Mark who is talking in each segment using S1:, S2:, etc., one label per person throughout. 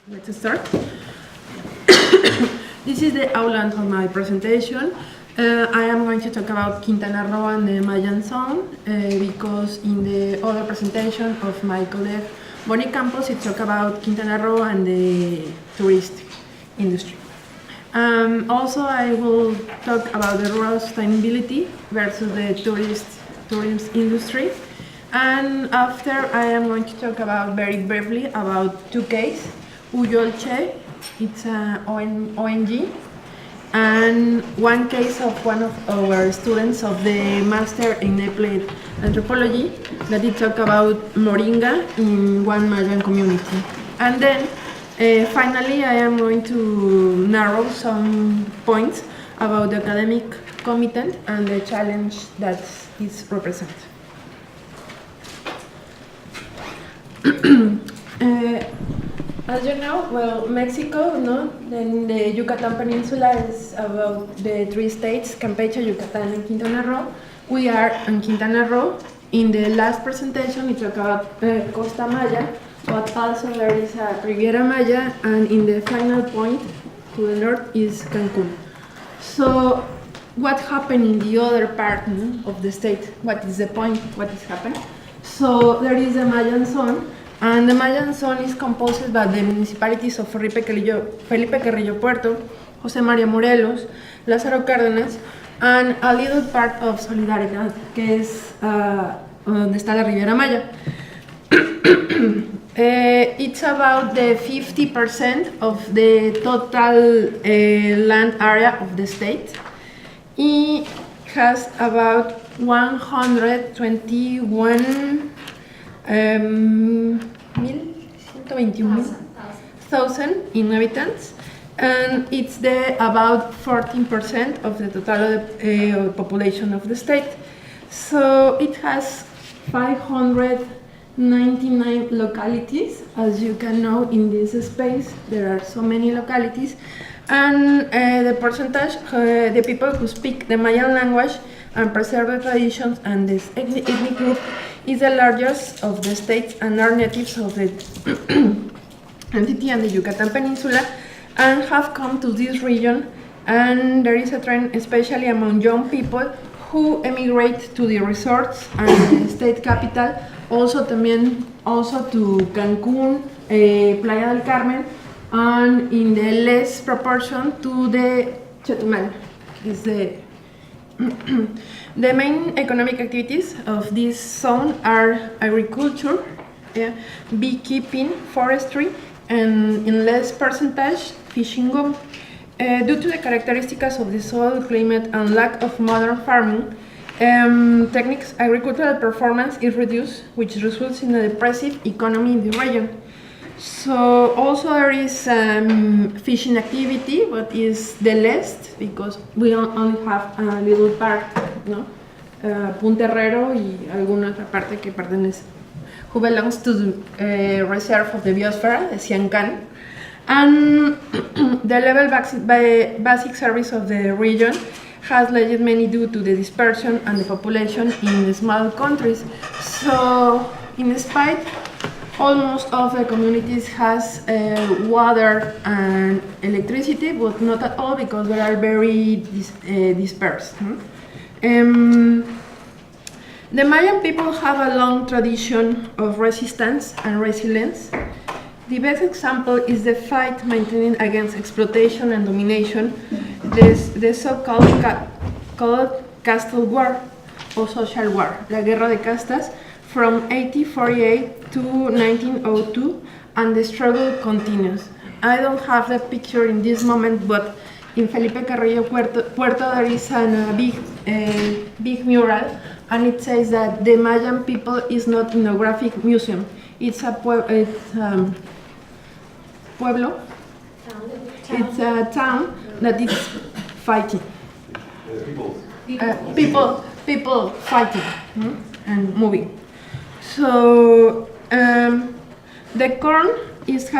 S1: Let's start. This is the outline of my presentation. I am going to talk about Quintana Roo and the Mayan zone because in the other presentation of my colleague Bonnie Campos, it talked about Quintana Roo and the tourist industry. Also, I will talk about the rural sustainability versus the tourism industry. And after, I am going to talk about very briefly about two cases. Uyolche, it's an ONG, and one case of one of our students of the Master in Applied Anthropology that it talk about Moringa in one Mayan community. And then finally I am going to narrow some points about the academic commitment and the challenge that it represents. As you know, well, Mexico, then the Yucatan Peninsula is about the three states, Campeche, Yucatan, and Quintana Roo. We are in Quintana Roo. In the last presentation, we talked about Costa Maya, but also there is a Riviera Maya, and in the final point to the north is Cancun. So, what happened in the other part of the state? What is the point? What is happening? So, there is a Mayan zone. And the Mayan zone is composed by the municipalities of Felipe Carrillo Puerto, José María Morelos, Lázaro Cárdenas, and a little part of Solidaridad, que es donde está la Riviera Maya. It's about the 50% of the total land area of the state. It has about 121,000 inhabitants, and it's about 14% of the total population of the state. So it has 599 localities. As you can know, in this space there are so many localities, and the percentage, the people who speak the Mayan language and preserve the traditions and this ethnic group is the largest of the states and are natives of the entity and the Yucatan Peninsula and have come to this region, and there is a trend especially among young people who emigrate to the resorts and the state capital, also to Cancun, Playa del Carmen, and in the less proportion to the Chetumal. Is the main economic activities of this zone are agriculture, beekeeping, forestry, and in less percentage, fishing. Due to the characteristics of the soil, climate, and lack of modern farming techniques, agricultural performance is reduced, which results in a depressive economy in the region. So also there is fishing activity, but is the least because we only have a little part, Punterrero y alguna otra parte que pertenece, who belongs to the reserve of the biosphere, the Siancan. And the level basic service of the region has lagged many due to the dispersion and the population in the small countries. So, in spite, almost all of the communities has water and electricity, but not at all because they are very dispersed. The Mayan people have a long tradition of resistance and resilience. The best example is the fight maintained against exploitation and domination, the so-called Castle War or Social War, la Guerra de Castas, from 1848 to 1902, and the struggle continues. I don't have the picture in this moment, but in Felipe Carrillo Puerto there is a big mural, and it says that the Mayan people is not an ethnographic museum. It's a pueblo. It's a town that is fighting. People fighting and moving. So the corn is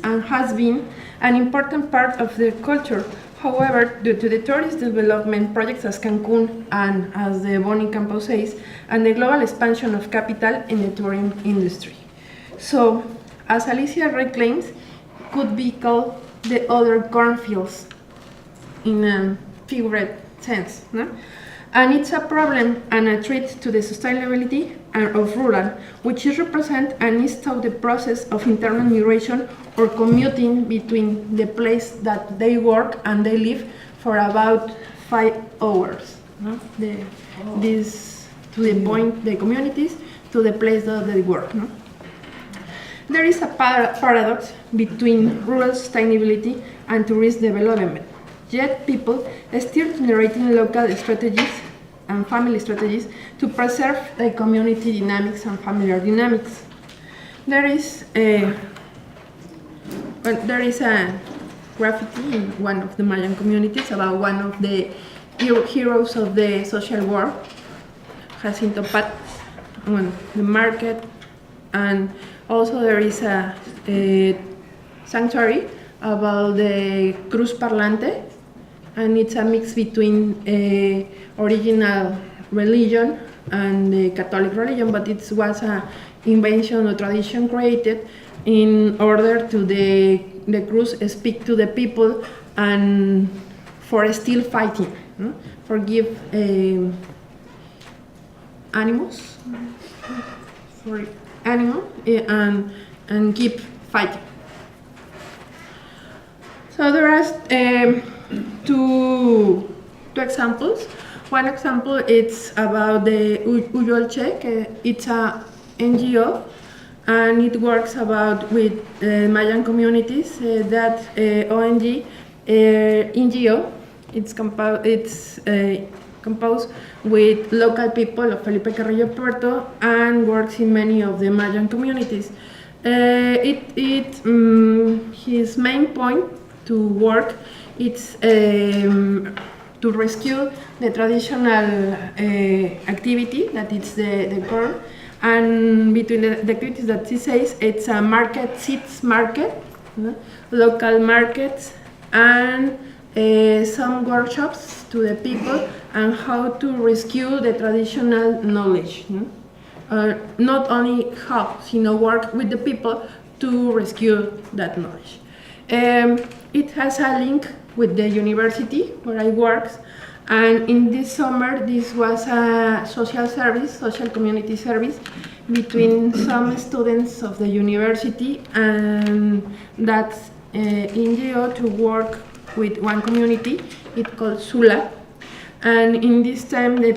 S1: and has been an important part of the culture. However, due to the tourist development projects as Cancun and as the Bonnie Campos says, and the global expansion of capital in the tourism industry. So as Alicia reclaims, could be called the other cornfields in a figurative sense. No? And it's a problem and a threat to the sustainability of rural, which is represent and is through the process of internal migration or commuting between the place that they work and they live for about 5 hours. No? This to the point, the communities, to the place that they work. No? There is a paradox between rural sustainability and tourist development. Yet people are still generating local strategies and family strategies to preserve the community dynamics and familiar dynamics. There is a graffiti in one of the Mayan communities about one of the heroes of the social war, Jacinto Pat, on the market, and also there is a sanctuary about the Cruz Parlante, and it's a mix between original religion and the Catholic religion, but it was an invention or tradition created in order to the Cruz speak to the people and for still fighting, no? Forgive animals, for animal and keep fighting. So there are two examples. One example is about the Uyolche. It's a NGO and it works about with Mayan communities. That NGO it's composed with local people of Felipe Carrillo Puerto and works in many of the Mayan communities. His main point to work is to rescue the traditional activity that is the Corp, and between the activities that he says it's a market, seeds market, local markets, and some workshops to the people and how to rescue the traditional knowledge. Not only how, work with the people to rescue that knowledge. It has a link with the university where I work, and in this summer this was a social community service between some students of the university and that NGO to work with one community. It's called Sula, and in this time the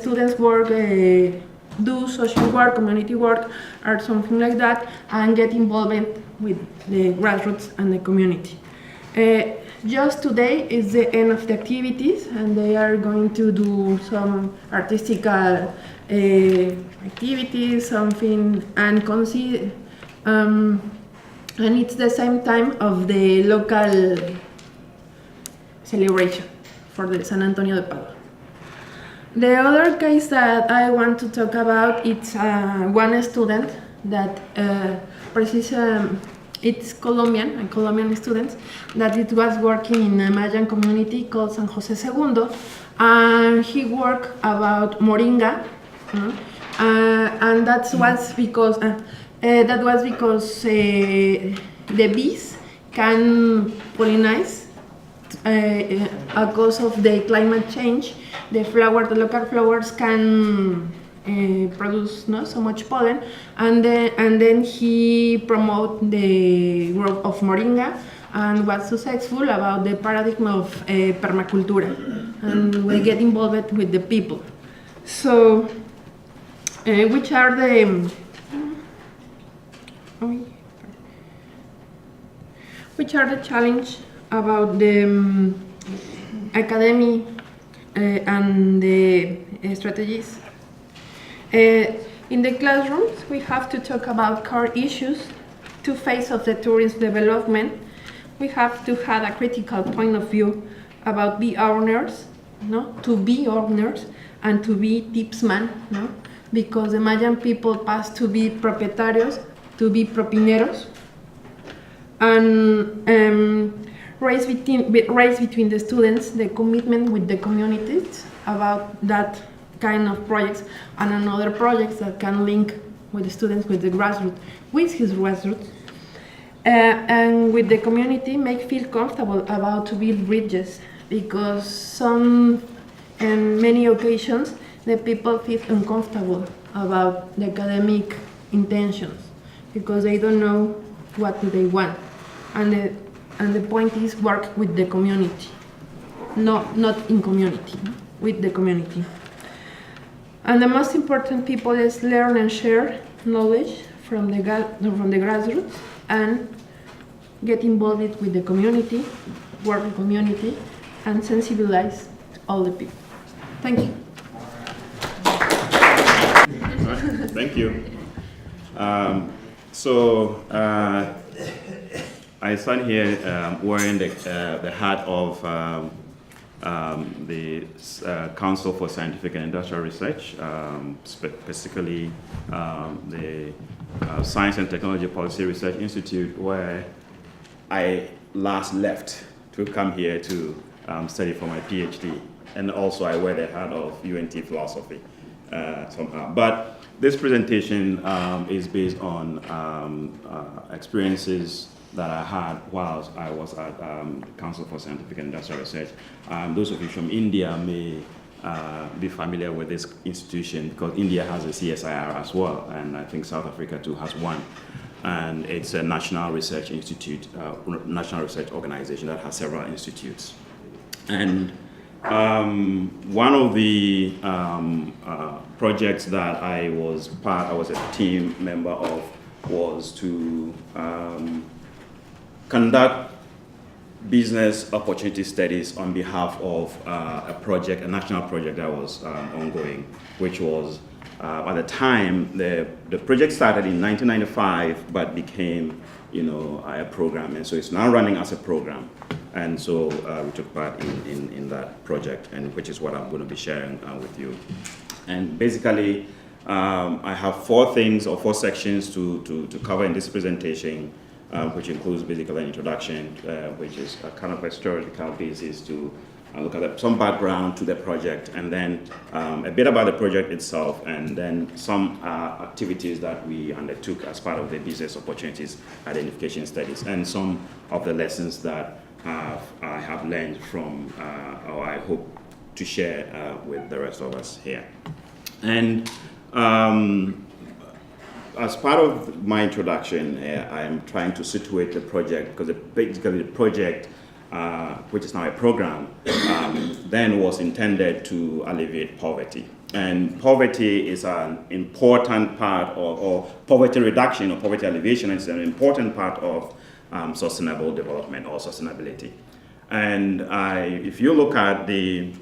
S1: students work, do social work, community work, or something like that, and get involved with the grassroots and the community. Just today is the end of the activities, and they are going to do some artistic activities, something, and it's the same time of the local celebration for the San Antonio de Padua. The other case that I want to talk about, it's one student that it's a Colombian student that it was working in a Mayan community called San Jose II, and he worked about moringa, and that was because the bees can pollinize because of the climate change. The local flowers can produce not so much pollen, and then he promoted the growth of moringa and was successful about the paradigm of permacultura, and we get involved with the people. So, which are the challenge about the academy and the strategies? In the classrooms, we have to talk about core issues, two phases of the tourism development. We have to have a critical point of view about be owners, to be owners, and to be tipsman, because the Mayan people pass to be propietarios, to be propineros, and raise between the students the commitment with the communities about that kind of projects and another projects that can link with the students, with the grassroots, with his grassroots, and with the community, make feel comfortable about to build bridges, because some, in many occasions, the people feel uncomfortable about the academic intentions, because they don't know what do they want. And the point is work with the community, not in community, with the community. And the most important people is learn and share knowledge from the grassroots and get involved with the community, work with community, and sensibilize all the people. Thank you.
S2: Thank you. I stand here wearing the hat of the Council for Scientific and Industrial Research, specifically the Science and Technology Policy Research Institute, where I last left to come here to study for my PhD. And also I wear the hat of UNT philosophy somehow. But this presentation is based on experiences that I had whilst I was at Council for Scientific and Industrial Research. Those of you from India may be familiar with this institution because India has a CSIR as well, and I think South Africa too has one. And it's a national research institute, national research organization that has several institutes. And one of the projects that I was a team member of was to conduct business opportunity studies on behalf of a national project that was ongoing, which was, at the time, the project started in 1995, but became, a program, and so it's now running as a program. And so we took part in that project, and which is what I'm going to be sharing with you. And basically, I have four sections to cover in this presentation, which includes basically an introduction, which is a kind of a historical basis to look at some background to the project, and then a bit about the project itself, and then some activities that we undertook as part of the business opportunities identification studies, and some of the lessons that I have learned from, or I hope to share with the rest of us here. And as part of my introduction, I am trying to situate the project, because basically the project, which is now a program, then was intended to alleviate poverty. And poverty is an important part or poverty reduction or poverty alleviation is an important part of sustainable development or sustainability. And if you look at the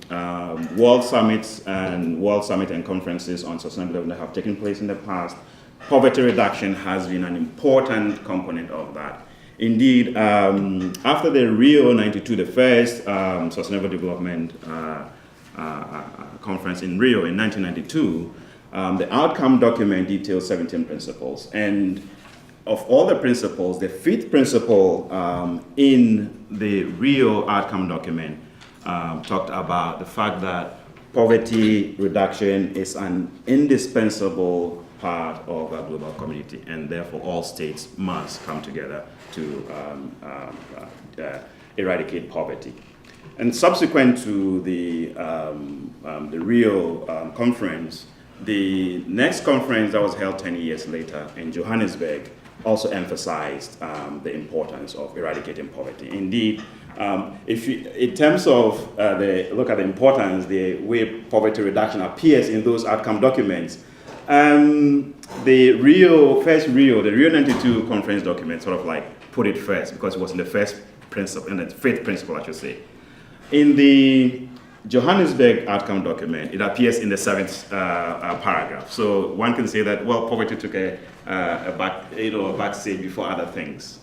S2: World Summit and conferences on sustainable development that have taken place in the past, poverty reduction has been an important component of that. Indeed, after the Rio 92, the first Sustainable Development Conference in Rio in 1992, the outcome document details 17 principles. And of all the principles, the fifth principle in the Rio outcome document talked about the fact that poverty reduction is an indispensable part of a global community, and therefore all states must come together to eradicate poverty. And subsequent to the Rio conference, the next conference that was held 10 years later in Johannesburg also emphasized the importance of eradicating poverty. Indeed, if you, in terms of look at the importance, the way poverty reduction appears in those outcome documents, the Rio 92 conference document sort of like put it first because it was in the first principle, and the fifth principle, I should say. In the Johannesburg outcome document, it appears in the seventh paragraph. So one can say that, well, poverty took a back seat before other things.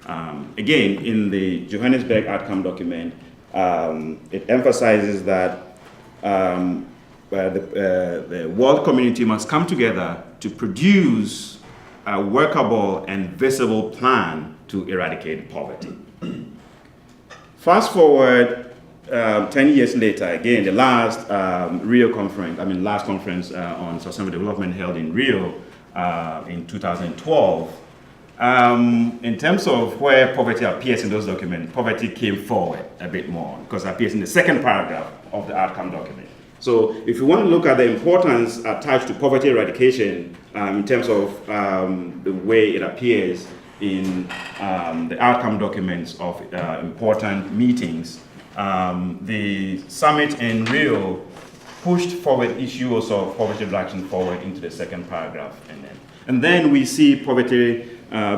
S2: Again, in the Johannesburg outcome document, it emphasizes that the world community must come together to produce a workable and visible plan to eradicate poverty. Fast forward 10 years later, again, the last Rio conference, last conference on sustainable development held in Rio, in 2012. In terms of where poverty appears in those documents, poverty came forward a bit more because it appears in the second paragraph of the outcome document. So if you want to look at the importance attached to poverty eradication in terms of the way it appears in the outcome documents of important meetings, the summit in Rio pushed forward issues of poverty reduction forward into the second paragraph. And then we see poverty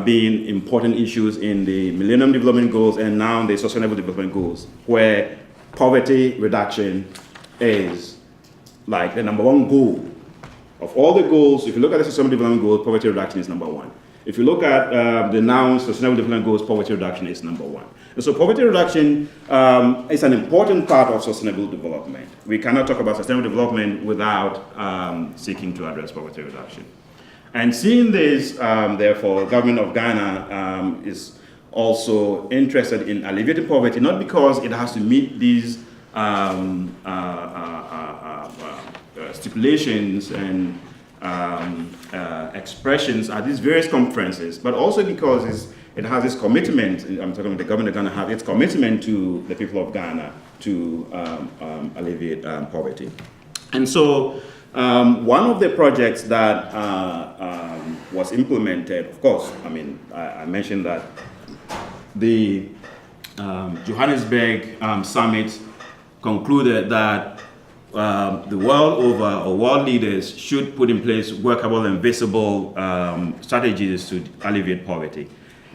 S2: being important issues in the Millennium Development Goals and now the Sustainable Development Goals, where poverty reduction is like the #1 goal. Of all the goals, if you look at the Sustainable Development Goals, poverty reduction is #1. If you look at the now Sustainable Development Goals, poverty reduction is #1. And so poverty reduction is an important part of sustainable development. We cannot talk about sustainable development without seeking to address poverty reduction. And seeing this, therefore, the government of Ghana is also interested in alleviating poverty, not because it has to meet these stipulations and expressions at these various conferences, but also because it has its commitment, I'm talking about the government of Ghana, has its commitment to the people of Ghana to alleviate poverty. And so one of the projects that was implemented, of course, I mean, I mentioned that the Johannesburg summit concluded that the world over, or world leaders should put in place workable and visible strategies to alleviate poverty.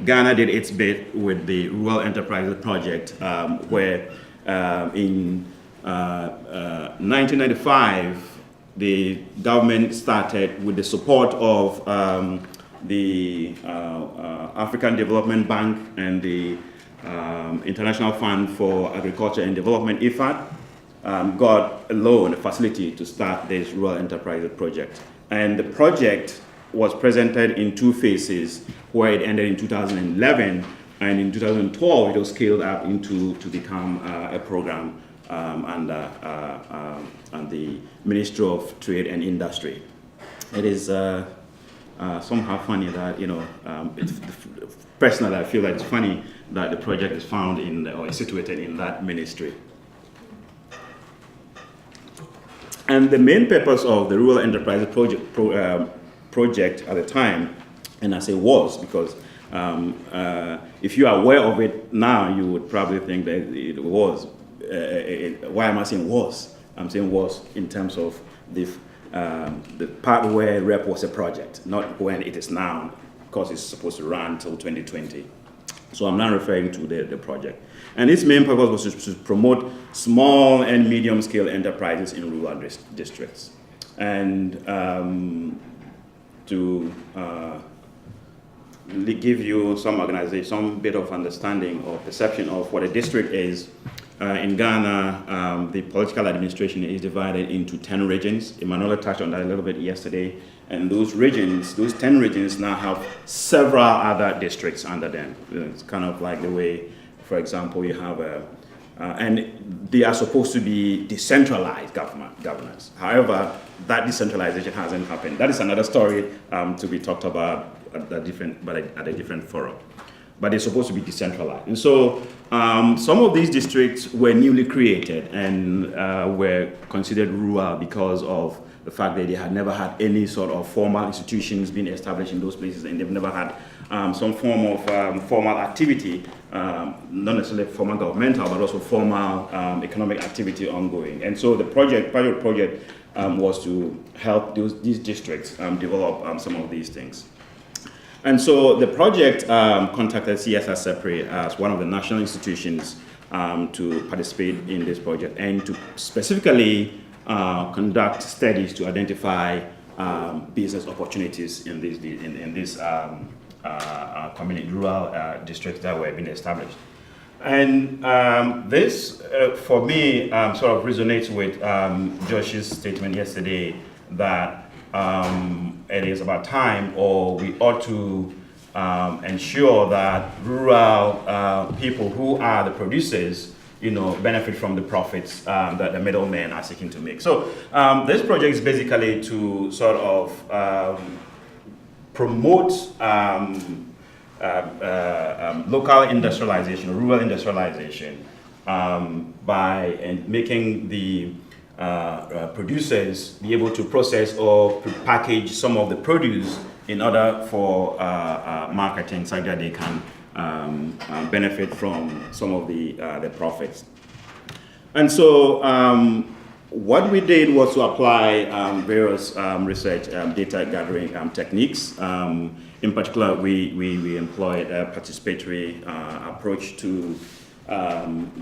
S2: Ghana did its bit with the Rural Enterprises Project, where in 1995, the government started with the support of the African Development Bank and the International Fund for Agriculture and Development, IFAD, got a loan, a facility to start this Rural Enterprises Project. And the project was presented in 2 phases, where it ended in 2011, and in 2012 it was scaled up to become a program under the Ministry of Trade and Industry. It is somehow funny that, personally I feel like it's funny that the project is found in, or is situated in that ministry. And the main purpose of the Rural Enterprise project at the time, and I say was, because if you are aware of it now, you would probably think that it was. Why am I saying was? I'm saying was in terms of the part where REP was a project, not when it is now, because it's supposed to run until 2020. So I'm now referring to the project. And its main purpose was to promote small and medium-scale enterprises in rural districts. And to give you some bit of understanding or perception of what a district is, in Ghana, the political administration is divided into 10 regions. Emmanuel touched on that a little bit yesterday. And those regions, those 10 regions now have several other districts under them. It's kind of like the way, for example, you have and they are supposed to be decentralized governance. However, that decentralization hasn't happened. That is another story to be talked about at a different forum. But they're supposed to be decentralized. And so some of these districts were newly created and were considered rural because of the fact that they had never had any sort of formal institutions being established in those places, and they've never had some form of formal activity, not necessarily formal governmental, but also formal economic activity ongoing. And so the pilot project was to help these districts develop some of these things. And so the project contacted CSR Separate as one of the national institutions to participate in this project and to specifically conduct studies to identify business opportunities in these community rural districts that were being established. And this, for me, sort of resonates with Josh's statement yesterday that it is about time, or we ought to ensure that rural people who are the producers, benefit from the profits that the middlemen are seeking to make. So this project is basically to sort of promote local industrialization, rural industrialization, by making the producers be able to process or package some of the produce in order for marketing, so that they can benefit from some of the profits. And so what we did was to apply various research data gathering techniques. In particular, we employed a participatory approach to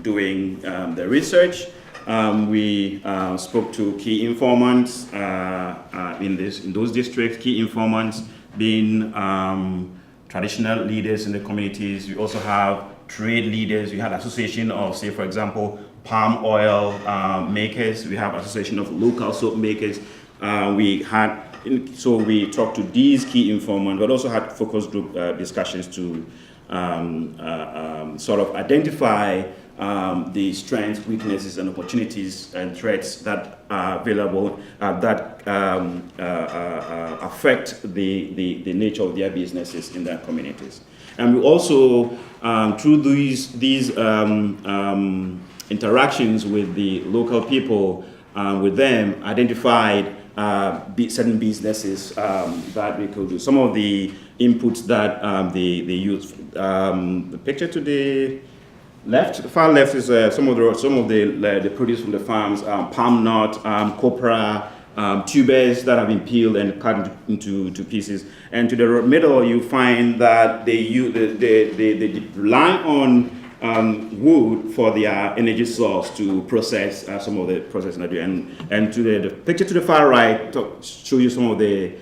S2: doing the research. We spoke to key informants in those districts, key informants being traditional leaders in the communities. We also have trade leaders. We had association of, say, for example, palm oil makers. We have association of local soap makers. So we talked to these key informants, but also had focus group discussions to sort of identify the strengths, weaknesses, and opportunities and threats that are available that affect the nature of their businesses in their communities. And we also, through these interactions with the local people, with them, identified certain businesses that we could do. Some of the inputs that they use. The picture to the left, far left, is some of the produce from the farms: palm nut, copra, tubers that have been peeled and cut into pieces. And to the middle, you find that they rely on wood for their energy source to process some of the processing that they do. And to the picture to the far right show you some of the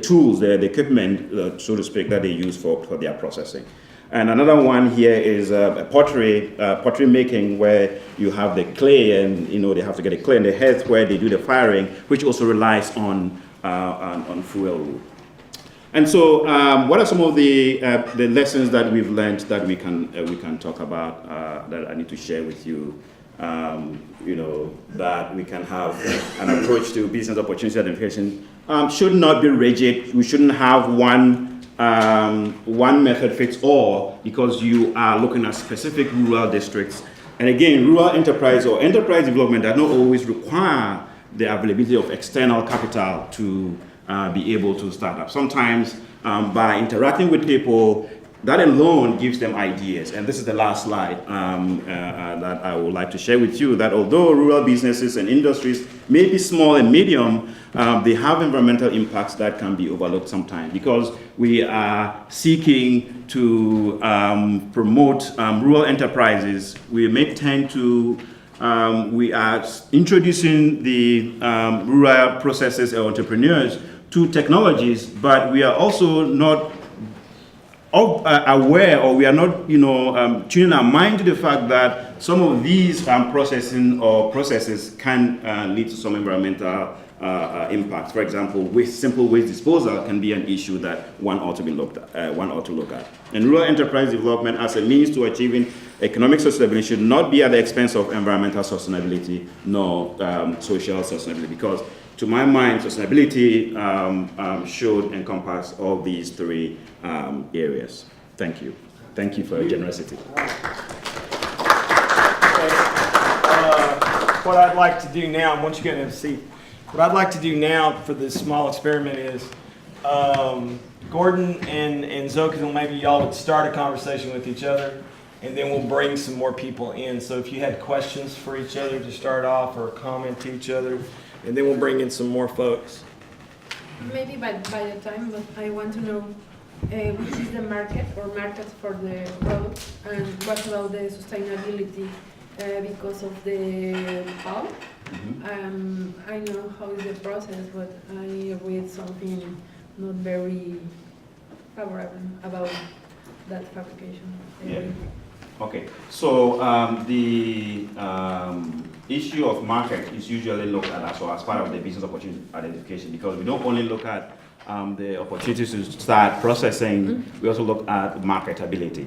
S2: tools, the equipment, so to speak, that they use for their processing. And another one here is a pottery making, where you have the clay, and they have to get the clay, and the hearth where they do the firing, which also relies on fuel wood. And so, what are some of the lessons that we've learned that we can talk about, that I need to share with you? That we can have an approach to business opportunity identification should not be rigid. We shouldn't have one method fits all, because you are looking at specific rural districts. And again, rural enterprise or enterprise development does not always require the availability of external capital to be able to start up. Sometimes by interacting with people, that alone gives them ideas. And this is the last slide that I would like to share with you, that although rural businesses and industries may be small and medium, they have environmental impacts that can be overlooked sometimes, because we are seeking to promote rural enterprises. We may tend to we are introducing the rural processes or entrepreneurs to technologies, but we are also not aware, or we are not, tuning our mind to the fact that some of these processes can lead to some environmental impacts. For example, simple waste disposal can be an issue that one ought to look at. And rural enterprise development as a means to achieving economic sustainability should not be at the expense of environmental sustainability nor social sustainability, because to my mind, sustainability should encompass all these three areas. Thank you. Thank you for your generosity.
S3: What I'd like to do now, once you get in a seat, what I'd like to do now for this small experiment is, Gordon and Xochitl, maybe y'all would start a conversation with each other, and then we'll bring some more people in. So if you had questions for each other to start off, or comment to each other, and then we'll bring in some more folks.
S1: Maybe by the time, but I want to know which is the market or markets for the products, and what about the sustainability because of the palm. I know how is the process, but I read something not very favorable about that fabrication.
S2: Yeah. Okay, so the issue of market is usually looked at as part of the business opportunity identification, because we don't only look at the opportunities to start processing, we also look at marketability.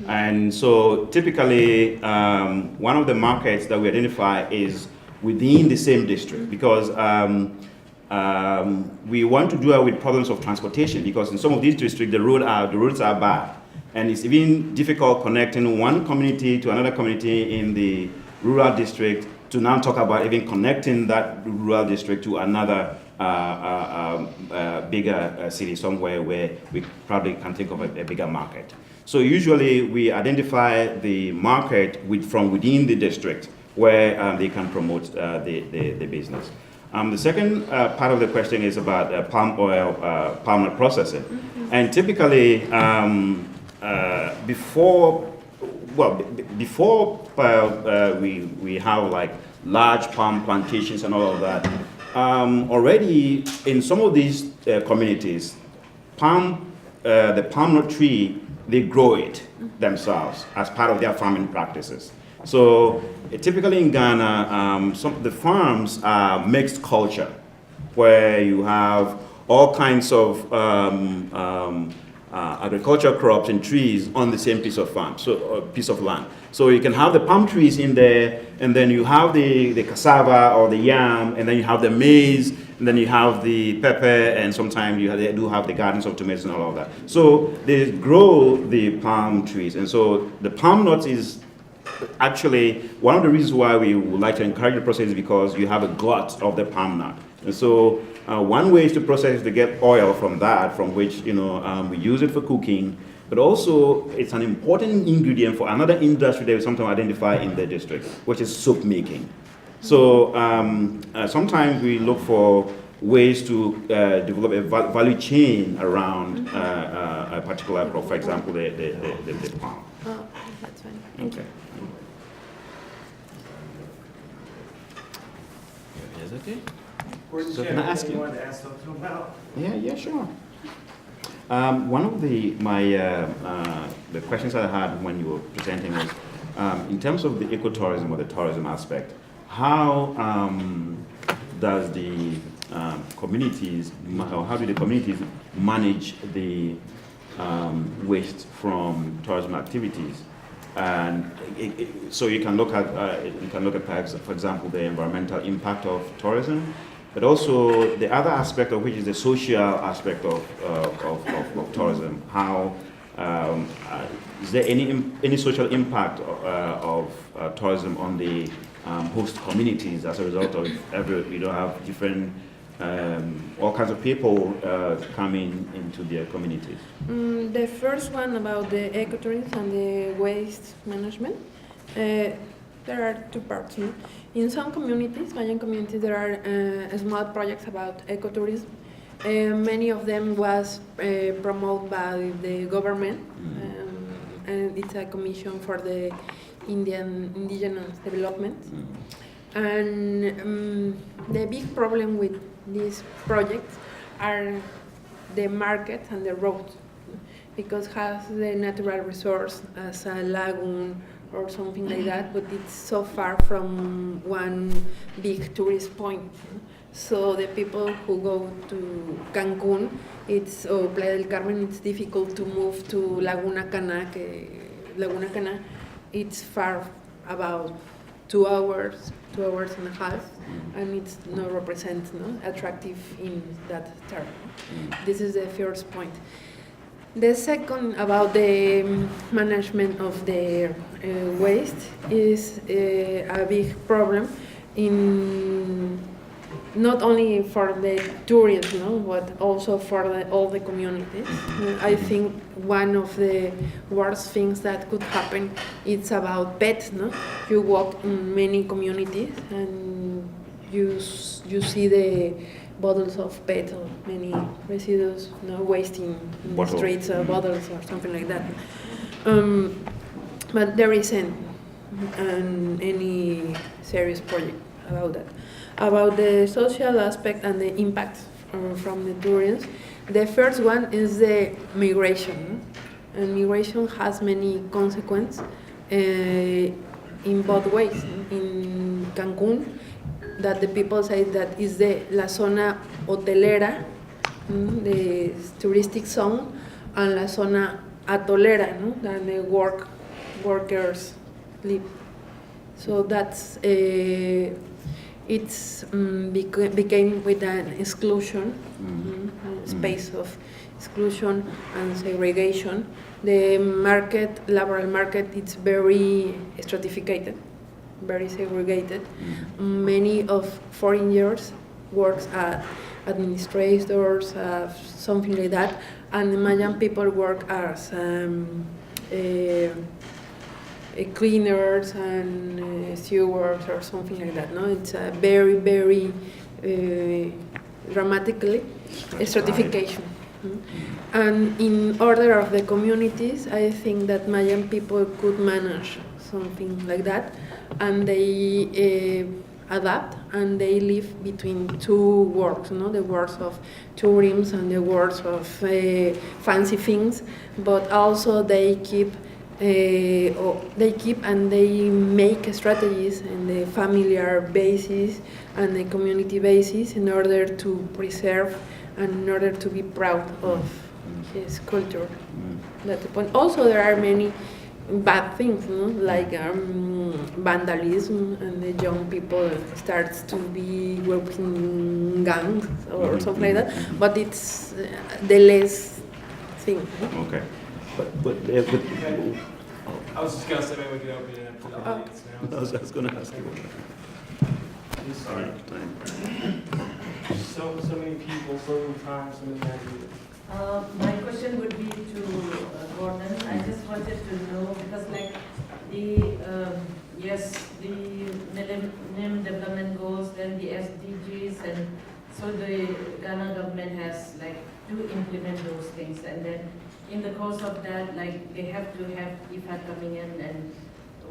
S2: And so typically, one of the markets that we identify is within the same district, because We want to do away with problems of transportation because in some of these districts, the roads are bad. And it's even difficult connecting one community to another community in the rural district to now talk about even connecting that rural district to another bigger city somewhere where we probably can think of a bigger market. So usually we identify the market from within the district where they can promote the business. The second part of the question is about palm oil, palm oil processing. Mm-hmm. And typically, before we have like large palm plantations and all of that, already in some of these communities, the palm nut tree, they grow it themselves as part of their farming practices. So typically in Ghana, some of the farms are mixed culture, where you have all kinds of agricultural crops and trees on the same piece of land. So you can have the palm trees in there, and then you have the cassava or the yam, and then you have the maize, and then you have the pepper, and sometimes they do have the gardens of tomatoes and all of that. So they grow the palm trees, and so the palm nut is actually one of the reasons why we would like to encourage the process is because you have a glut of the palm nut. And so one way is to process to get oil from that, from which we use it for cooking, but also it's an important ingredient for another industry that we sometimes identify in the district, which is soap making. So sometimes we look for ways to develop a value chain around a particular crop, for example, the palm.
S1: Oh, that's fine.
S2: Okay. Is it okay? So can I ask you?
S3: wanted to ask something about?
S2: Yeah, sure. One of the questions I had when you were presenting was, in terms of the ecotourism or the tourism aspect, how does the communities, or how do the communities manage the waste from tourism activities? And so you can look at perhaps, for example, the environmental impact of tourism, but also the other aspect of which is the social aspect of tourism. How is there any social impact of tourism on the host communities as a result of have different all kinds of people coming into their communities?
S1: The first one about the ecotourism and the waste management. There are two parts. No? In some communities, Mayan communities, there are small projects about ecotourism. Many of them was promoted by the government, and it's a commission for the indigenous development. And the big problem with these projects are the market and the roads, because has the natural resource as a lagoon or something like that, but it's so far from one big tourist point. So the people who go to Cancun, or Playa del Carmen, it's difficult to move to Laguna Cana. Laguna Cana, it's far, about 2 hours, 2 hours and a half, and it's not attractive in that term. This is the first point. The second, about the management of the waste, is a big problem not only for the tourists, but also for all the communities. I think one of the worst things that could happen is about pets. You walk in many communities and you see the bottles of pet or many residues, wasting in the streets, bottles or something like that. But there isn't any serious project about that. About the social aspect and the impact from the tourists, the first one is the migration. And migration has many consequences in both ways. In Cancun, that the people say that is la zona hotelera, the touristic zone, and la zona atolera, that the workers live. So that's it's became with an exclusion, space of exclusion and segregation. The market, laboral market, it's very stratified, very segregated. Many of foreigners works as administrators, something like that, and the Mayan people work as cleaners and stewards or something like that. No, it's a very, very dramatically stratification. And in order of the communities, I think that Mayan people could manage something like that, and they adapt and they live between two worlds, the worlds of tourism and the worlds of fancy things, but also they keep and they make strategies in the familiar basis and the community basis in order to preserve and in order to be proud of his culture. That's the point. Also, there are many bad things, like vandalism, and the young people starts to be working in gangs or something like that. But it's the less thing.
S2: Okay. But
S3: I was just gonna say maybe we could open it up to the audience now.
S2: I was going to ask you. Sorry.
S3: So many people, so many times, so many ideas.
S4: My question would be to Gordon. I just wanted to know, because like the Millennium Development Goals, then the SDGs, and so the Ghana government has like to implement those things, and then in the course of that, like they have to have IFAD coming in, and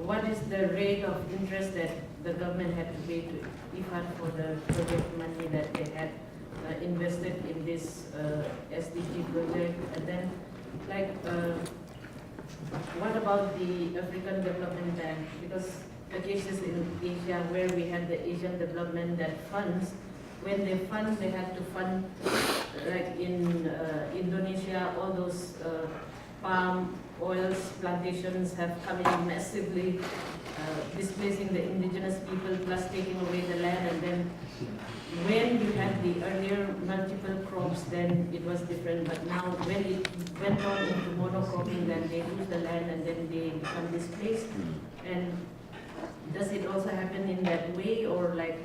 S4: what is the rate of interest that the government had to pay to IFAD for the project money that they had invested in this SDG project? And then, like, what about the African Development Bank? Because the cases in Asia where we had the Asian Development that funds, when they fund, they had to fund, like in Indonesia, all those palm oils plantations have come in massively, displacing the indigenous people, plus taking away the land. And then when you had the earlier multiple crops, then it was different. But now when it went on into monocropping, then they lose the land and then they become displaced. And does it also happen in that way, or like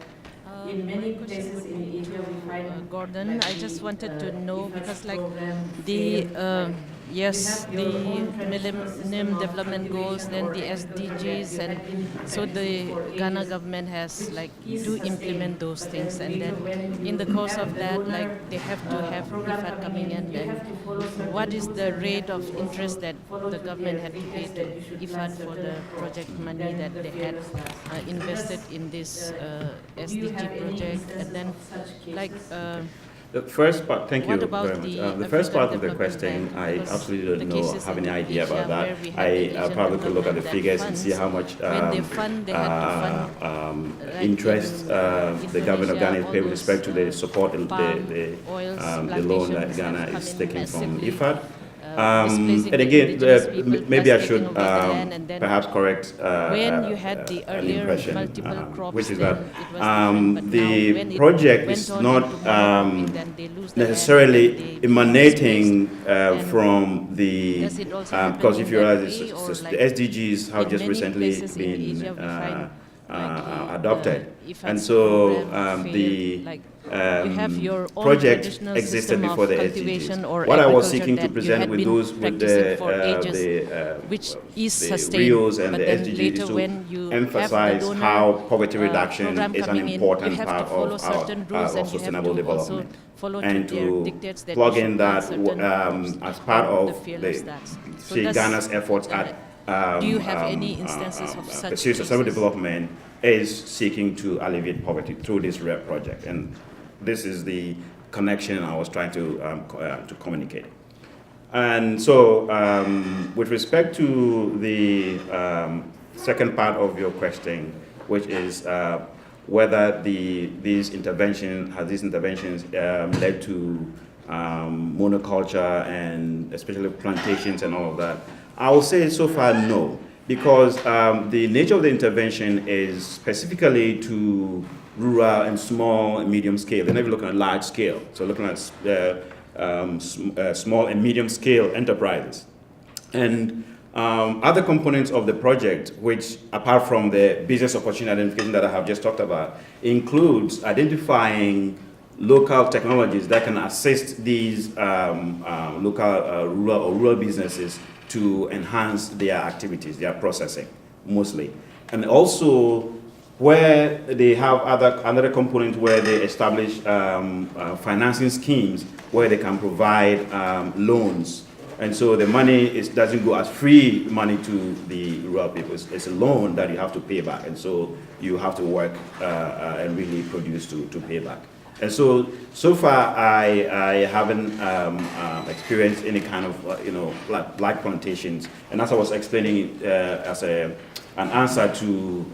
S4: in many places in Asia we find
S5: Gordon,
S4: like
S5: I just wanted to know, because like
S4: the
S5: yes, the Millennium Development Goals, then the SDGs, and so the Ghana government has like to implement those things, and then in the course of that, like they have to have IFAD coming in, and what is the rate of interest that the government had to pay to IFAD for the project money that they had invested in this SDG project, and then like
S2: The first part, thank you
S5: What about
S2: very much.
S5: the
S2: The first part of the
S5: African
S2: question,
S5: Development
S2: I
S5: Bank?
S2: absolutely
S5: The
S2: don't know,
S5: cases
S2: have any
S5: in
S2: idea about
S5: Asia
S2: that.
S5: where we had the
S2: I
S5: Asian
S2: probably could look at the
S5: development
S2: figures and
S5: funds,
S2: see how much
S5: when they fund, they had to fund, like
S2: interest
S5: in
S2: the government of Ghana is
S5: Indonesia,
S2: paying with
S5: all
S2: respect to the
S5: those,
S2: support,
S5: palm
S2: the
S5: oils
S2: loan that
S5: plantations
S2: Ghana
S5: have
S2: is
S5: come in
S2: taking from
S5: massively,
S2: IFAD.
S5: displacing
S2: And
S5: the
S2: again,
S5: indigenous people,
S2: maybe I
S5: plus
S2: should
S5: taking over the land, and then
S2: perhaps correct
S5: when you had the
S2: an
S5: earlier
S2: impression,
S5: multiple crops,
S2: which is
S5: then
S2: that
S5: it was different, but now
S2: the
S5: when it
S2: project
S5: went
S2: is
S5: on
S2: not
S5: into monocropping, then they lose the land,
S2: necessarily
S5: and then they
S2: emanating
S5: displaced.
S2: from the,
S5: Does it also happen
S2: because if
S5: in
S2: you
S5: that
S2: realize
S5: way, or
S2: the
S5: like
S2: SDGs have
S5: in
S2: just
S5: many
S2: recently
S5: places in
S2: been
S5: Asia we find
S2: adopted.
S5: IFAD's
S2: And so
S5: program
S2: the
S5: failed, like you have your own
S2: project
S5: traditional
S2: existed
S5: system
S2: before
S5: of
S2: the
S5: cultivation
S2: SDGs.
S5: or
S2: What I was
S5: agriculture
S2: seeking to
S5: that you
S2: present
S5: had
S2: with
S5: been
S2: those, with
S5: practicing for ages, which is
S2: the
S5: sustained,
S2: Rios and
S5: but
S2: the
S5: then
S2: SDGs
S5: later
S2: is to
S5: when you
S2: emphasize
S5: have the donor,
S2: how poverty reduction
S5: program
S2: is an
S5: coming in,
S2: important
S5: you have
S2: part
S5: to follow
S2: of
S5: certain rules,
S2: our
S5: and you have
S2: sustainable
S5: to also
S2: development.
S5: follow
S2: And
S5: to their
S2: to
S5: dictates that
S2: plug
S5: you
S2: in
S5: should
S2: that
S5: plant certain crops
S2: as part
S5: before
S2: of
S5: the failure starts. So
S2: see,
S5: does,
S2: Ghana's efforts at
S5: do you have any instances of such
S2: pursuit of sustainable
S5: cases?
S2: development is seeking to alleviate poverty through this REP project, and this is the connection I was trying to communicate. And so, with respect to the second part of your question, which is whether these interventions led to monoculture and especially plantations and all of that, I will say so far no, because the nature of the intervention is specifically to rural and small and medium scale. They're never looking at large scale. So looking at small and medium scale enterprises. And other components of the project, which apart from the business opportunity identification that I have just talked about, includes identifying local technologies that can assist these local rural businesses to enhance their activities, their processing, mostly. And also, where they have another component where they establish financing schemes where they can provide loans. And so the money doesn't go as free money to the rural people. It's a loan that you have to pay back. And so you have to work and really produce to pay back. And so far I haven't experienced any kind of like plantations. And as I was explaining as an answer to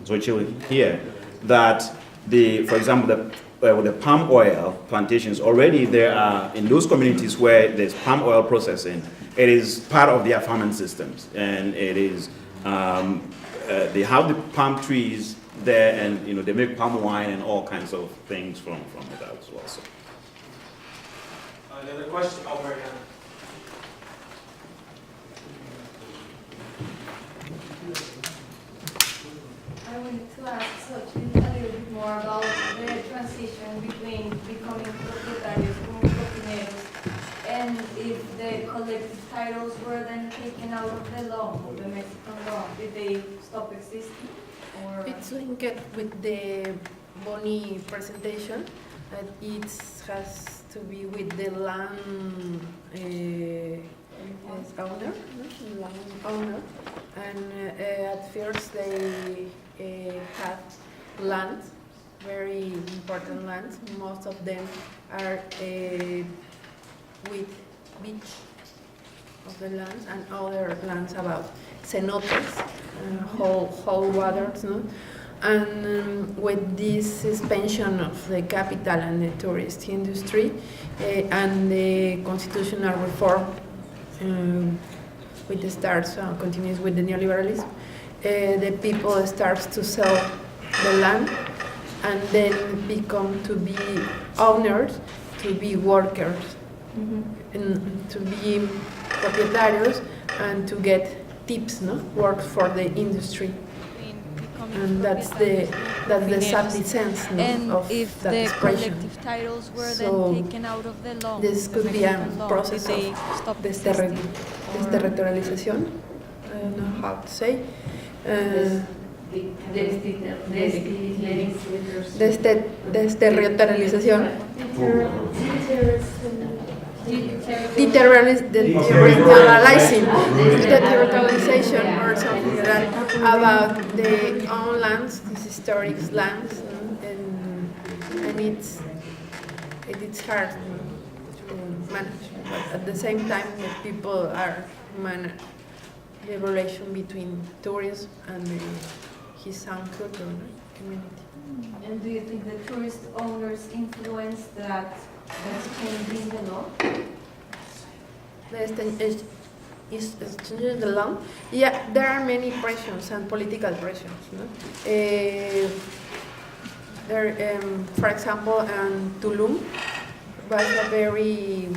S2: Xochitl here, that for example, with the palm oil plantations, already there are, in those communities where there's palm oil processing, it is part of their farming systems. And it is, they have the palm trees there, and they make palm wine and all kinds of things from it as well. So.
S3: Another question? Oh, Mariana.
S6: I wanted to ask Xochitl a little bit more about the transition between becoming propietarios, como propineros, and if the collective titles were then taken out of the law, of the Mexican law, did they stop existing? Or?
S1: It's linked with the Boni presentation, that it has to be with the land owner, and at first they had land, very important lands. Most of them are with beach of the lands, and other lands about cenotes, whole waters, no? And with this expansion of the capital and the tourist industry and the constitutional reform, with the starts continues with the neoliberalism, the people starts to sell the land and then become to be owners, to be workers, and to be propietarios, and to get tips, no, work for the industry. And that's the sad sense, no,
S7: and
S1: of
S7: if
S1: that
S7: the
S1: expression.
S7: collective titles were
S1: So
S7: then taken out of the law,
S1: this could be a process of desterritorialización. I don't know how to say. Desterritorialización. Deterritorialization or something like that about the own lands, these historic lands, and it's hard to manage. But at the same time, the people are manage the relation between tourism and his own culture community.
S6: And do you think the tourist owners influence that's changing the law?
S1: Is changing the law? Yeah, there are many pressures and political pressures. No? For example, Tulum was a very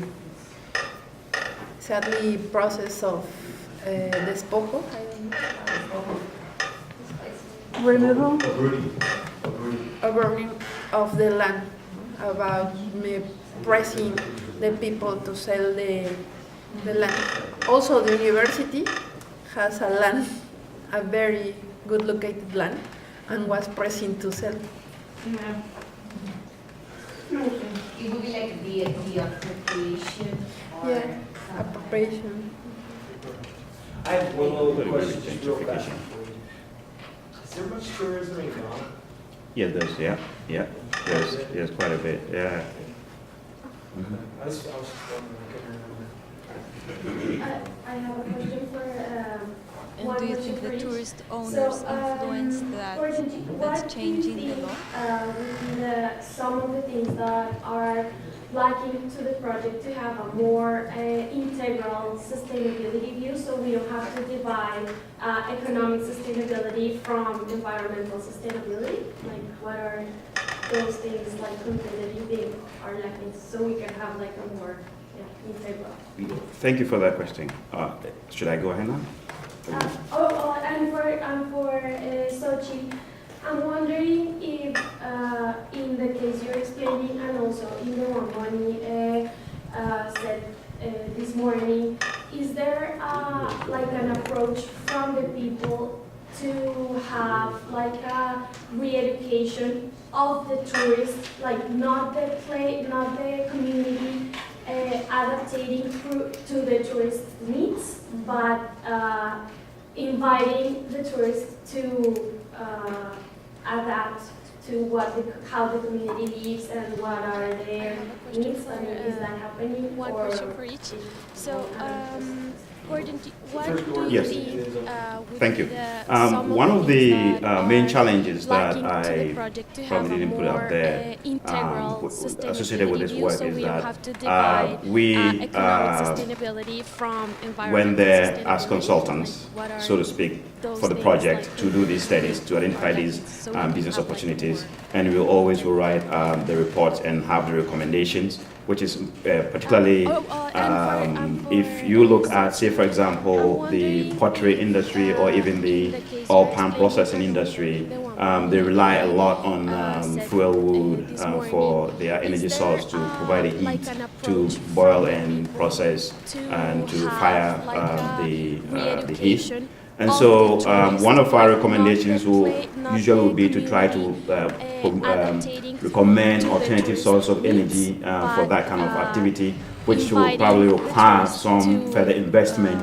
S1: sadly process of despojo. I don't know. Removal. A burning of the land, about pressing the people to sell the land. Also, the university has a land, a very good located land, and was pressing to sell.
S6: Yeah. It would be like the appropriation. Or
S1: Yeah, appropriation.
S3: I have one little question, just real fast. Is there much tourism in Ghana?
S2: Yeah, there's quite a bit. Yeah. Mm-hmm.
S3: I was just wondering, I couldn't remember.
S8: I have a question for
S7: and do you think the tourist owners influence that's changing the law?
S8: Some of the things that are lacking to the project to have a more integral sustainability view, so we don't have to divide economic sustainability from environmental sustainability. Like, what are those things like completely big are lacking, so we can have like a more integral.
S2: Thank you for that question. Should I go ahead now?
S8: And for Xochitl, I'm wondering if, in the case you're explaining, and also in the one Bonnie said this morning, is there like an approach from the people to have like a re-education of the tourists, like not the community adapting to the tourist needs, but inviting the tourists to adapt to how the community lives and what are their needs? I mean, is that happening?
S7: One question for each. So, Gordon, what do you
S2: Yes.
S7: think would
S2: Thank
S7: be
S2: you.
S7: some
S2: One of the
S7: things that
S2: main
S7: are
S2: challenges that
S7: lacking to the
S2: I
S7: project to
S2: probably
S7: have a
S2: didn't put
S7: more
S2: up there
S7: integral
S2: associated with this
S7: sustainability view,
S2: work
S7: so
S2: is
S7: we don't
S2: that
S7: have to divide
S2: we,
S7: economic sustainability from environmental
S2: when there as
S7: sustainability.
S2: consultants,
S7: Like, what are
S2: so to speak,
S7: those
S2: for the
S7: things
S2: project
S7: like
S2: to do these studies, to identify these
S7: so we can
S2: business
S7: have, like,
S2: opportunities.
S7: more-
S2: And we always will write the reports and have the recommendations, which is particularly if you look at, say, for example, the pottery industry or even the oil palm processing industry, they rely a lot on fuel wood for their energy source to provide the heat to boil and process and to fire the heat. And so one of our recommendations will usually be to try to recommend alternative source of energy for that kind of activity, which will probably require some further investment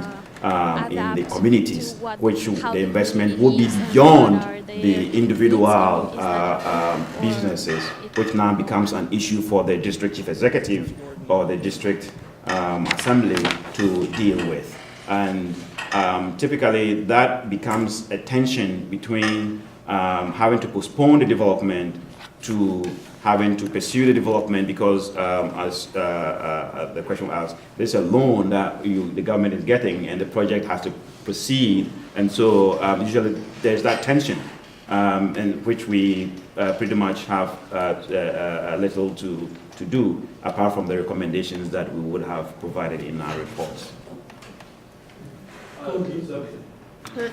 S2: in the communities, which the investment will be beyond the individual businesses, which now becomes an issue for the district chief executive or the district assembly to deal with. And typically that becomes a tension between having to postpone the development to having to pursue the development because, as the question was asked, there's a loan that the government is getting and the project has to proceed. And so usually there's that tension in which we pretty much have little to do apart from the recommendations that we would have provided in our reports.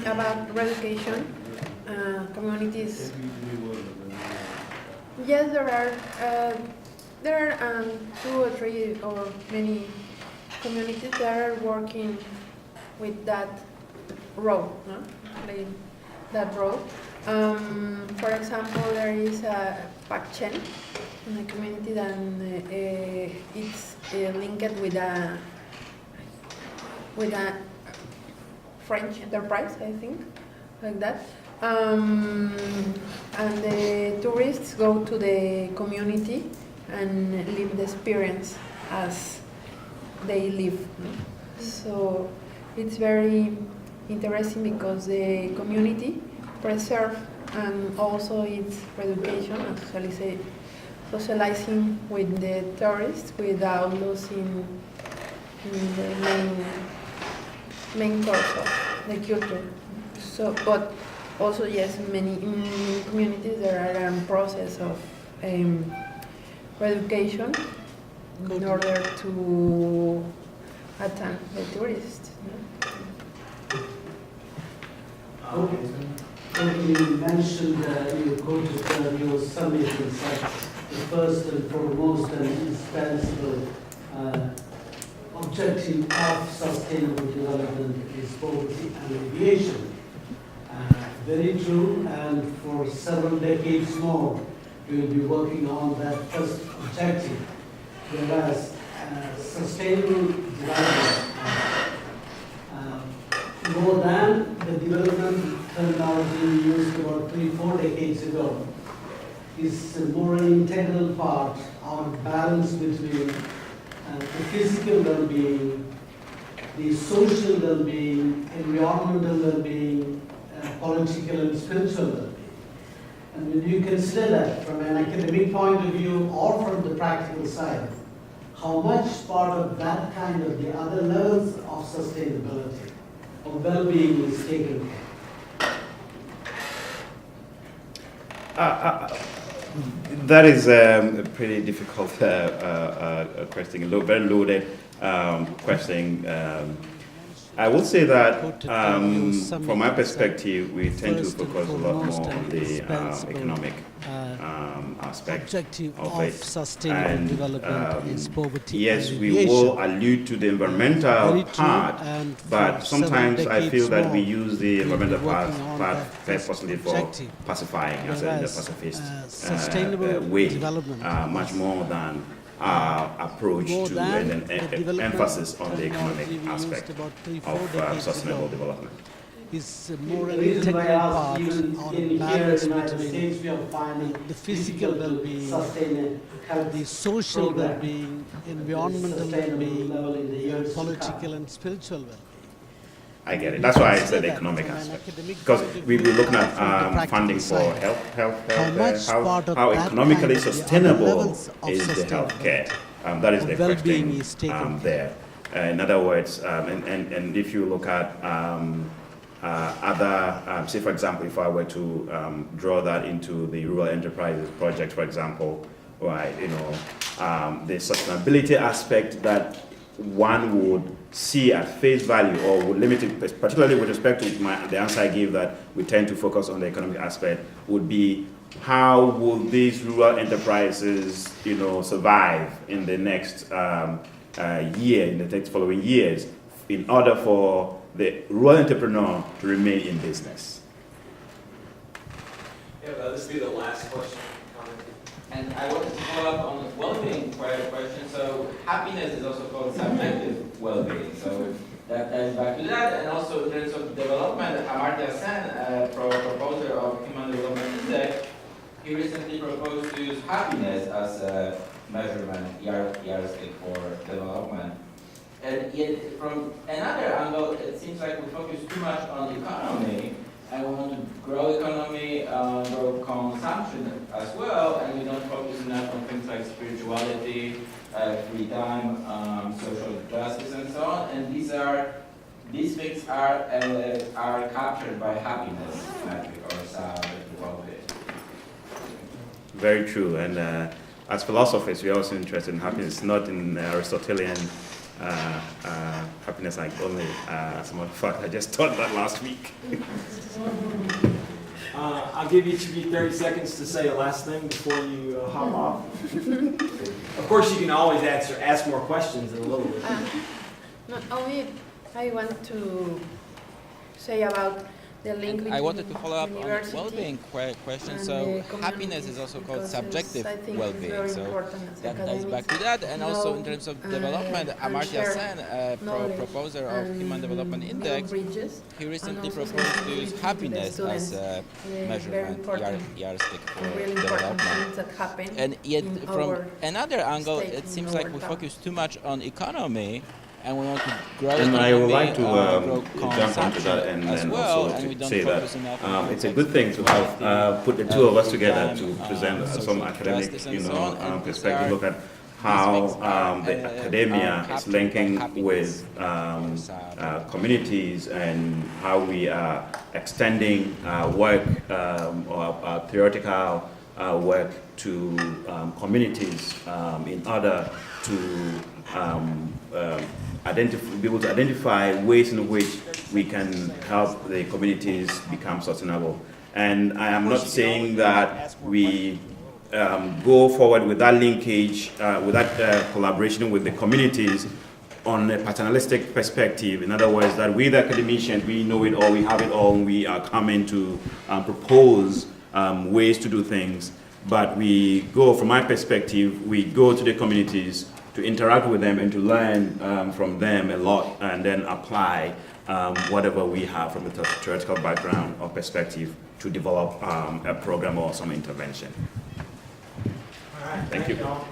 S1: About relocation, communities. Yes, there are 2 or 3 or many communities that are working with that road, no? Like that road. For example, there is a Pakchen in the community that it's linked with a French enterprise, I think, like that. And the tourists go to the community and live the experience as they live. So it's very interesting because the community preserve and also its education and socializing with the tourists without losing the main course of the culture. So, but also, yes, in many communities there are a process of education in order to attend the tourists.
S9: Okay. You mentioned you quoted your summit and said the first and foremost and indispensable objective of sustainable development is poverty alleviation. Very true, and for several decades more, we will be working on that first objective. Whereas sustainable development, more than the development terminology used about 3-4 decades ago, is more an integral part of balance between the physical well-being, the social well-being, environmental well-being, political and spiritual well-being. And when you consider that from an academic point of view or from the practical side, how much part of that kind of the other levels of sustainability or well-being is taken care?
S2: That is a pretty difficult question, very loaded question. I will say that from my perspective, we tend to focus a lot more on the economic aspect of it.
S10: Sustainable development is poverty
S2: yes, we
S10: alleviation.
S2: will allude to the environmental part, but sometimes I feel that we use the environmental part very possibly for pacifying as a pacifist way, much more than approach to an emphasis on the economic aspect of sustainable development.
S10: Is more an
S9: The reason why I
S10: integral
S9: asked
S10: part
S9: even
S10: or
S9: in
S10: a
S9: here
S10: balance
S9: in United
S10: between
S9: States, we are finding
S10: the physical
S9: difficult to
S10: well-being,
S9: sustain a
S10: the social
S9: program
S10: well-being, environmental
S9: sustainable
S10: well-being,
S9: level in the years to
S10: political
S9: come.
S10: and spiritual well-being.
S2: I get it. That's why I said economic aspect. Because we will look at funding for how economically sustainable is the healthcare. That is the question there. In other words, and if you look at other, say for example, if I were to draw that into the rural enterprises project, for example, right, the sustainability aspect that one would see at face value or would limit it, particularly with respect to the answer I gave that we tend to focus on the economic aspect, would be how will these rural enterprises, survive in the next year, in the next following years, in order for the rural entrepreneur to remain in business.
S11: Yeah, this will be the last question. And I wanted to follow up on the well-being question. So happiness is also called subjective well-being. So that ties back to that. And also in terms of development, Amartya Sen, proposer of Human Development Index, he recently proposed to use happiness as a measurement yardstick for development. And yet, from another angle, it seems like we focus too much on the economy, and we want to grow economy, grow consumption as well, and we don't focus enough on things like spirituality, free time, social justice, and so on. And these things are captured by happiness metric or subjective well-being.
S2: Very true. And as philosophers, we are also interested in happiness, not in Aristotelian happiness like only. As a matter of fact, I just taught that last week.
S3: I'll give each of you 30 seconds to say a last thing before you hop off. Of course, you can always ask more questions in a little bit.
S1: Not only I want to say about the link between
S12: I wanted to follow up on
S1: university
S12: well-being question.
S1: and
S12: So
S1: the
S12: happiness is also called
S1: because
S12: subjective
S1: I think it's
S12: well-being.
S1: very
S12: So
S1: important as
S12: that ties
S1: academics
S12: back to that. And also in
S1: know,
S12: terms of development,
S1: and
S12: Amartya
S1: share
S12: Sen,
S1: knowledge
S12: proposer of
S1: and
S12: Human Development
S1: build
S12: Index,
S1: bridges,
S12: he recently
S1: and also
S12: proposed to
S1: sensitivity
S12: use
S1: to the
S12: happiness
S1: students.
S12: as a
S1: Very
S12: measurement
S1: important
S12: yardstick for
S1: and really important
S12: development.
S1: things that happen
S12: And yet,
S1: in
S12: from
S1: our
S12: another angle,
S1: state,
S12: it
S1: in
S12: seems
S1: our
S12: like we
S1: town.
S12: focus too much on economy, and we want to grow
S2: And
S12: economy,
S2: I would like to
S12: grow
S2: jump onto that and
S12: as
S2: then
S12: well,
S2: also
S12: and we
S2: to
S12: don't
S2: say that
S12: focus enough on
S2: it's a good thing to have put the two of us together to present some academic, perspective, look at how the academia is linking with communities and how we are extending work or theoretical work to communities in order to be able to identify ways in which we can help the communities become sustainable. And I am not saying that we go forward with that linkage, with that collaboration with the communities on a paternalistic perspective. In other words, that we the academicians, we know it all, we have it all, and we are coming to propose ways to do things. But we go, from my perspective, we go to the communities to interact with them and to learn from them a lot, and then apply whatever we have from a theoretical background or perspective to develop a program or some intervention.
S3: All right,
S2: Thank you.
S3: all.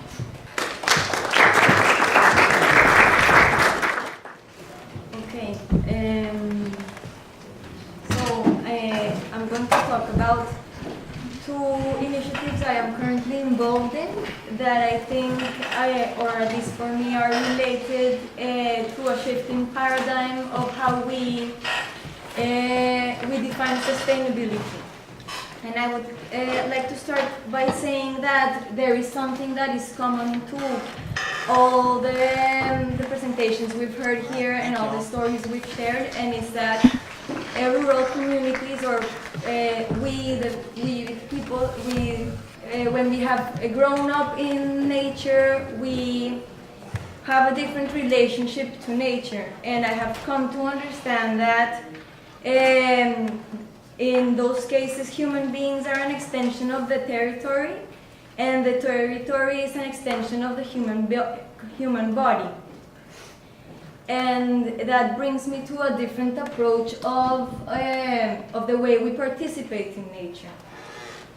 S6: Okay, so I'm going to talk about two initiatives I am currently involved involved in that I think, or at least for me, are related to a shift in paradigm of how we define sustainability. And I would like to start by saying that there is something that is common to all the presentations we've heard here and all the stories we've shared, and it's that rural communities, or when we have grown up in nature, we have a different relationship to nature. And I have come to understand that in those cases, human beings are an extension of the territory, and the territory is an extension of the human body. And that brings me to a different approach of the way we participate in nature.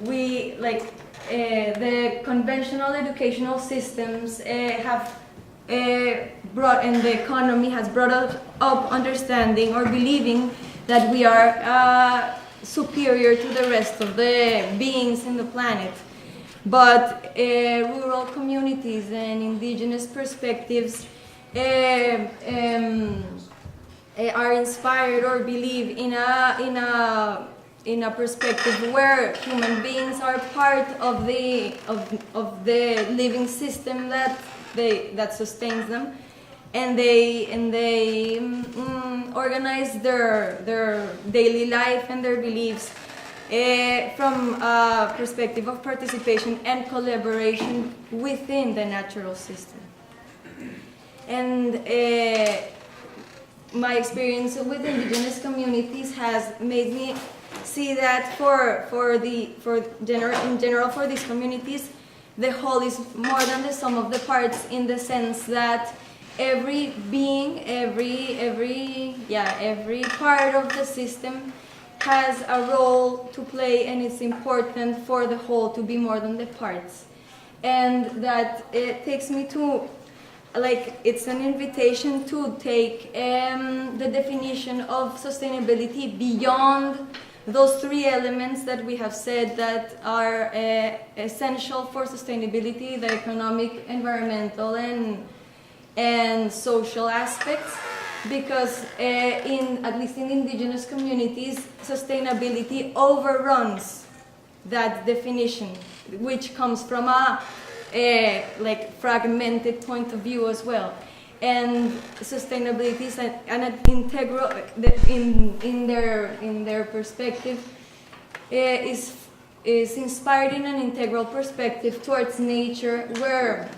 S6: We, like the conventional educational systems have brought, and the economy has brought up understanding or believing that we are superior to the rest of the beings in the planet. But rural communities and indigenous perspectives are inspired or believe in a perspective where human beings are part of the living system that sustains them, and they organize their daily life and their beliefs from a perspective of participation and collaboration within the natural system. And my experience with indigenous communities has made me see that in general for these communities, the whole is more than the sum of the parts, in the sense that every being, every part of the system has a role to play, and it's important for the whole to be more than the parts. And that it takes me to, it's an invitation to take the definition of sustainability beyond those three elements that we have said that are essential for sustainability: the economic, environmental, and social aspects. Because at least in indigenous communities, sustainability overruns that definition, which comes from a fragmented point of view as well. And sustainability is an integral, in their perspective, is inspired in an integral perspective towards nature, where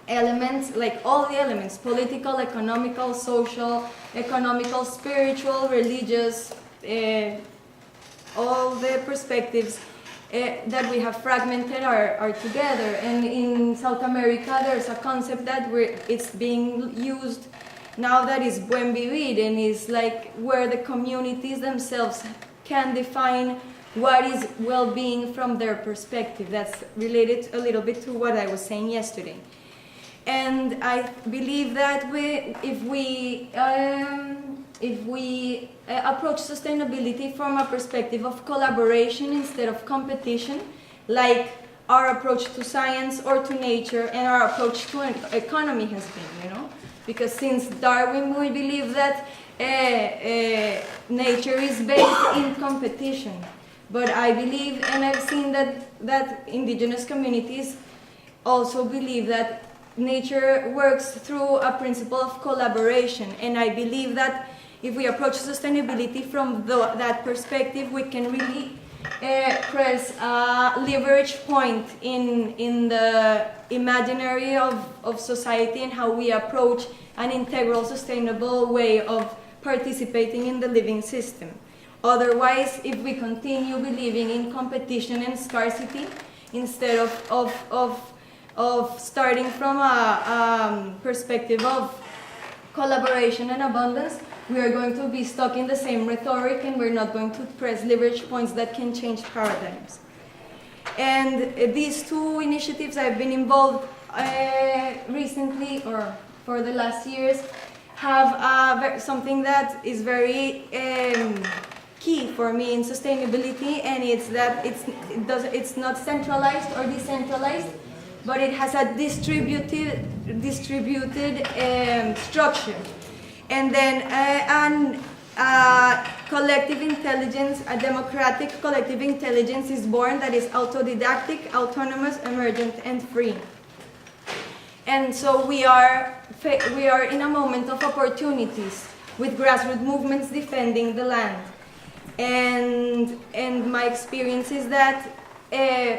S6: elements, like all the elements, political, economical, social, economical, spiritual, religious, all the perspectives that we have fragmented are together. And in South America, there's a concept that it's being used now, that is buen vivir, and is like where the communities themselves can define what is well-being from their perspective. That's related a little bit to what I was saying yesterday. And I believe that if we approach sustainability from a perspective of collaboration instead of competition, like our approach to science or to nature and our approach to an economy has been, because since Darwin we believe that nature is based in competition. But I believe, and I've seen that indigenous communities also believe that nature works through a principle of collaboration. And I believe that if we approach sustainability from that perspective, we can really press a leverage point in the imaginary of society, and how we approach an integral, sustainable way of participating in the living system. Otherwise, if we continue believing in competition and scarcity, instead of starting from a perspective of collaboration and abundance, we are going to be stuck in the same rhetoric, and we're not going to press leverage points that can change paradigms. And these two initiatives I've been involved recently, or for the last years, have something that is very key for me in sustainability, and it's that it's not centralized or decentralized, but it has a distributed structure, and then collective intelligence, a democratic collective intelligence is born that is autodidactic, autonomous, emergent, and free. And so we are in a moment of opportunities with grassroots movements defending the land. And my experience is that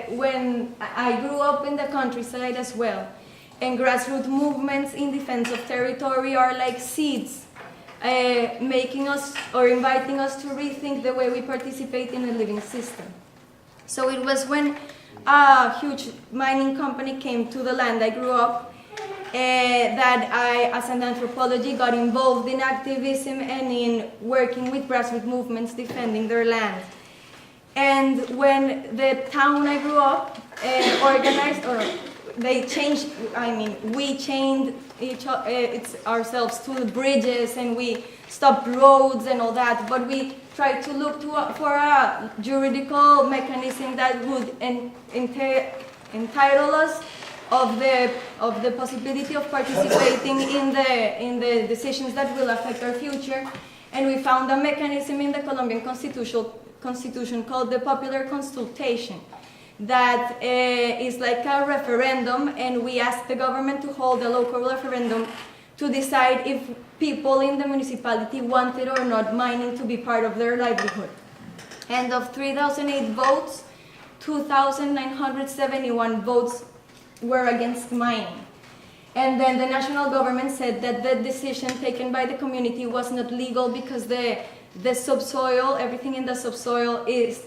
S6: when I grew up in the countryside as well, and grassroots movements in defense of territory are like seeds, making us or inviting us to rethink the way we participate in a living system. So it was when a huge mining company came to the land I grew up that I, as an anthropologist, got involved in activism and in working with grassroots movements defending their land. And when the town I grew up organized, or they changed, we changed ourselves to the bridges, and we stopped roads and all that, but we tried to look for a juridical mechanism that would entitle us of the possibility of participating in the decisions that will affect our future. And we found a mechanism in the Colombian constitution called the popular consultation that is like a referendum, and we asked the government to hold a local referendum to decide if people in the municipality wanted or not mining to be part of their livelihood. And of 3,008 votes, 2,971 votes were against mining. And then the national government said that the decision taken by the community was not legal because the subsoil, everything in the subsoil is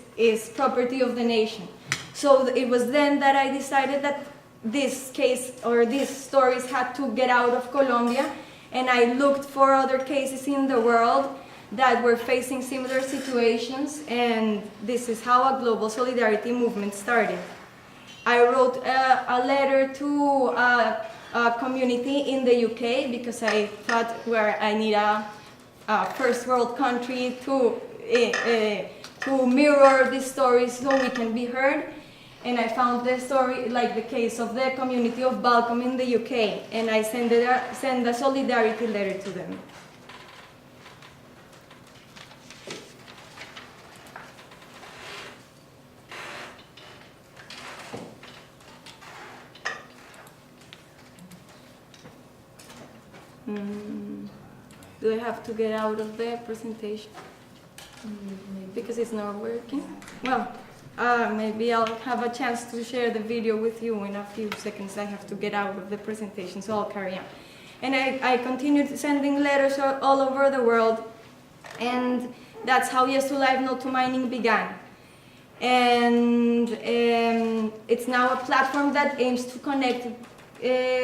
S6: property of the nation. So it was then that I decided that this case or these stories had to get out of Colombia, and I looked for other cases in the world that were facing similar situations, and this is how a global solidarity movement started. I wrote a letter to a community in the UK because I thought where I need a first world country to mirror these stories so we can be heard. And I found the story, like the case of the community of Balcom in the UK, and I sent a solidarity letter to them. Do I have to get out of the presentation? Because it's not working? Well, maybe I'll have a chance to share the video with you in a few seconds. I have to get out of the presentation, so I'll carry on. And I continued sending letters all over the world, and that's how Yes to Life, No to Mining began. And it's now a platform that aims to connect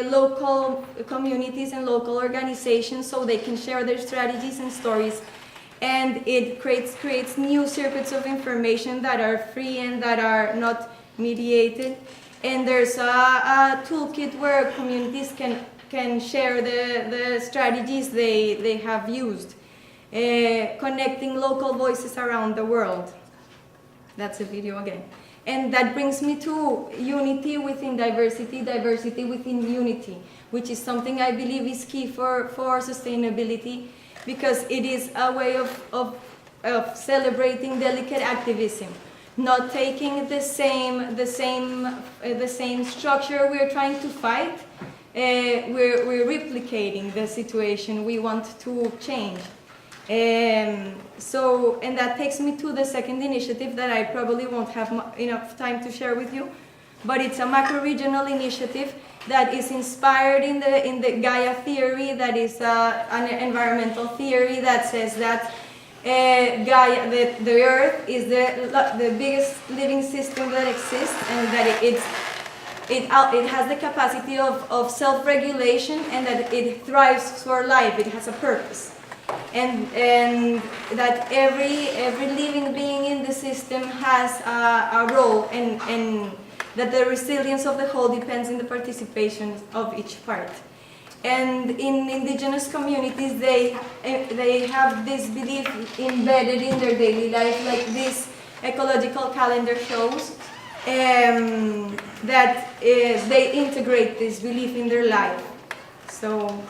S6: local communities and local organizations so they can share their strategies and stories, and it creates new circuits of information that are free and that are not mediated. And there's a toolkit where communities can share the strategies they have used, connecting local voices around the world. That's a video again. And that brings me to unity within diversity, diversity within unity, which is something I believe is key for sustainability, because it is a way of celebrating delicate activism, not taking the same structure we're trying to fight. We're replicating the situation we want to change. And that takes me to the second initiative that I probably won't have enough time to share with you, but it's a macro-regional initiative that is inspired in the Gaia theory, that is an environmental theory that says that Gaia, the Earth, is the biggest living system that exists, and that it has the capacity of self-regulation, and that it thrives for life. It has a purpose. And that every living being in the system has a role, and that the resilience of the whole depends on the participation of each part. And in indigenous communities, they have this belief embedded in their daily life, like this ecological calendar shows, that they integrate this belief in their life. So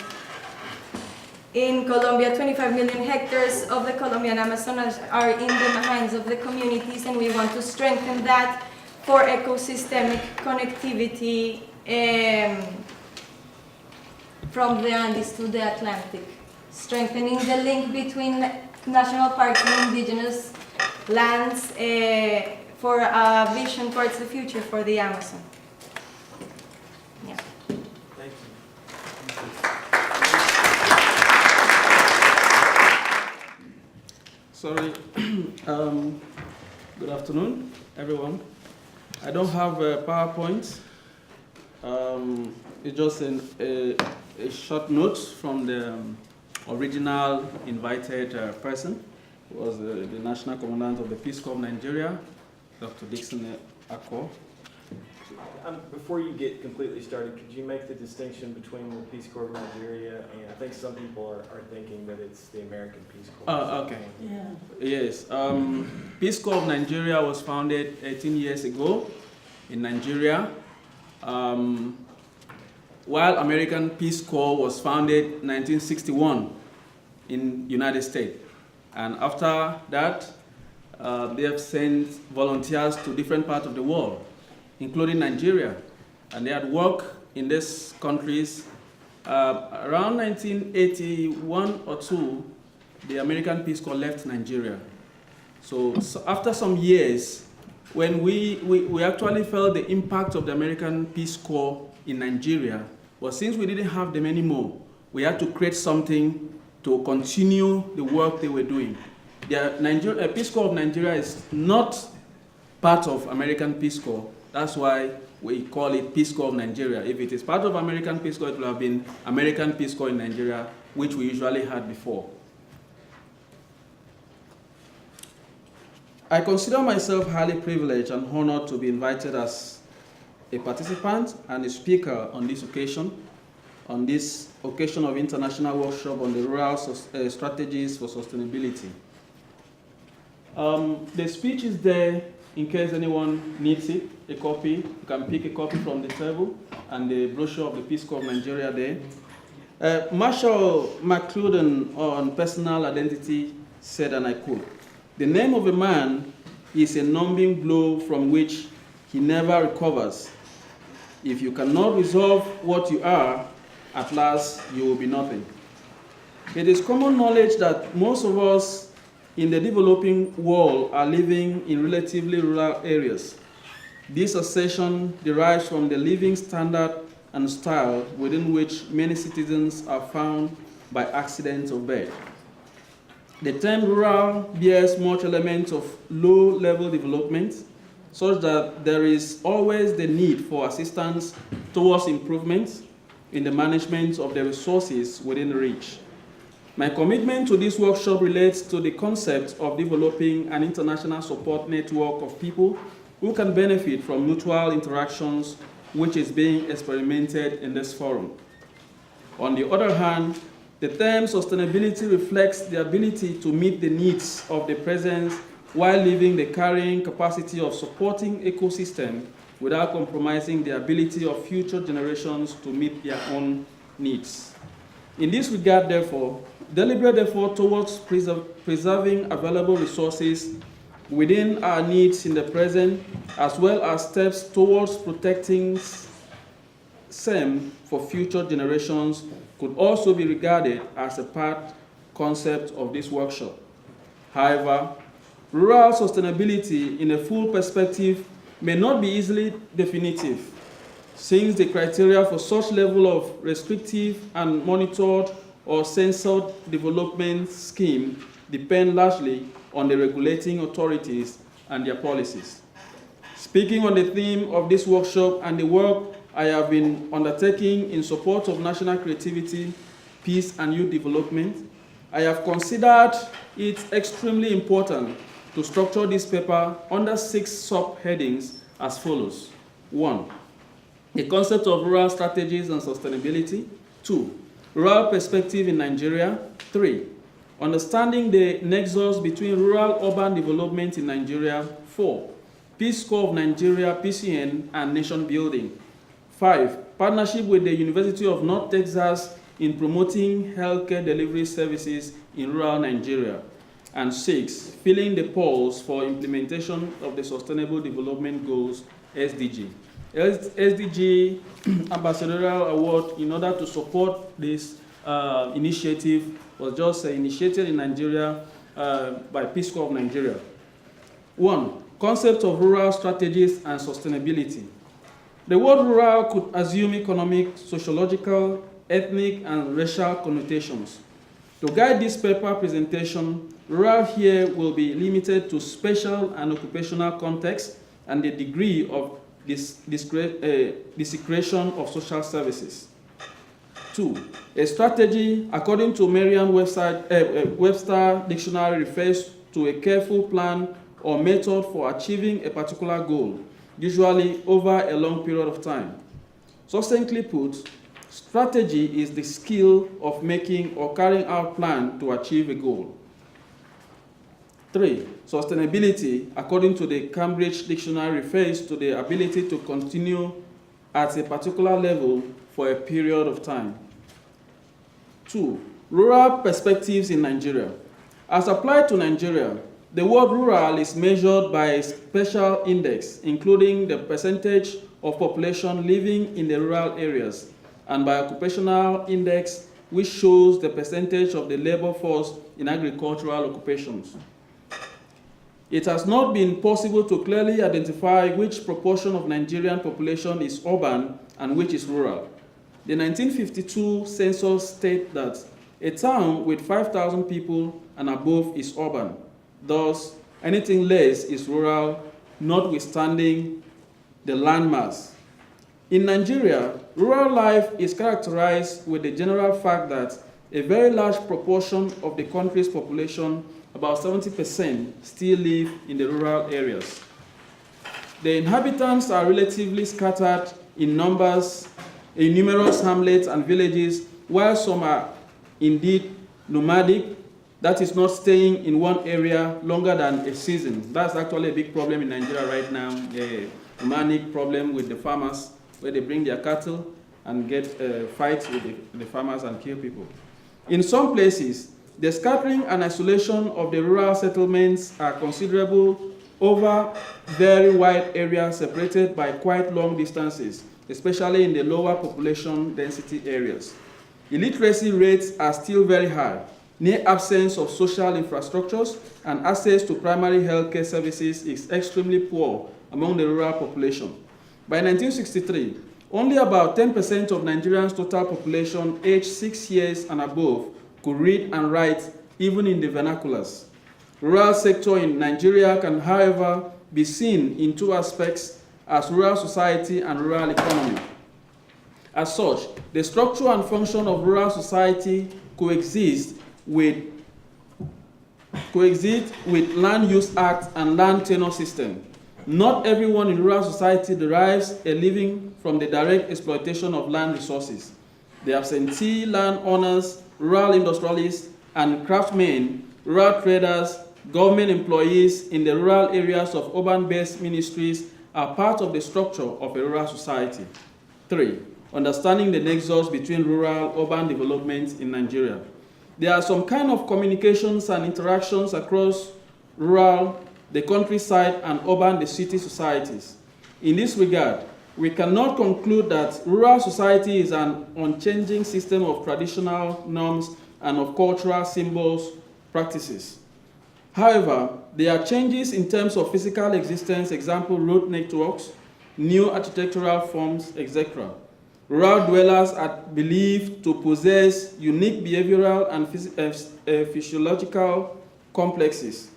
S6: in Colombia, 25 million hectares of the Colombian Amazon are in the hands of the communities, and we want to strengthen that for ecosystemic connectivity from the Andes to the Atlantic, strengthening the link between national parks and indigenous lands for a vision towards the future for the Amazon. Yeah.
S3: Thank you.
S13: Sorry. Good afternoon, everyone. I don't have a PowerPoint. It's just a short note from the original invited person, who was the National Commandant of the Peace Corps of Nigeria, Dr. Dixon Akko.
S3: Before you get completely started, could you make the distinction between the Peace Corps of Nigeria and I think some people are thinking that it's the American Peace Corps?
S13: Okay. Yeah. Yes. Peace Corps of Nigeria was founded 18 years ago in Nigeria, while American Peace Corps was founded 1961 in United States. And after that, they have sent volunteers to different parts of the world, including Nigeria. And they had worked in these countries. Around 1981 or 2, the American Peace Corps left Nigeria. So after some years, when we actually felt the impact of the American Peace Corps in Nigeria, but since we didn't have them anymore, we had to create something to continue the work they were doing. The Peace Corps of Nigeria is not part of American Peace Corps. That's why we call it Peace Corps of Nigeria. If it is part of American Peace Corps, it would have been American Peace Corps in Nigeria, which we usually had before. I consider myself highly privileged and honored to be invited as a participant and a speaker on this occasion of International Workshop on the Rural Strategies for Sustainability. The speech is there in case anyone needs it, a copy. You can pick a copy from the table, and the brochure of the Peace Corps of Nigeria there. Marshall McLuhan on personal identity said, and I quote, "The name of a man is a numbing blow from which he never recovers. If you cannot resolve what you are, at last you will be nothing." It is common knowledge that most of us in the developing world are living in relatively rural areas. This assertion derives from the living standard and style within which many citizens are found by accident of birth. The term rural bears much elements of low-level development, such that there is always the need for assistance towards improvements in the management of the resources within reach. My commitment to this workshop relates to the concept of developing an international support network of people who can benefit from mutual interactions, which is being experimented in this forum. On the other hand, the term sustainability reflects the ability to meet the needs of the present while leaving the carrying capacity of supporting ecosystem without compromising the ability of future generations to meet their own needs. In this regard, therefore, deliberate effort towards preserving available resources within our needs in the present, as well as steps towards protecting SEM for future generations, could also be regarded as a part concept of this workshop. However, rural sustainability in a full perspective may not be easily definitive, since the criteria for such level of restrictive and monitored or censored development scheme depend largely on the regulating authorities and their policies. Speaking on the theme of this workshop and the work I have been undertaking in support of national creativity, peace, and youth development, I have considered it extremely important to structure this paper under 6 subheadings as follows. 1, the concept of rural strategies and sustainability. 2, rural perspective in Nigeria. 3. Understanding the nexus between rural-urban development in Nigeria. 4. Peace Corps of Nigeria, PCN, and nation building. 5. Partnership with the University of North Texas in promoting healthcare delivery services in rural Nigeria. And 6. Filling the polls for implementation of the Sustainable Development Goals, SDG. SDG Ambassadorial Award, in order to support this initiative, was just initiated in Nigeria by Peace Corps of Nigeria. 1. Concept of rural strategies and sustainability. The word rural could assume economic, sociological, ethnic, and racial connotations. To guide this paper presentation, rural here will be limited to spatial and occupational context and the degree of desecration of social services. 2. A strategy, according to Merriam-Webster Dictionary, refers to a careful plan or method for achieving a particular goal, usually over a long period of time. Succinctly put, strategy is the skill of making or carrying out plan to achieve a goal. 3. Sustainability, according to the Cambridge Dictionary, refers to the ability to continue at a particular level for a period of time. 2. Rural perspectives in Nigeria. As applied to Nigeria, the word rural is measured by a special index, including the percentage of population living in the rural areas, and by occupational index, which shows the percentage of the labor force in agricultural occupations. It has not been possible to clearly identify which proportion of Nigerian population is urban and which is rural. The 1952 census states that a town with 5,000 people and above is urban. Thus, anything less is rural, notwithstanding the landmass. In Nigeria, rural life is characterized with the general fact that a very large proportion of the country's population, about 70%, still live in the rural areas. The inhabitants are relatively scattered in numbers in numerous hamlets and villages, while some are indeed nomadic, that is not staying in one area longer than a season. That's actually a big problem in Nigeria right now, a nomadic problem with the farmers, where they bring their cattle and get fights with the farmers and kill people. In some places, the scattering and isolation of the rural settlements are considerable over very wide areas separated by quite long distances, especially in the lower population density areas. Illiteracy rates are still very high. Near absence of social infrastructures and access to primary healthcare services is extremely poor among the rural population. By 1963, only about 10% of Nigerians' total population aged 6 years and above could read and write, even in the vernaculars. Rural sector in Nigeria can, however, be seen in two aspects as rural society and rural economy. As such, the structure and function of rural society coexist with Land Use Act and land tenure system. Not everyone in rural society derives a living from the direct exploitation of land resources. The absentee land owners, rural industrialists, and craftsmen, rural traders, government employees in the rural areas of urban-based ministries are part of the structure of a rural society. 3. Understanding the nexus between rural-urban development in Nigeria. There are some kind of communications and interactions across rural, the countryside, and urban, the city societies. In this regard, we cannot conclude that rural society is an unchanging system of traditional norms and of cultural symbols, practices. However, there are changes in terms of physical existence, example, road networks, new architectural forms, etc. Rural dwellers are believed to possess unique behavioral and physiological complexes.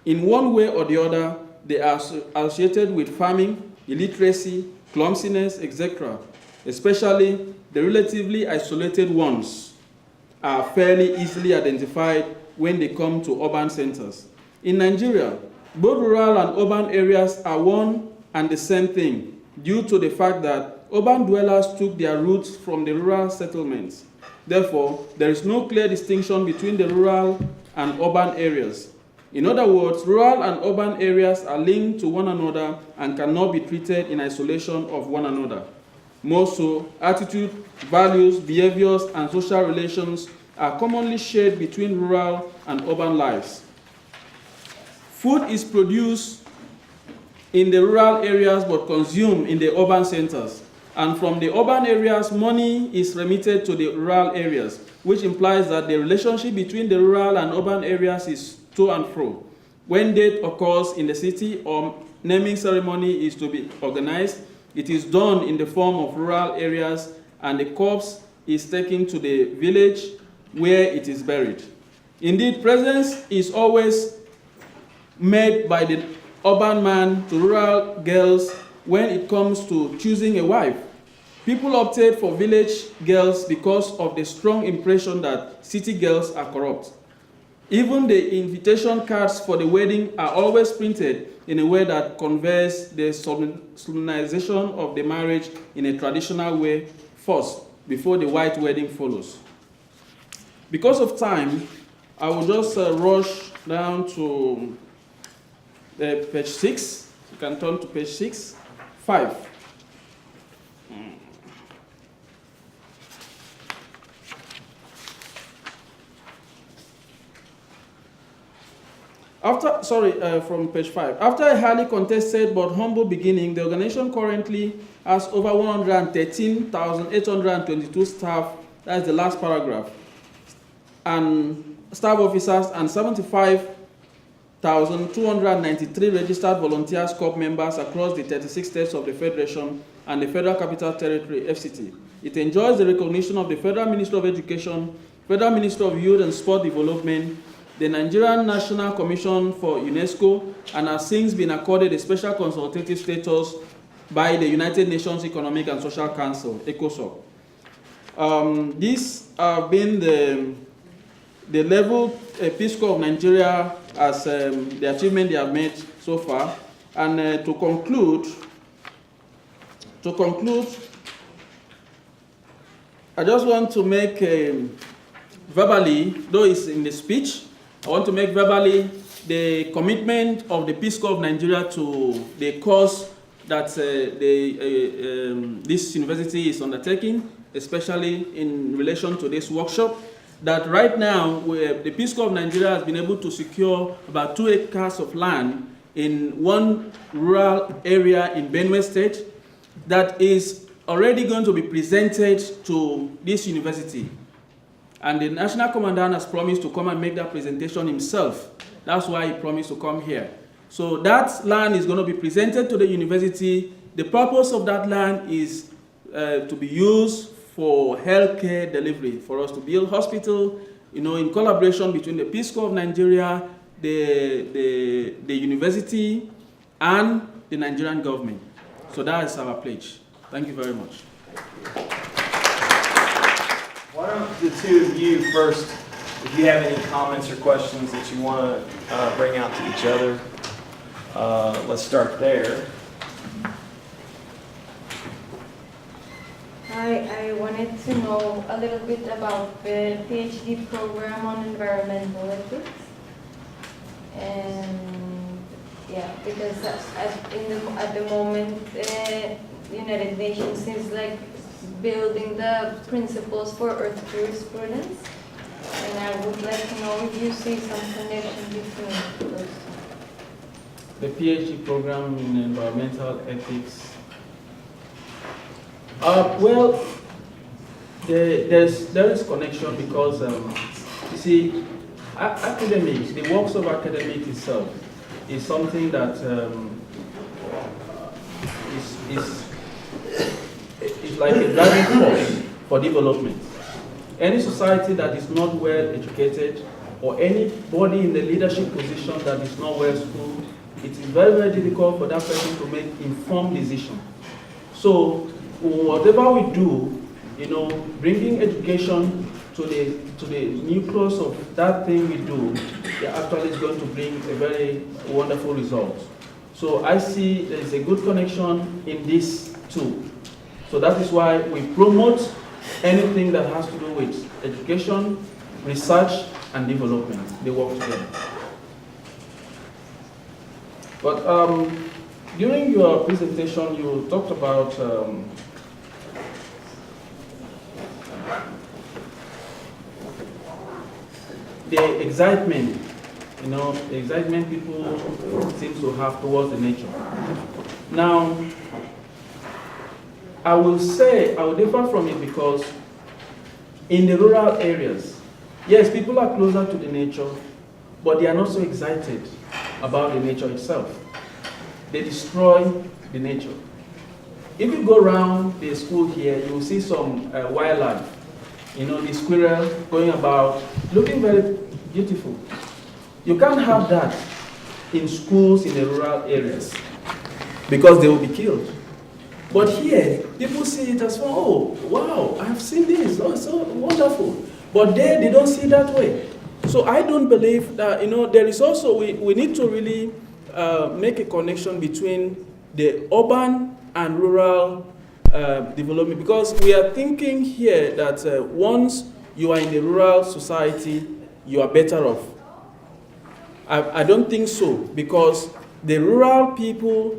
S13: In one way or the other, they are associated with farming, illiteracy, clumsiness, etc. Especially the relatively isolated ones are fairly easily identified when they come to urban centers. In Nigeria, both rural and urban areas are one and the same thing due to the fact that urban dwellers took their roots from the rural settlements. Therefore, there is no clear distinction between the rural and urban areas. In other words, rural and urban areas are linked to one another and cannot be treated in isolation of one another. More so, attitude, values, behaviors, and social relations are commonly shared between rural and urban lives. Food is produced in the rural areas but consumed in the urban centers. And from the urban areas, money is remitted to the rural areas, which implies that the relationship between the rural and urban areas is to and fro. When death occurs in the city or naming ceremony is to be organized, it is done in the form of rural areas, and the corpse is taken to the village where it is buried. Indeed, presents is always made by the urban man to rural girls when it comes to choosing a wife. People opted for village girls because of the strong impression that city girls are corrupt. Even the invitation cards for the wedding are always printed in a way that conveys the solemnization of the marriage in a traditional way first, before the white wedding follows. Because of time, I will just rush down to page 6. You can turn to page 6. 5. From page 5. After a highly contested but humble beginning, the organization currently has over 113,822 staff. That's the last paragraph. And staff officers and 75,293 registered volunteers, Corp members across the 36 states of the Federation and the Federal Capital Territory, FCT. It enjoys the recognition of the Federal Ministry of Education, Federal Ministry of Youth and Sport Development, the Nigerian National Commission for UNESCO, and has since been accorded a special consultative status by the United Nations Economic and Social Council, ECOSOC. These have been the level Peace Corps of Nigeria as the achievement they have made so far. And to conclude, I just want to make verbally, though it's in the speech, I want to make verbally the commitment of the Peace Corps of Nigeria to the cause that this university is undertaking, especially in relation to this workshop. That right now, the Peace Corps of Nigeria has been able to secure about 2 acres of land in one rural area in Benue State that is already going to be presented to this university. And the National Commandant has promised to come and make that presentation himself. That's why he promised to come here. So that land is going to be presented to the university. The purpose of that land is to be used for healthcare delivery, for us to build hospital, in collaboration between the Peace Corps of Nigeria, the university, and the Nigerian government. So that is our pledge. Thank you very much.
S3: Why don't the two of you first, if you have any comments or questions that you want to bring out to each other, let's start there.
S6: I wanted to know a little bit about the PhD program on environmental ethics. And yeah, because at the moment, the United Nations is like building the principles for Earth jurisprudence. And I would like to know if you see some connection between those two.
S13: The PhD program in environmental ethics. Well, there is connection because you see, academics, the works of academics itself is something that is like a driving force for development. Any society that is not well educated, or anybody in the leadership position that is not well schooled, it is very, very difficult for that person to make informed decisions. So whatever we do, bringing education to the nucleus of that thing we do, actually is going to bring a very wonderful result. So I see there is a good connection in these two. So that is why we promote anything that has to do with education, research, and development. They work together. But during your presentation, you talked about the excitement, the excitement people seem to have towards the nature. Now, I will differ from it because in the rural areas, yes, people are closer to the nature, but they are not so excited about the nature itself. They destroy the nature. If you go around the school here, you will see some wildlife. The squirrel going about, looking very beautiful. You can't have that in schools in the rural areas because they will be killed. But here, people see it as, oh, wow, I've seen this, oh, it's so wonderful. But there, they don't see it that way. So I don't believe that, there is also, we need to really make a connection between the urban and rural development, because we are thinking here that once you are in the rural society, you are better off. I don't think so, because the rural people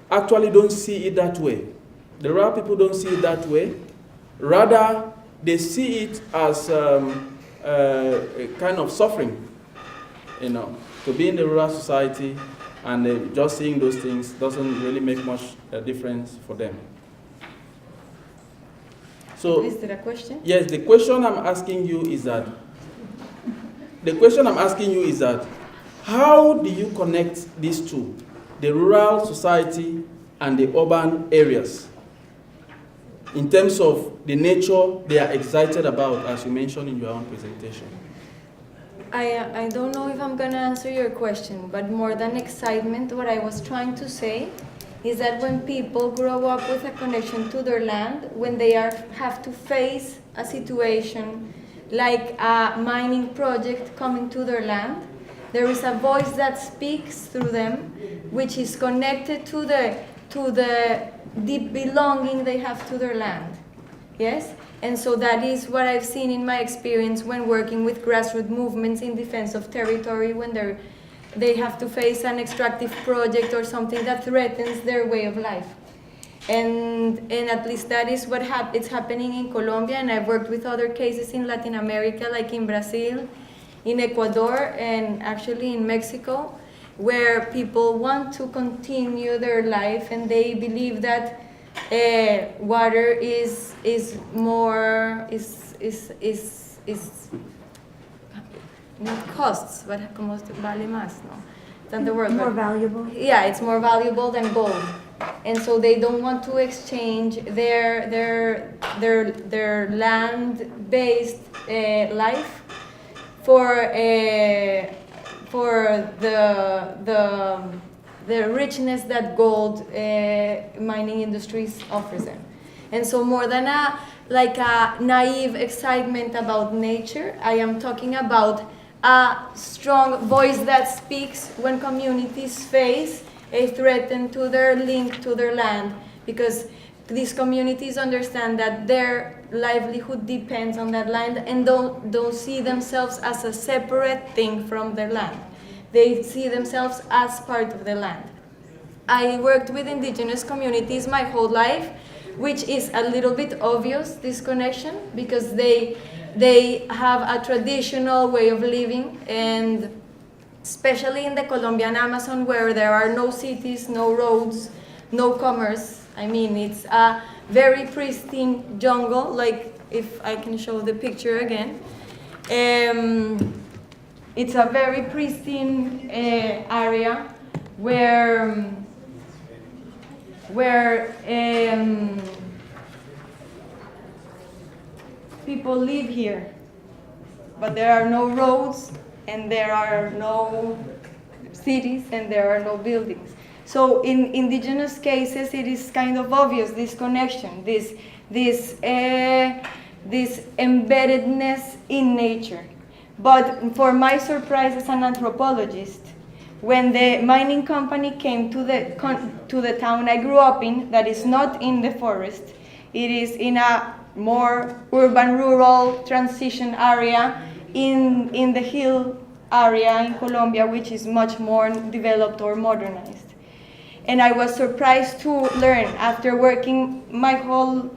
S13: actually don't see it that way. The rural people don't see it that way. Rather, they see it as a kind of suffering, to be in the rural society and just seeing those things doesn't really make much difference for them. So,
S14: is there a question?
S13: Yes, the question I'm asking you is that, how do you connect these two, the rural society and the urban areas, in terms of the nature they are excited about, as you mentioned in your own presentation?
S14: I don't know if I'm going to answer your question, but more than excitement, what I was trying to say is that when people grow up with a connection to their land, when they have to face a situation like a mining project coming to their land, there is a voice that speaks through them, which is connected to the deep belonging they have to their land. Yes? And so that is what I've seen in my experience when working with grassroots movements in defense of territory, when they have to face an extractive project or something that threatens their way of life. And at least that is what it's happening in Colombia, and I've worked with other cases in Latin America, like in Brazil, in Ecuador, and actually in Mexico, where people want to continue their life and they believe that water is not costs, but como vale más, no? Than the word.
S15: More valuable?
S14: Yeah, it's more valuable than gold. And so they don't want to exchange their land-based life for the richness that gold mining industries offers them. And so more than a naive excitement about nature, I am talking about a strong voice that speaks when communities face a threat to their link to their land, because these communities understand that their livelihood depends on that land and don't see themselves as a separate thing from their land. They see themselves as part of the land. I worked with indigenous communities my whole life, which is a little bit obvious, this connection, because they have a traditional way of living, and especially in the Colombian Amazon, where there are no cities, no roads, no commerce. I mean, it's a very pristine jungle, like if I can show the picture again. It's a very pristine area where people live here, but there are no roads, and there are no cities, and there are no buildings. So in indigenous cases, it is kind of obvious, this connection, this embeddedness in nature. But for my surprise as an anthropologist, when the mining company came to the town I grew up in, that is not in the forest, it is in a more urban-rural transition area in the hill area in Colombia, which is much more developed or modernized. And I was surprised to learn, after working, my whole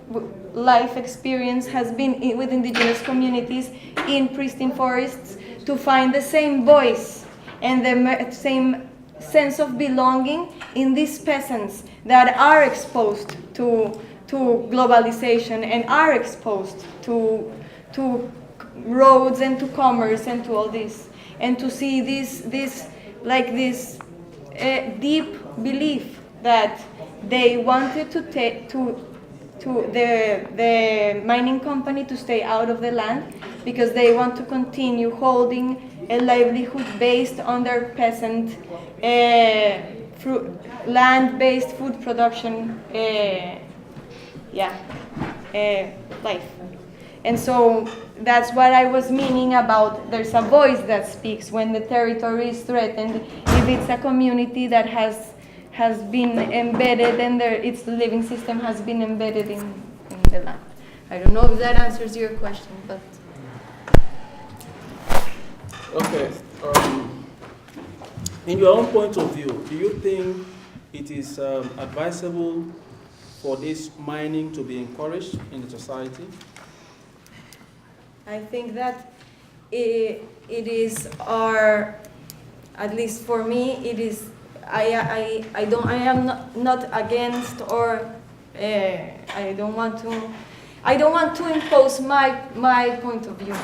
S14: life experience has been with indigenous communities in pristine forests, to find the same voice and the same sense of belonging in these peasants that are exposed to globalization and are exposed to roads and to commerce and to all this, and to see this deep belief that they wanted the mining company to stay out of the land, because they want to continue holding a livelihood based on their peasant land-based food production life. And so that's what I was meaning about there's a voice that speaks when the territory is threatened, if it's a community that has been embedded and its living system has been embedded in the land. I don't know if that answers your question, but...
S13: Okay. In your own point of view, do you think it is advisable for this mining to be encouraged in the society?
S14: I think that it is our, at least for me, it is. I am not against, or I don't want to impose my point of view.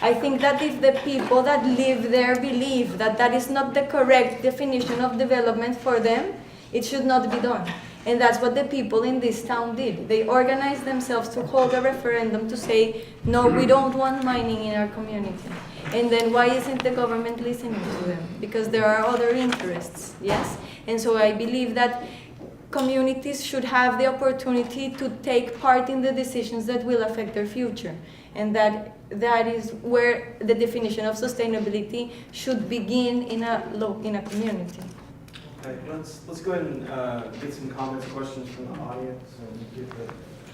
S14: I think that if the people that live there believe that that is not the correct definition of development for them, it should not be done. And that's what the people in this town did. They organized themselves to hold a referendum to say, no, we don't want mining in our community. And then why isn't the government listening to them? Because there are other interests, yes? And so I believe that communities should have the opportunity to take part in the decisions that will affect their future. And that is where the definition of sustainability should begin in a community.
S3: Okay, let's go ahead and get some comments, questions from the audience.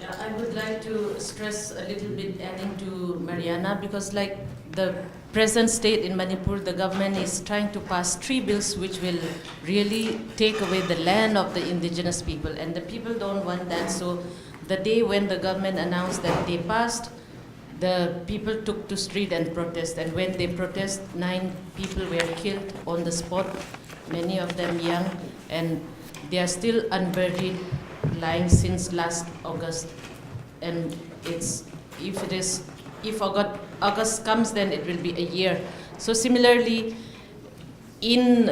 S5: Yeah, I would like to stress a little bit, adding to Mariana, because like the present state in Manipur, the government is trying to pass 3 bills which will really take away the land of the indigenous people, and the people don't want that. So the day when the government announced that they passed, the people took to street and protest, and when they protest, 9 people were killed on the spot, many of them young, and they are still unburied, lying since last August. And if August comes, then it will be a year. So similarly, in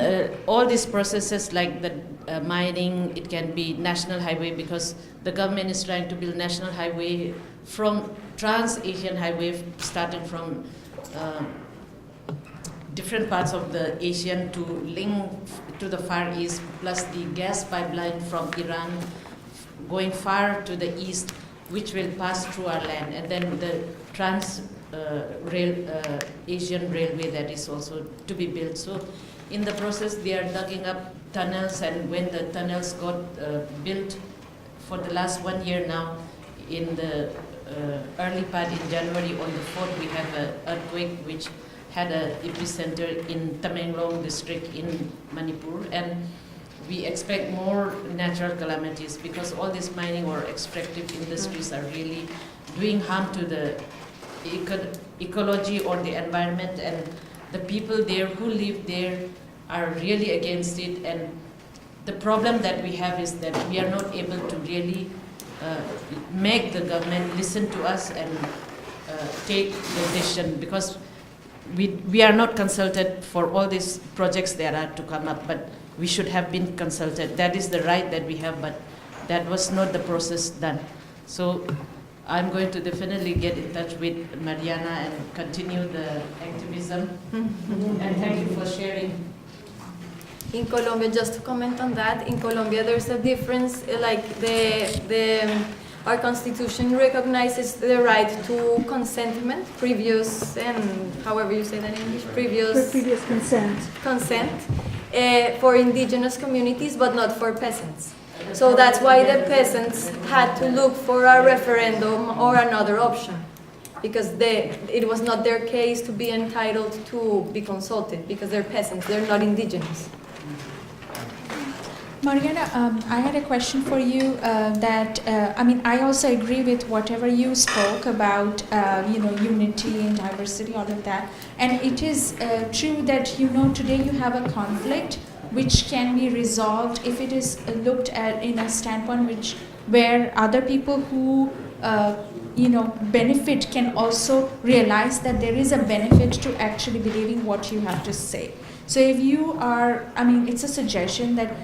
S5: all these processes like the mining, it can be national highway, because the government is trying to build national highway from Trans-Asian highway, starting from different parts of the Asian to link to the Far East, plus the gas pipeline from Iran going far to the east, which will pass through our land, and then the Asian railway that is also to be built. So in the process, they are digging up tunnels, and when the tunnels got built for the last 1 year now, in the early part in January on the 4th, we have an earthquake which had an epicenter in Tamenglong district in Manipur, and we expect more natural calamities, because all these mining or extractive industries are really doing harm to the ecology or the environment, and the people there who live there are really against it. And the problem that we have is that we are not able to really make the government listen to us and take the decision, because we are not consulted for all these projects that are to come up, but we should have been consulted. That is the right that we have, but that was not the process done. So I'm going to definitely get in touch with Mariana and continue the activism. And thank you for sharing.
S14: In Colombia, just to comment on that, in Colombia there's a difference, like our constitution recognizes the right to consentment, previous, and however you say that in English, previous consent for indigenous communities, but not for peasants. So that's why the peasants had to look for a referendum or another option, because it was not their case to be entitled to be consulted, because they're peasants, they're not indigenous.
S15: Mariana, I had a question for you. I also agree with whatever you spoke about, unity and diversity, all of that. And it is true that, today you have a conflict which can be resolved if it is looked at in a standpoint where other people who, benefit can also realize that there is a benefit to actually believing what you have to say. So if you are, it's a suggestion that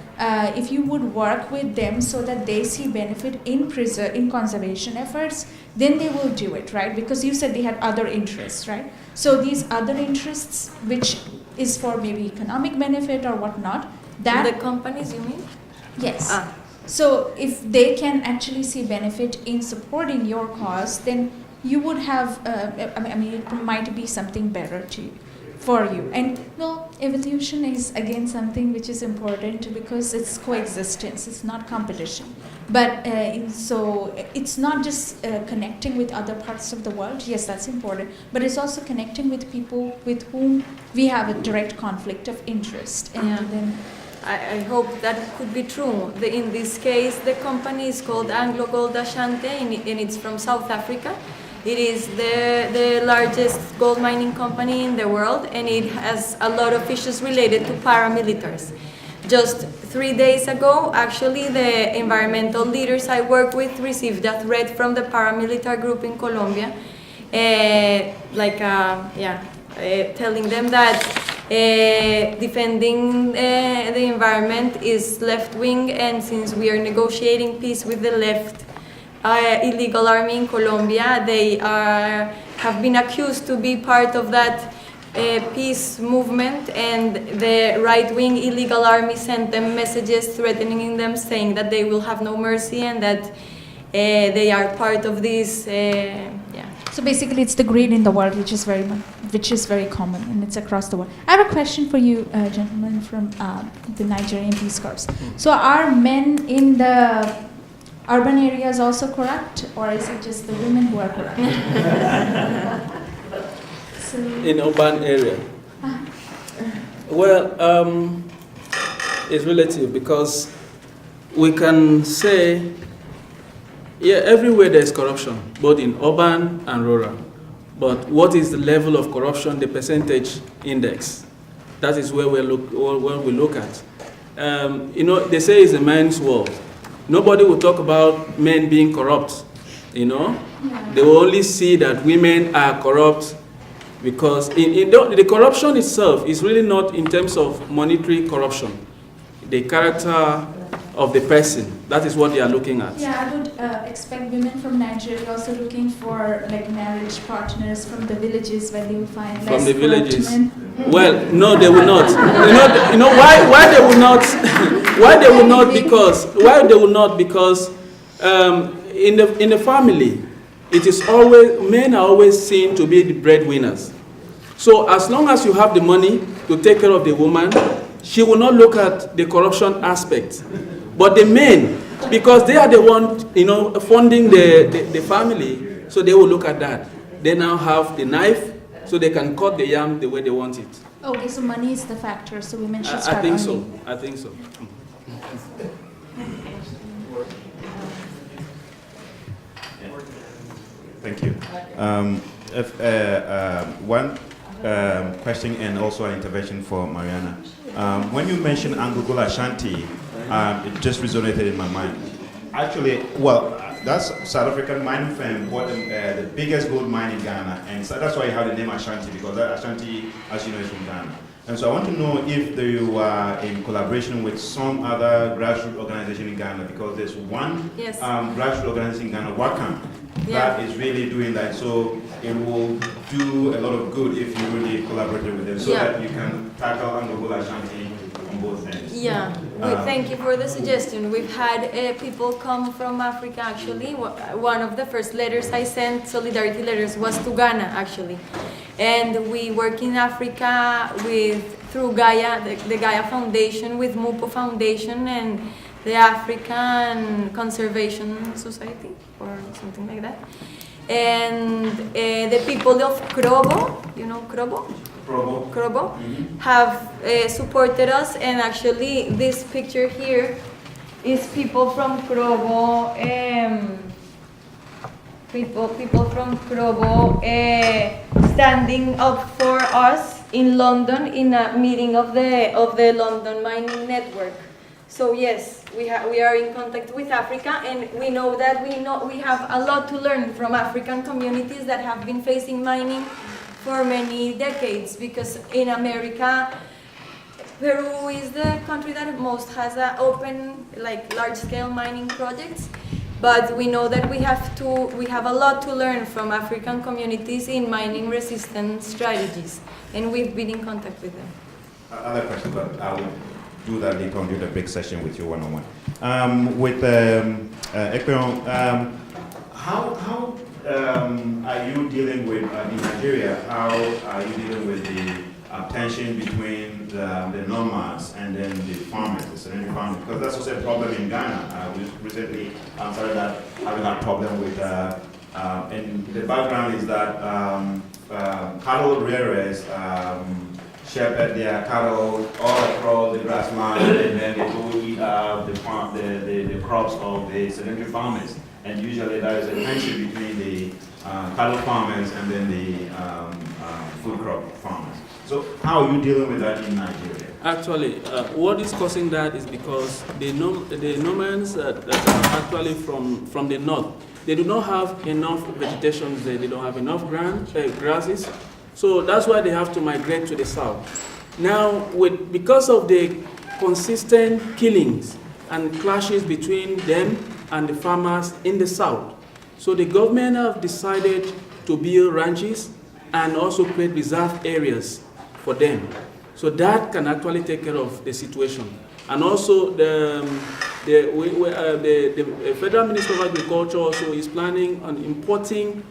S15: if you would work with them so that they see benefit in conservation efforts, then they will do it, right? Because you said they had other interests, right? So these other interests, which is for maybe economic benefit or whatnot, that...
S14: The companies, you mean?
S15: Yes. So if they can actually see benefit in supporting your cause, then you would have, it might be something better for you. And evolution is again something which is important because it's coexistence, it's not competition. But so it's not just connecting with other parts of the world. Yes, that's important, but it's also connecting with people with whom we have a direct conflict of interest. And then
S14: I hope that could be true. In this case, the company is called Anglo Gold Ashanti, and it's from South Africa. It is the largest gold mining company in the world, and it has a lot of issues related to paramilitaries. Just 3 days ago, actually, the environmental leaders I work with received a threat from the paramilitary group in Colombia, telling them that defending the environment is left-wing, and since we are negotiating peace with the left illegal army in Colombia, they have been accused to be part of that peace movement, and the right-wing illegal army sent them messages threatening them, saying that they will have no mercy and that they are part of this.
S15: So basically, it's the greed in the world, which is very common, and it's across the world. I have a question for you, gentlemen from the Nigerian Peace Corps. So are men in the urban areas also corrupt, or is it just the women who are corrupt?
S13: In urban area? Well, it's relative, because we can say, everywhere there is corruption, both in urban and rural. But what is the level of corruption, the percentage index? That is where we look at. They say it's a man's world. Nobody will talk about men being corrupt, They will only see that women are corrupt, because the corruption itself is really not in terms of monetary corruption. The character of the person, that is what they are looking at.
S15: Yeah, I would expect women from Nigeria also looking for marriage partners from the villages, where they will find less
S13: from the villages.
S15: Men.
S13: Well, no, they will not. Why they will not? Why they will not? Because in the family, it is always, men are always seen to be the breadwinners. So as long as you have the money to take care of the woman, she will not look at the corruption aspect. But the men, because they are the one, funding the family, so they will look at that. They now have the knife, so they can cut the yam the way they want it.
S15: Okay, so money is the factor, so women should start
S13: I think so.
S2: Thank you. One question and also an intervention for Mariana. When you mentioned Anglo Ashanti, it just resonated in my mind. Actually, that's South African mining firm bought the biggest gold mine in Ghana, and so that's why you have the name Ashanti, because that Ashanti, as you know, is from Ghana. And so I want to know if you are in collaboration with some other grassroots organization in Ghana, because there's one grassroots organization in Ghana, Wakam, that is really doing that. So it will do a lot of good if you really collaborate with them, so that you can tackle Anglo Ashanti on both ends.
S14: Thank you for the suggestion. We've had people come from Africa, actually. One of the first letters I sent, solidarity letters, was to Ghana, actually. And we work in Africa through Gaia, the Gaia Foundation, with Mupo Foundation, and the African Conservation Society or something like that. And the people of Krobo, you know Krobo? Krobo have supported us, and actually this picture here is people from Krobo, people from Krobo standing up for us in London in a meeting of the London Mining Network. So yes, we are in contact with Africa, and we know that we have a lot to learn from African communities that have been facing mining for many decades, because in America, Peru is the country that most has open, like, large-scale mining projects. But we know that we have a lot to learn from African communities in mining resistance strategies, and we've been in contact with them.
S16: Another question, but I will do that later on, do the big session with you one-on-one. With Ekpenyong, how are you dealing with, in Nigeria, how are you dealing with the tension between the nomads and then the farmers, the sedentary farmers? Because that's also a problem in Ghana. We recently started having that problem with, and the background is that cattle rearers shepherd their cattle all across the grassland, and then they go eat the crops of the sedentary farmers. And usually there is a tension between the cattle farmers and then the food crop farmers. So how are you dealing with that in Nigeria?
S13: Actually, what is causing that is because the nomads that are actually from the north, they do not have enough vegetation there. They don't have enough grasses. So that's why they have to migrate to the south. Now, because of the consistent killings and clashes between them and the farmers in the south, so the government have decided to build ranches and also create reserve areas for them. So that can actually take care of the situation. And also the Federal Ministry of Agriculture also is planning on importing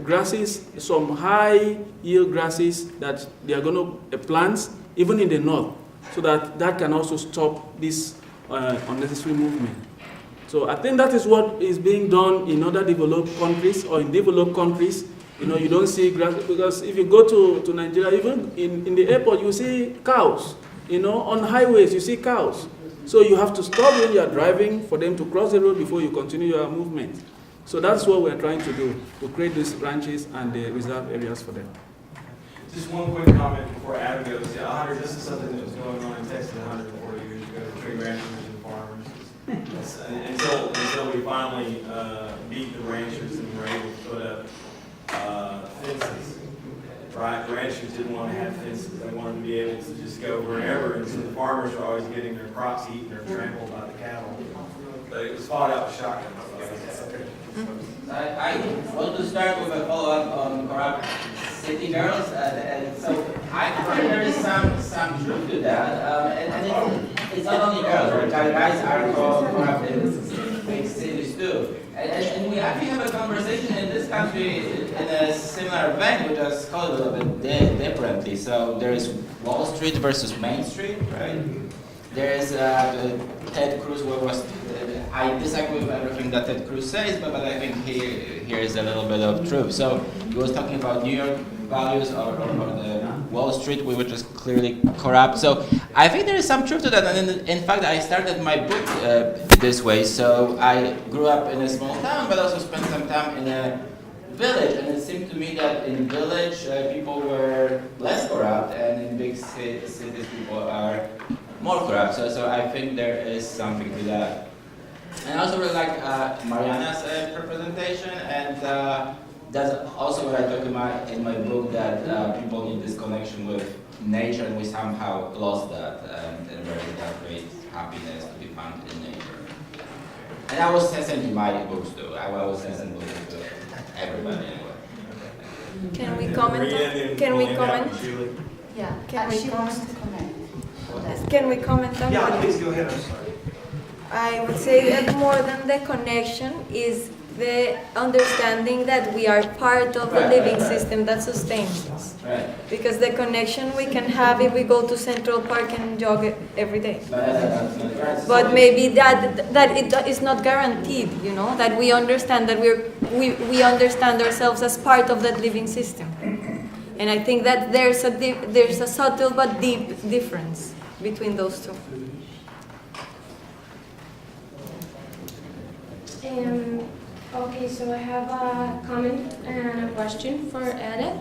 S13: grasses, some high yield grasses that they are going to plant even in the north, so that can also stop this unnecessary movement. So I think that is what is being done in other developed countries, or in developed countries. You know, you don't see grass, because if you go to Nigeria, even in the airport, you see cows. You know, on highways, you see cows. So you have to stop when you are driving for them to cross the road before you continue your movement. So that's what we're trying to do, to create these ranches and the reserve areas for them.
S3: Just one quick comment before Adam goes. Yeah, this is something that was going on in Texas 140 years ago, between ranchers and farmers. Until we finally beat the ranchers and were able to put up fences. Right? The ranchers didn't want to have fences. They wanted to be able to just go wherever, and so the farmers were always getting their crops eaten or trampled by the cattle. But it was fought out with shotguns.
S11: I want to start with a follow-up on corrupt city girls, and so I find there is some truth to that, and it's not only girls, right? Guys are corrupt in big cities too, and we actually have a conversation in this country in a similar vein, which is called a little bit differently. So there is Wall Street versus Main Street, right? There is Ted Cruz, I disagree with everything that Ted Cruz says, but I think here is a little bit of truth. So he was talking about New York values or the Wall Street, which is clearly corrupt. So I think there is some truth to that. And in fact, I started my book this way. So I grew up in a small town, but also spent some time in a village. And it seemed to me that in village, people were less corrupt, and in big cities, people are more corrupt. So I think there is something to that. And I also really like Mariana's representation, and that's also what I talk about in my book, that people need this connection with nature, and we somehow lost that, and there is that great happiness to be found in nature. And I was sending my books too. I was sending books to everybody anyway.
S14: Can we comment? Can we comment?
S6: Yeah,
S14: Can we
S6: she wants
S14: comment?
S6: to comment.
S14: Can we comment on
S3: please go ahead. I'm sorry.
S14: I would say that more than the connection is the understanding that we are part of a living system that sustains us.
S11: Right.
S14: Because the connection we can have if we go to Central Park and jog every day. But maybe that it is not guaranteed, you know, that we understand that we understand ourselves as part of that living system. And I think that there's a subtle but deep difference between those two.
S8: Okay, so I have a comment and a question for Edet.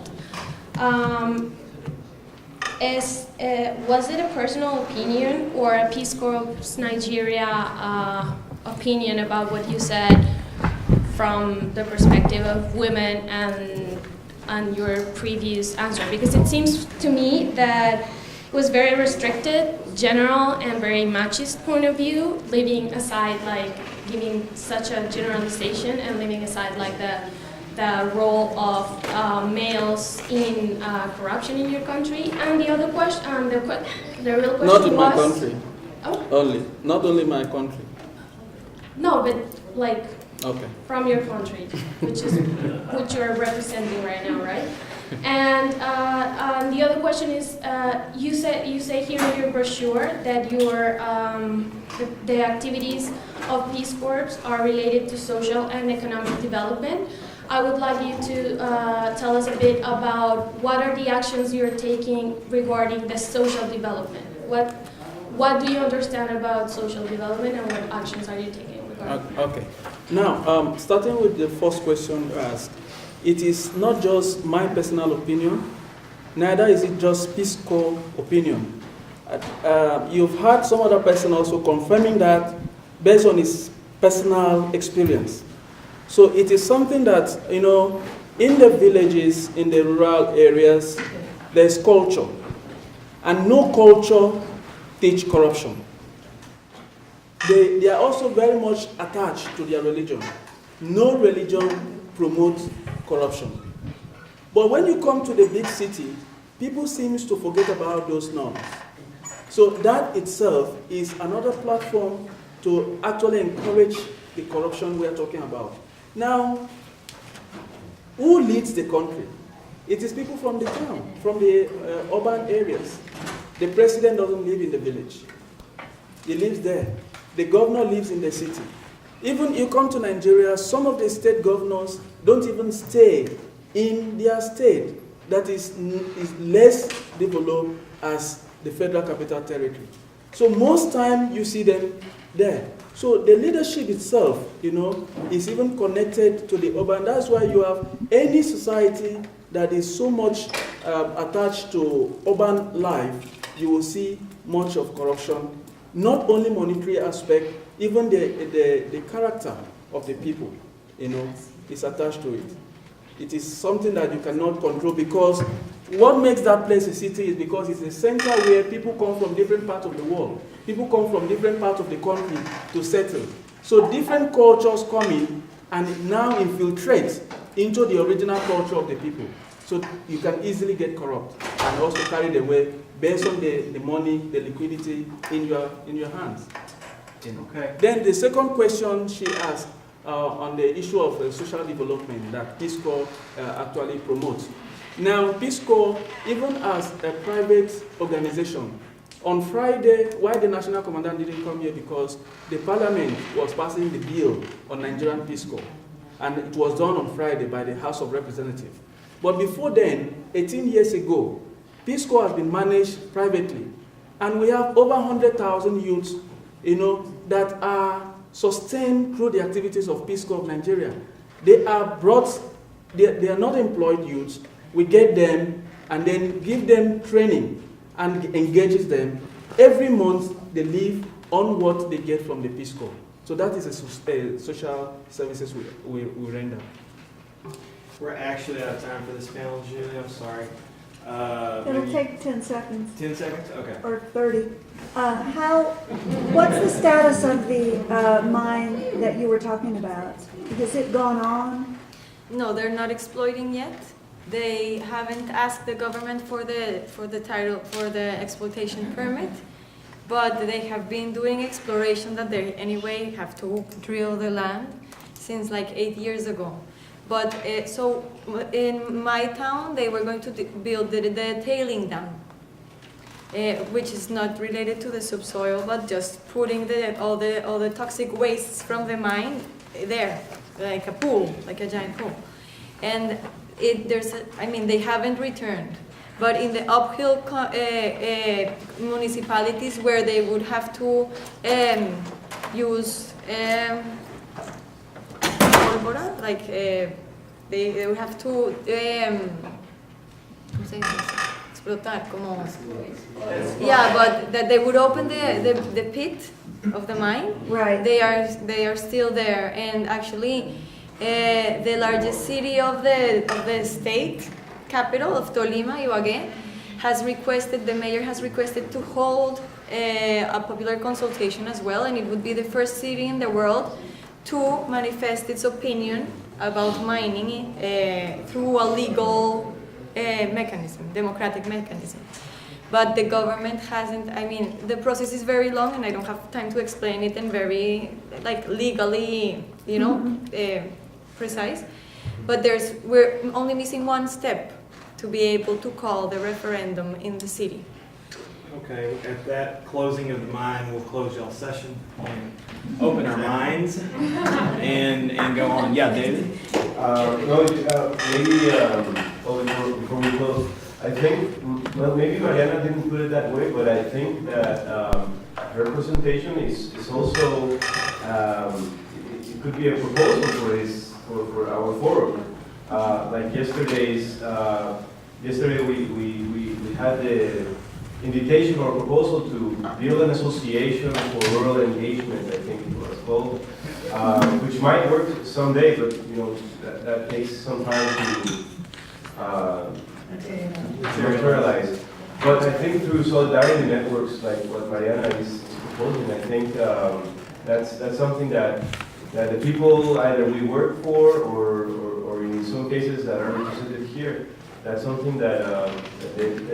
S8: Was it a personal opinion or a Peace Corp's Nigeria opinion about what you said from the perspective of women and your previous answer? Because it seems to me that it was very restricted, general, and very machist point of view, leaving aside like giving such a generalization and leaving aside like the role of males in corruption in your country. And the other question, the real question
S13: Not in my
S8: was,
S13: country.
S8: Oh?
S13: Only. Not only my country.
S8: No, but like
S13: Okay.
S8: from your country, which you're representing right now, right? And the other question is, you say here in your brochure that your the activities of Peace Corps are related to social and economic development. I would like you to tell us a bit about what are the actions you're taking regarding the social development. What do you understand about social development and what actions are you taking regarding?
S13: Okay. Now, starting with the first question you asked, it is not just my personal opinion, neither is it just Peace Corps opinion. You've heard some other person also confirming that based on his personal experience. So it is something that, you know, in the villages, in the rural areas, there's culture. And no culture teach corruption. They are also very much attached to their religion. No religion promotes corruption. But when you come to the big city, people seem to forget about those norms. So that itself is another platform to actually encourage the corruption we are talking about. Now, who leads the country? It is people from the town, from the urban areas. The president doesn't live in the village. He lives there. The governor lives in the city. Even you come to Nigeria, some of the state governors don't even stay in their state that is less developed as the Federal Capital Territory. So most time you see them there. So the leadership itself, you know, is even connected to the urban. That's why you have any society that is so much attached to urban life, you will see much of corruption. Not only monetary aspect, even the character of the people, you know, is attached to it. It is something that you cannot control because what makes that place a city is because it's a center where people come from different parts of the world. People come from different parts of the country to settle. So different cultures come in and it now infiltrates into the original culture of the people. So you can easily get corrupt and also carried away based on the money, the liquidity in your hands.
S3: Okay.
S13: Then the second question she asked on the issue of social development that Peace Corps actually promotes. Now, Peace Corps, even as a private organization, on Friday, why the National Commandant didn't come here? Because the Parliament was passing the bill on Nigerian Peace Corps, and it was done on Friday by the House of Representatives. But before then, 18 years ago, Peace Corps has been managed privately, and we have over 100,000 youths, you know, that are sustained through the activities of Peace Corps of Nigeria. They are brought, they are not employed youths. We get them and then give them training and engages them. Every month they live on what they get from the Peace Corps. So that is a social services we render.
S3: We're actually out of time for this panel, Julie. I'm sorry.
S17: It'll take 10 seconds.
S3: 10 seconds? Okay.
S17: Or 30. What's the status of the mine that you were talking about? Has it gone on?
S14: No, they're not exploiting yet. They haven't asked the government for the title, for the exploitation permit, but they have been doing exploration that they anyway have to drill the land. since like 8 years ago. But so in my town, they were going to build the tailing dam, which is not related to the subsoil, but just putting all the toxic wastes from the mine there, like a pool, like a giant pool. And they haven't returned. But in the uphill municipalities where they would have to use like they would have to explotar, como but that they would open the pit of the mine.
S17: Right.
S14: They are still there, and actually the largest city of the state capital of Tolima, Ibagué, the mayor has requested to hold a popular consultation as well, and it would be the first city in the world to manifest its opinion about mining through a legal mechanism, democratic mechanism. But the government hasn't, the process is very long and I don't have time to explain it and very legally, precise. But we're only missing one step to be able to call the referendum in the city.
S3: Okay, at that closing of the mine, we'll close y'all's session and open our minds and go on. Yeah, David?
S18: Maybe before we close, I think, well, maybe Mariana didn't put it that way, but I think that her presentation is also, it could be a proposal for our forum. Like yesterday we had the invitation or proposal to build an association for rural engagement, I think it was called, which might work someday, but that takes some time to materialize. But I think through solidarity networks, like what Mariana is proposing, I think that's something that the people either we work for or in some cases that are represented here, that's something that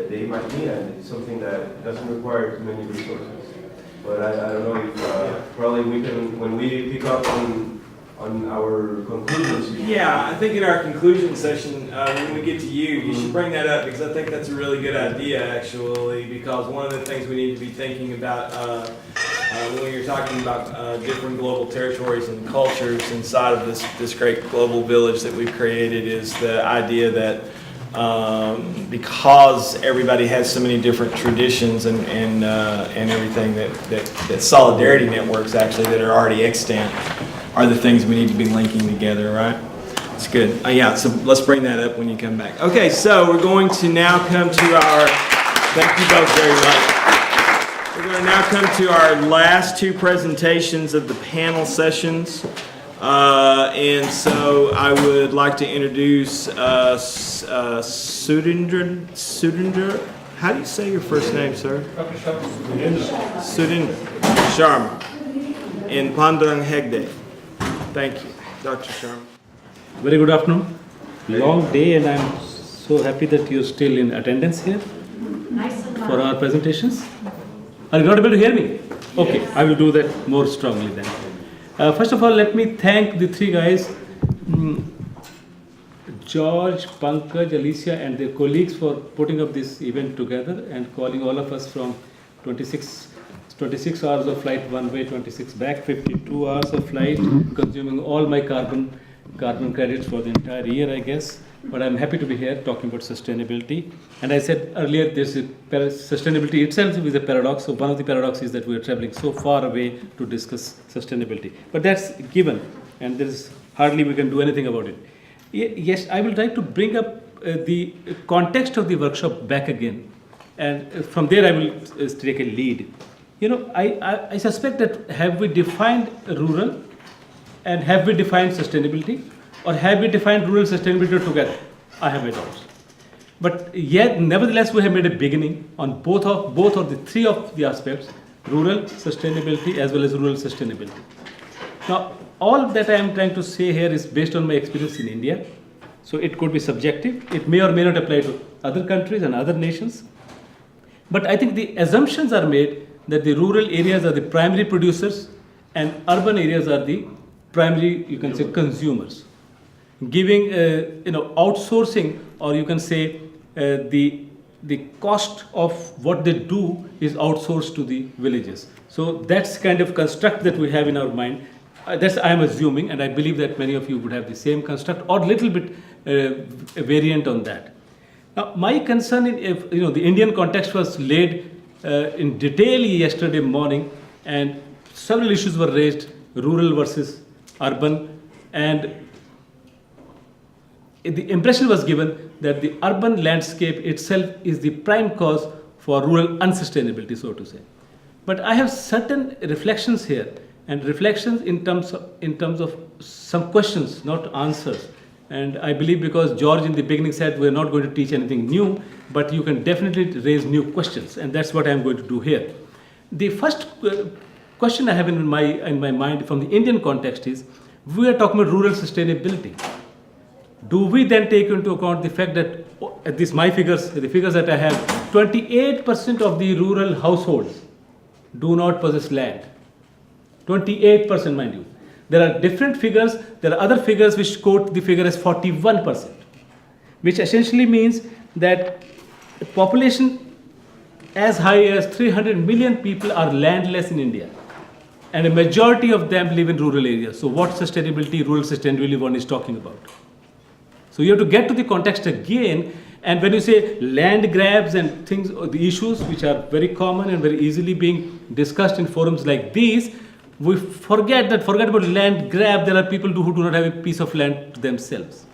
S18: they might need, and it's something that doesn't require too many resources. But I don't know if probably we can, when we pick up on our conclusions.
S3: Yeah, I think in our conclusion session, when we get to you should bring that up, because I think that's a really good idea, actually, because one of the things we need to be thinking about when you're talking about different global territories and cultures inside of this great global village that we've created is the idea that because everybody has so many different traditions and everything that solidarity networks actually that are already extant are the things we need to be linking together, right? It's good. Yeah, so let's bring that up when you come back. Okay, so we're going to now come to our, thank you both very much. We're going to now come to our last two presentations of the panel sessions. And so I would like to introduce Sudhirendar. How do you say your first name, sir? Sudhirendar. Sharma. And Pandurang Hegde. Thank you, Dr. Sharma.
S19: Very good afternoon. Long day, and I'm so happy that you're still in attendance here for our presentations. Are you not able to hear me? Okay, I will do that more strongly then. First of all, let me thank the three guys, George, Pankaj, Alicia, and their colleagues for putting up this event together and calling all of us from 26 hours of flight one way, 26 back, 52 hours of flight, consuming all my carbon credits for the entire year, I guess. But I'm happy to be here talking about sustainability. And I said earlier, sustainability itself is a paradox. So one of the paradoxes is that we are traveling so far away to discuss sustainability. But that's given, and there is hardly we can do anything about it. Yes, I will try to bring up the context of the workshop back again. And from there, I will take a lead. I suspect that have we defined rural and have we defined sustainability? Or have we defined rural sustainability together? I have my doubts. But yet, nevertheless, we have made a beginning on both of the three of the aspects, rural sustainability as well as rural sustainability. Now, all that I am trying to say here is based on my experience in India. So it could be subjective. It may or may not apply to other countries and other nations. But I think the assumptions are made that the rural areas are the primary producers and urban areas are the primary, you can say, consumers. Giving, outsourcing, or you can say the cost of what they do is outsourced to the villages. So that's kind of construct that we have in our mind. That's I am assuming, and I believe that many of you would have the same construct or little bit a variant on that. Now, my concern in the Indian context was laid in detail yesterday morning, and several issues were raised: rural versus urban, and the impression was given that the urban landscape itself is the prime cause for rural unsustainability, so to say. But I have certain reflections here, and reflections in terms of some questions, not answers. And I believe because George in the beginning said we're not going to teach anything new, but you can definitely raise new questions, and that's what I'm going to do here. The first question I have in my mind from the Indian context is, we are talking about rural sustainability. Do we then take into account the fact that, at least my figures, the figures that I have, 28% of the rural households do not possess land. 28%, mind you. There are different figures. There are other figures which quote the figure as 41%, which essentially means that a population as high as 300 million people are landless in India, and a majority of them live in rural areas. So what sustainability, rural sustainability one is talking about? So you have to get to the context again, and when you say land grabs and things, the issues which are very common and very easily being discussed in forums like these, we forget about land grab. There are people who do not have a piece of land to themselves.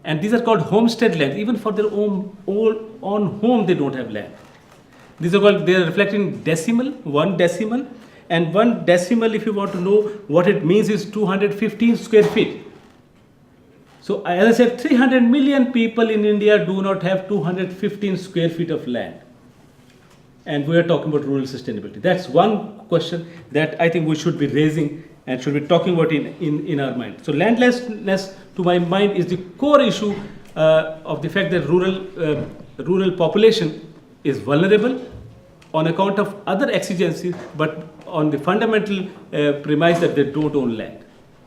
S19: And these are called homestead lands. Even for their own home, they don't have land. These are called, they are reflecting decimal, 1 decimal. And 1 decimal, if you want to know what it means, is 215 square feet. So as I said, 300 million people in India do not have 215 square feet of land. And we are talking about rural sustainability. That's one question that I think we should be raising and should be talking about in our mind. So landlessness, to my mind, is the core issue of the fact that rural population is vulnerable on account of other exigencies, but on the fundamental premise that they don't own land.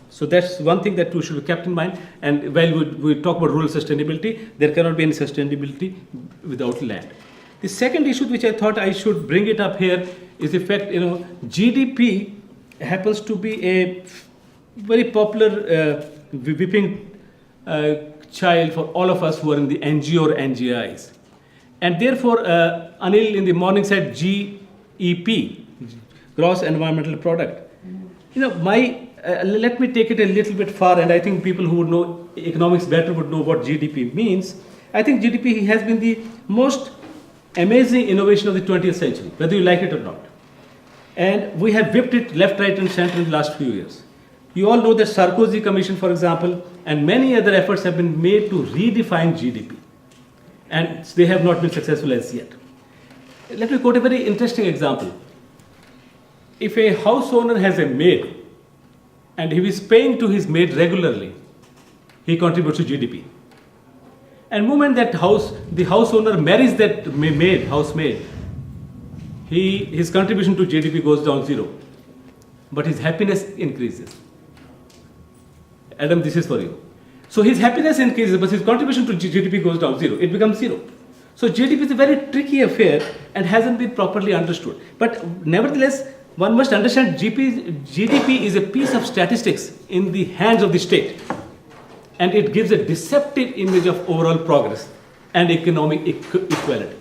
S19: So that's one thing that we should be kept in mind. And while we talk about rural sustainability, there cannot be any sustainability without land. The second issue which I thought I should bring it up here is the fact, GDP happens to be a very popular whipping child for all of us who are in the NGO or NGIs. And therefore, Anil in the morning said GEP, gross environmental product. Let me take it a little bit far, and I think people who would know economics better would know what GDP means. I think GDP has been the most amazing innovation of the 20th century, whether you like it or not. And we have whipped it left, right, and center in the last few years. You all know that Sarkozy Commission, for example, and many other efforts have been made to redefine GDP. And they have not been successful as yet. Let me quote a very interesting example. If a house owner has a maid, and he is paying to his maid regularly, he contributes to GDP. And the moment that the house owner marries that housemaid, his contribution to GDP goes down 0. But his happiness increases. Adam, this is for you. So his happiness increases, but his contribution to GDP goes down 0. It becomes 0. So GDP is a very tricky affair and hasn't been properly understood. But nevertheless, one must understand GDP is a piece of statistics in the hands of the state. And it gives a deceptive image of overall progress and economic equality.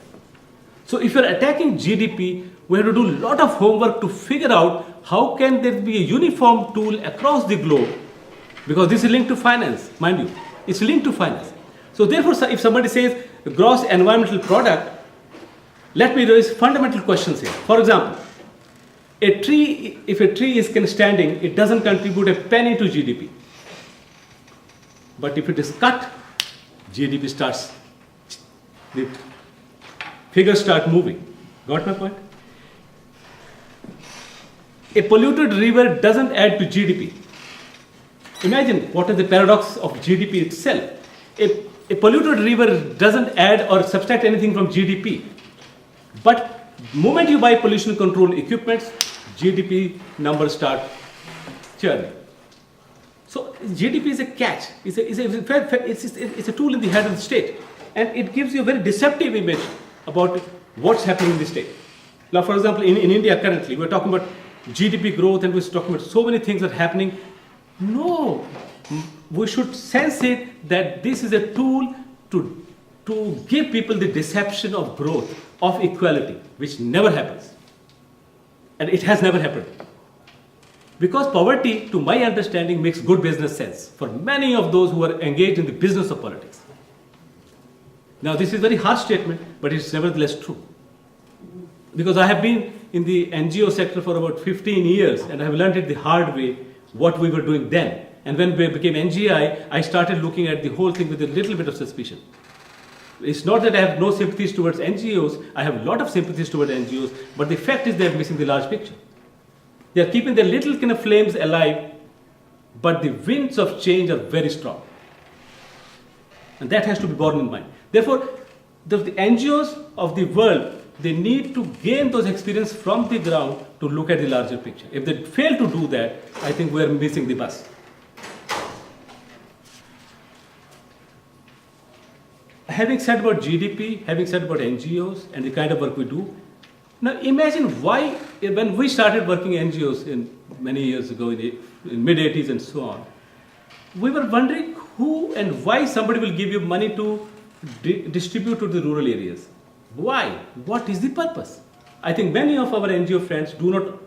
S19: So if you're attacking GDP, we have to do a lot of homework to figure out how can there be a uniform tool across the globe, because this is linked to finance, mind you. It's linked to finance. So therefore, if somebody says gross environmental product, let me raise fundamental questions here. For example, if a tree is standing, it doesn't contribute a penny to GDP. But if it is cut, GDP starts, the figures start moving. Got my point? A polluted river doesn't add to GDP. Imagine what is the paradox of GDP itself. A polluted river doesn't add or subtract anything from GDP. But the moment you buy pollution control equipments, GDP numbers start churning. So GDP is a catch. It's a tool in the hand of the state, and it gives you a very deceptive image about what's happening in the state. Now, for example, in India currently, we're talking about GDP growth, and we're talking about so many things that are happening. No, we should sense it that this is a tool to give people the deception of growth, of equality, which never happens. And it has never happened. Because poverty, to my understanding, makes good business sense for many of those who are engaged in the business of politics. Now, this is a very harsh statement, but it's nevertheless true. Because I have been in the NGO sector for about 15 years, and I have learned it the hard way what we were doing then. And when we became NGI, I started looking at the whole thing with a little bit of suspicion. It's not that I have no sympathies towards NGOs, I have a lot of sympathies towards NGOs, but the fact is they're missing the large picture. They are keeping their little kind of flames alive, but the winds of change are very strong. And that has to be borne in mind. Therefore, the NGOs of the world, they need to gain those experiences from the ground to look at the larger picture. If they fail to do that, I think we're missing the bus. Having said about GDP, having said about NGOs and the kind of work we do, now imagine why, when we started working NGOs many years ago, in mid-80s and so on, we were wondering who and why somebody will give you money to distribute to the rural areas. Why? What is the purpose? I think many of our NGO friends do not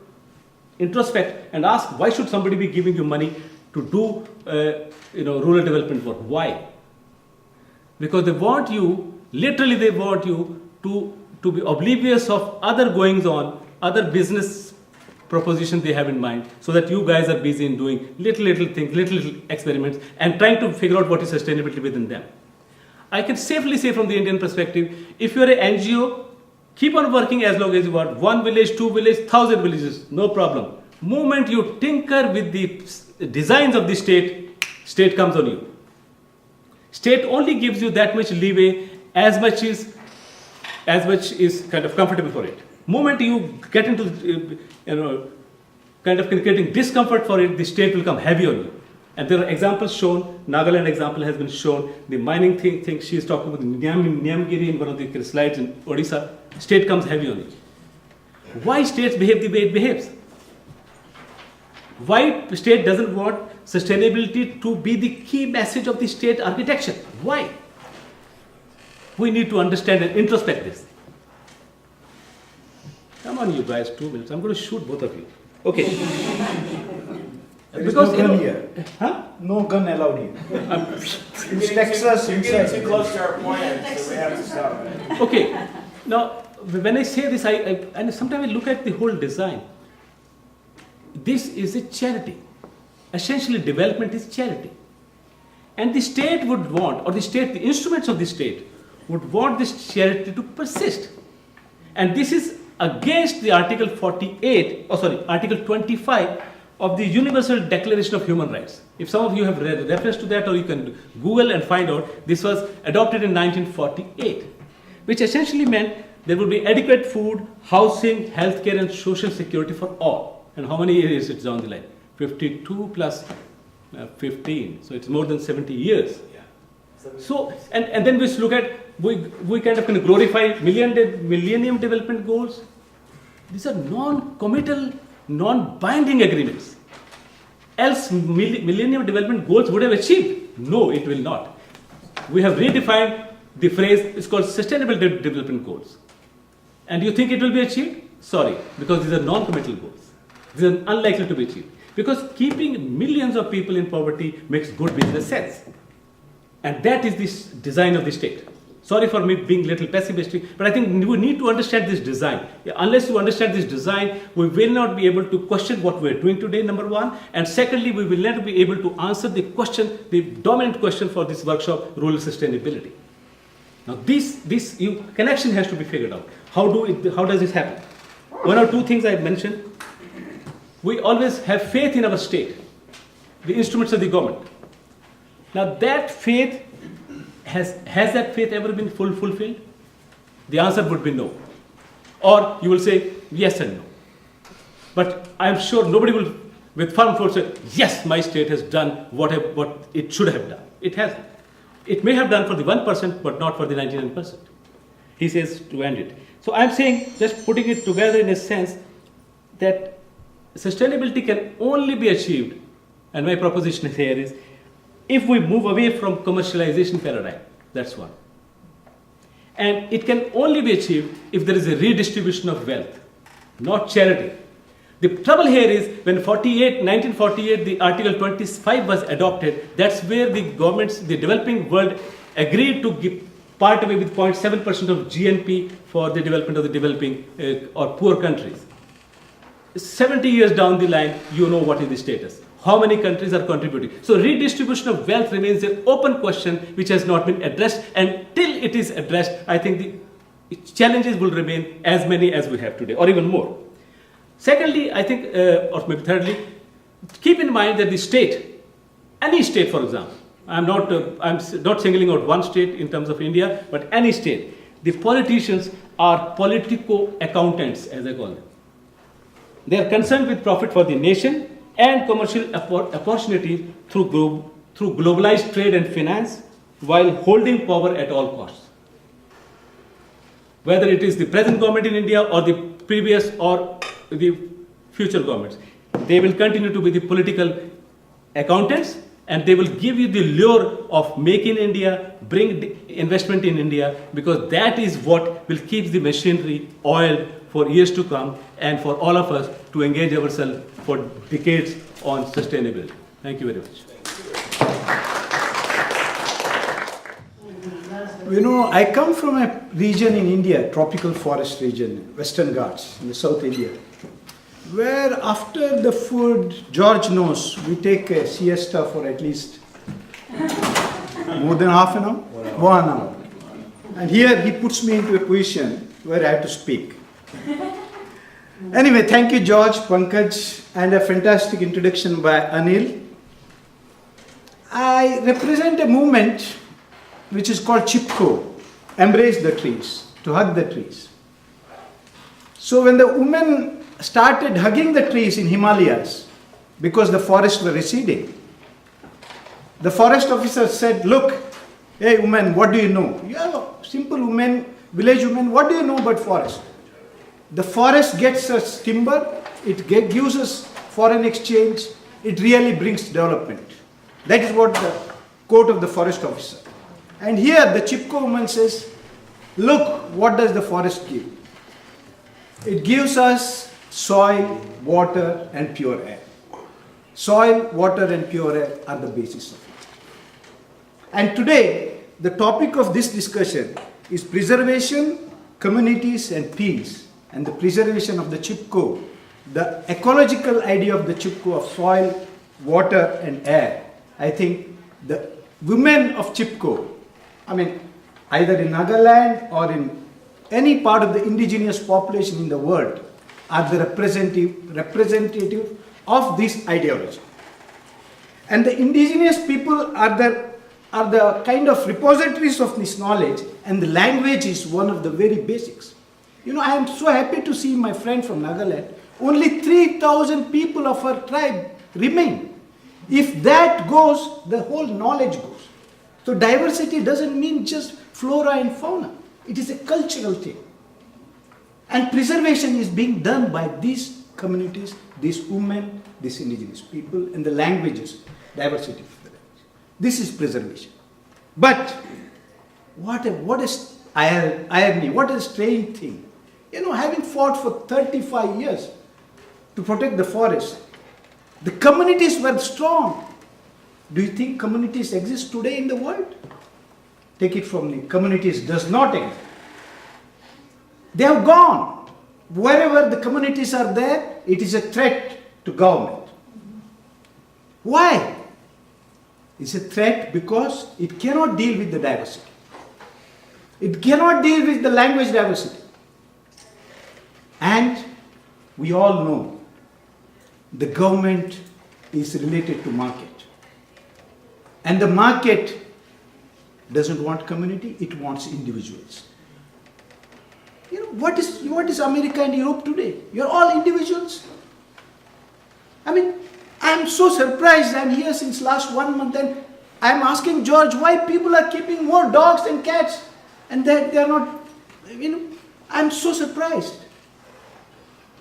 S19: introspect and ask, why should somebody be giving you money to do rural development work? Why? Because they want you, literally they want you to be oblivious of other goings on, other business propositions they have in mind, so that you guys are busy in doing little things, little experiments, and trying to figure out what is sustainability within them. I can safely say from the Indian perspective, if you are an NGO, keep on working as long as you want. 1 village, 2 villages, 1,000 villages, no problem. Moment you tinker with the designs of the state comes on you. State only gives you that much leeway, as much is kind of comfortable for it. Moment you get into kind of creating discomfort for it, the state will come heavy on you. And there are examples shown. Nagaland example has been shown. The mining thing she is talking about, the Nyamgiri in one of the slides in Odisha. State comes heavy on it. Why states behave the way it behaves? Why state doesn't want sustainability to be the key message of the state architecture? Why? We need to understand and introspect this. Come on, you guys, 2 minutes. I'm going to shoot both of you. Okay.
S20: There is no gun here.
S19: Huh?
S20: No gun allowed here. It's Texas.
S3: You're getting too close to our plan, so we have to stop.
S19: Okay. Now, when I say this, and sometimes I look at the whole design. This is a charity. Essentially, development is charity. And the state would want, or the instruments of the state would want this charity to persist. And this is against the Article 25 of the Universal Declaration of Human Rights. If some of you have read reference to that, or you can Google and find out, this was adopted in 1948, which essentially meant there would be adequate food, housing, healthcare, and social security for all. And how many years it's down the line? 52 plus 15, so it's more than 70 years. So, and then we look at, we kind of glorify Millennium Development Goals. These are non-committal, non-binding agreements. Else Millennium Development Goals would have achieved. No, it will not. We have redefined the phrase, it's called Sustainable Development Goals. And you think it will be achieved? Sorry, because these are non-committal goals. These are unlikely to be achieved. Because keeping millions of people in poverty makes good business sense. And that is the design of the state. Sorry for me being a little pessimistic, but I think we need to understand this design. Unless you understand this design, we will not be able to question what we are doing today, number one. And secondly, we will not be able to answer the question, the dominant question for this workshop, rural sustainability. Now this connection has to be figured out. How does this happen? One or two things I mentioned. We always have faith in our state, the instruments of the government. Now that faith, has that faith ever been fulfilled? The answer would be no. Or you will say yes and no. But I am sure nobody will with firm force, yes, my state has done what it should have done. It hasn't. It may have done for the 1%, but not for the 99%. He says to end it. So I'm saying, just putting it together in a sense that sustainability can only be achieved, and my proposition here is, if we move away from commercialization paradigm. That's one. And it can only be achieved if there is a redistribution of wealth, not charity. The trouble here is when 1948, the Article 25 was adopted, that's where the governments, the developing world agreed to give part away with 0.7% of GNP for the development of the developing or poor countries. 70 years down the line, you know what is the status. How many countries are contributing? So redistribution of wealth remains an open question which has not been addressed, and till it is addressed, I think the challenges will remain as many as we have today, or even more. Secondly, I think, or maybe thirdly, keep in mind that the state, any state for example, I'm not singling out one state in terms of India, but any state, the politicians are politico-accountants, as I call them. They are concerned with profit for the nation and commercial opportunities through globalized trade and finance, while holding power at all costs. Whether it is the present government in India or the previous or the future governments, they will continue to be the political accountants, and they will give you the lure of make in India, bring the investment in India, because that is what will keep the machinery oiled for years to come, and for all of us to engage ourselves for decades on sustainability. Thank you very much.
S20: You know, I come from a region in India, tropical forest region, Western Ghats, in the South India, where after the food, George knows, we take a siesta for at least more than half an hour, 1 hour. And here he puts me into a position where I have to speak. Anyway, thank you, George, Pankaj, and a fantastic introduction by Anil. I represent a movement which is called Chipko, embrace the trees, to hug the trees. So when the women started hugging the trees in Himalayas, because the forests were receding, the forest officer said, look, hey women, what do you know? You are simple women, village women, what do you know about forest? The forest gets us timber, it gives us foreign exchange, it really brings development. That is what the quote of the forest officer. And here the Chipko woman says, look, what does the forest give? It gives us soil, water, and pure air. Soil, water, and pure air are the basis of it. And today, the topic of this discussion is preservation, communities, and peace, and the preservation of the Chipko, the ecological idea of the Chipko of soil, water, and air. I think the women of Chipko, I mean, either in Nagaland or in any part of the indigenous population in the world, are the representative of this ideology. And the indigenous people are the kind of repositories of this knowledge, and the language is one of the very basics. You know, I am so happy to see my friend from Nagaland. Only 3,000 people of her tribe remain. If that goes, the whole knowledge goes. So diversity doesn't mean just flora and fauna. It is a cultural thing. And preservation is being done by these communities, these women, these indigenous people, and the languages, diversity of the language. This is preservation. But what is irony, what a strange thing. You know, having fought for 35 years to protect the forest, the communities were strong. Do you think communities exist today in the world? Take it from me, communities does not exist. They have gone. Wherever the communities are there, it is a threat to government. Why? It's a threat because it cannot deal with the diversity. It cannot deal with the language diversity. And we all know the government is related to market. And the market doesn't want community, it wants individuals. You know, what is America and Europe today? You're all individuals. I mean, I'm so surprised. I'm here since last 1 month and I'm asking George why people are keeping more dogs and cats and that they are not, I'm so surprised.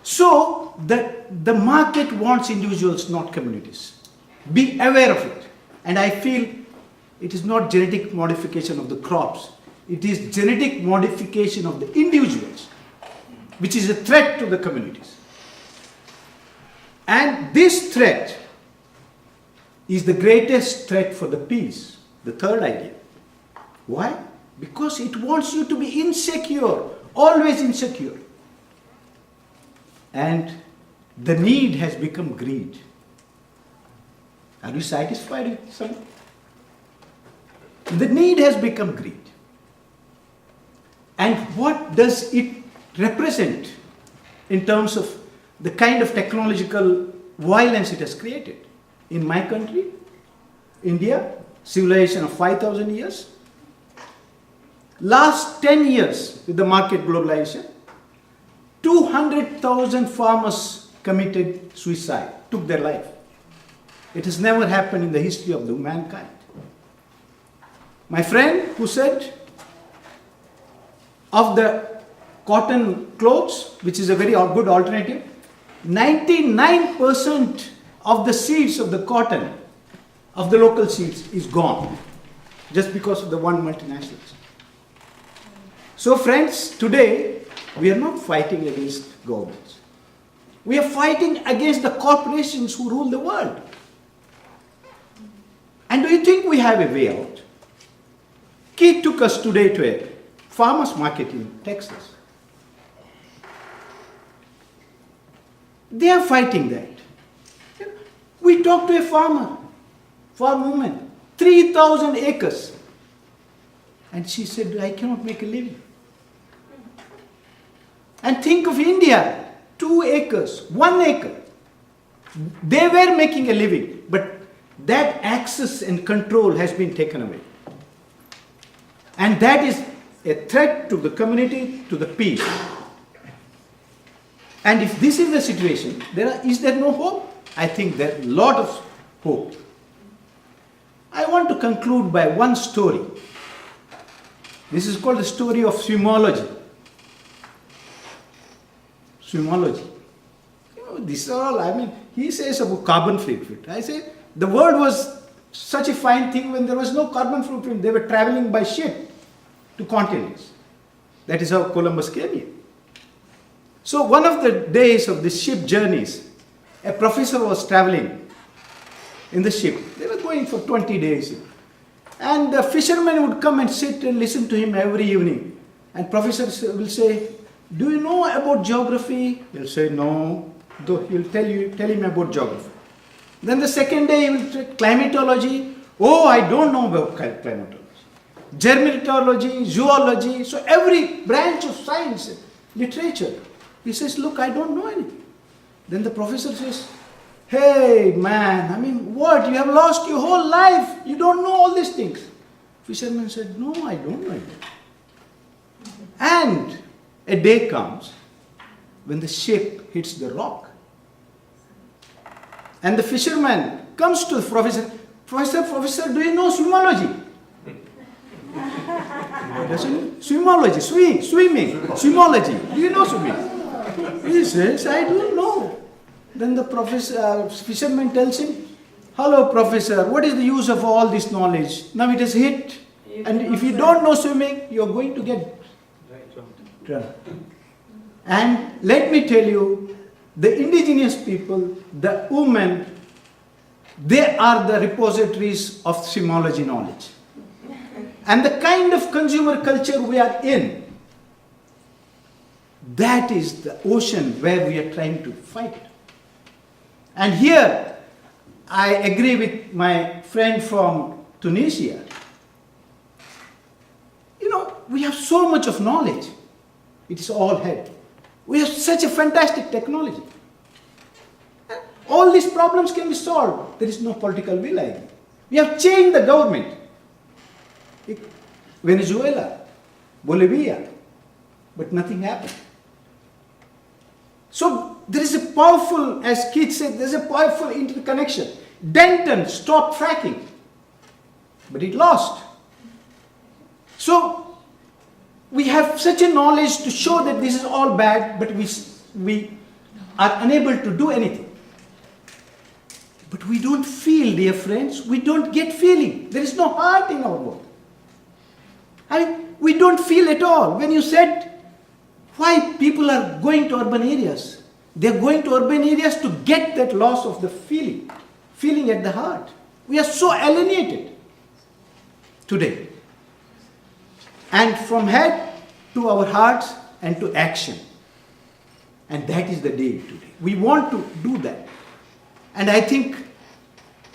S20: So the market wants individuals, not communities. Be aware of it. And I feel it is not genetic modification of the crops. It is genetic modification of the individuals, which is a threat to the communities. And this threat is the greatest threat for the peace, the third idea. Why? Because it wants you to be insecure, always insecure. And the need has become greed. Are you satisfied with something? The need has become greed. And what does it represent in terms of the kind of technological violence it has created? In my country, India, civilization of 5,000 years. Last 10 years with the market globalization, 200,000 farmers committed suicide, took their life. It has never happened in the history of mankind. My friend who said, of the cotton clothes, which is a very good alternative, 99% of the seeds of the cotton, of the local seeds, is gone just because of the one multinationals. So friends, today we are not fighting against governments. We are fighting against the corporations who rule the world. And do you think we have a way out? Keith took us today to a farmers market in Texas. They are fighting that. We talked to a farm woman, 3,000 acres. And she said, I cannot make a living. And think of India, 2 acres, 1 acre. They were making a living, but that access and control has been taken away. And that is a threat to the community, to the peace. And if this is the situation, is there no hope? I think there is a lot of hope. I want to conclude by one story. This is called the story of swimology. Swimology. This is all, he says about carbon footprint. I say, the world was such a fine thing when there was no carbon footprint. They were traveling by ship to continents. That is how Columbus came here. So one of the days of the ship journeys, a professor was traveling in the ship. They were going for 20 days. And the fishermen would come and sit and listen to him every evening. And professor will say, do you know about geography? He'll say, no. Though he'll tell him about geography. Then the second day he will say, climatology. Oh, I don't know about climatology. Germatology, zoology. So every branch of science, literature. He says, look, I don't know anything. Then the professor says, hey man, what? You have lost your whole life. You don't know all these things. Fisherman said, no, I don't know anything. And a day comes when the ship hits the rock. And the fisherman comes to the professor, Professor, do you know swimology? Swimology, swimming, swimology. Do you know swimming? He says, I don't know. Then the fisherman tells him, hello professor, what is the use of all this knowledge? Now it has hit, and if you don't know swimming, you are going to get drowned. And let me tell you, the indigenous people, the women, they are the repositories of swimology knowledge. And the kind of consumer culture we are in, that is the ocean where we are trying to fight. And here, I agree with my friend from Tunisia. We have so much of knowledge. It is all head. We have such a fantastic technology. All these problems can be solved. There is no political will, I think. We have changed the government. Venezuela, Bolivia, but nothing happened. So there is a powerful, as Keith said, there's a powerful interconnection. Denton stopped fracking, but it lost. So we have such a knowledge to show that this is all bad, but we are unable to do anything. But we don't feel, dear friends, we don't get feeling. There is no heart in our work. I mean, we don't feel at all. When you said why people are going to urban areas, they're going to urban areas to get that loss of the feeling at the heart. We are so alienated today. And from head to our hearts and to action. And that is the day today. We want to do that. And I think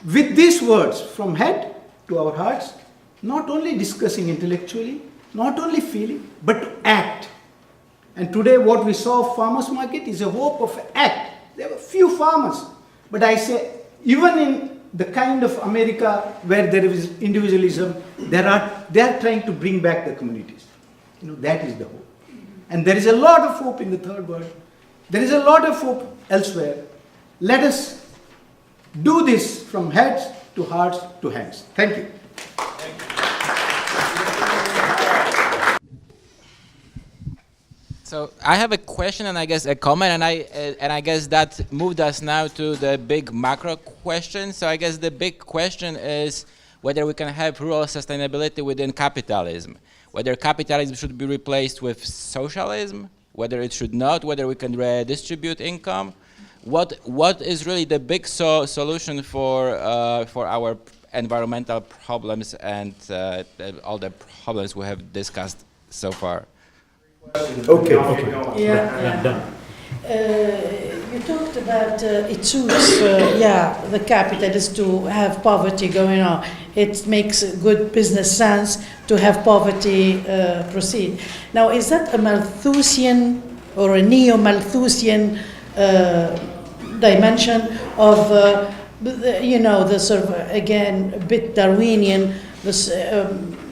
S20: with these words, from head to our hearts, not only discussing intellectually, not only feeling, but to act. And today what we saw of farmers market is a hope of act. There were few farmers. But I say, even in the kind of America where there is individualism, they are trying to bring back the communities. That is the hope. And there is a lot of hope in the third world. There is a lot of hope elsewhere. Let us do this from heads to hearts to hands. Thank you.
S12: So I have a question and I guess a comment, and I guess that moved us now to the big macro question. So I guess the big question is whether we can have rural sustainability within capitalism, whether capitalism should be replaced with socialism, whether it should not, whether we can redistribute income. What is really the big solution for our environmental problems and all the problems we have discussed so far?
S20: Okay.
S21: Yeah. Done. You talked about it suits, the capitalists to have poverty going on. It makes good business sense to have poverty proceed. Now, is that a Malthusian or a neo-Malthusian dimension of, the sort of, again, a bit Darwinian,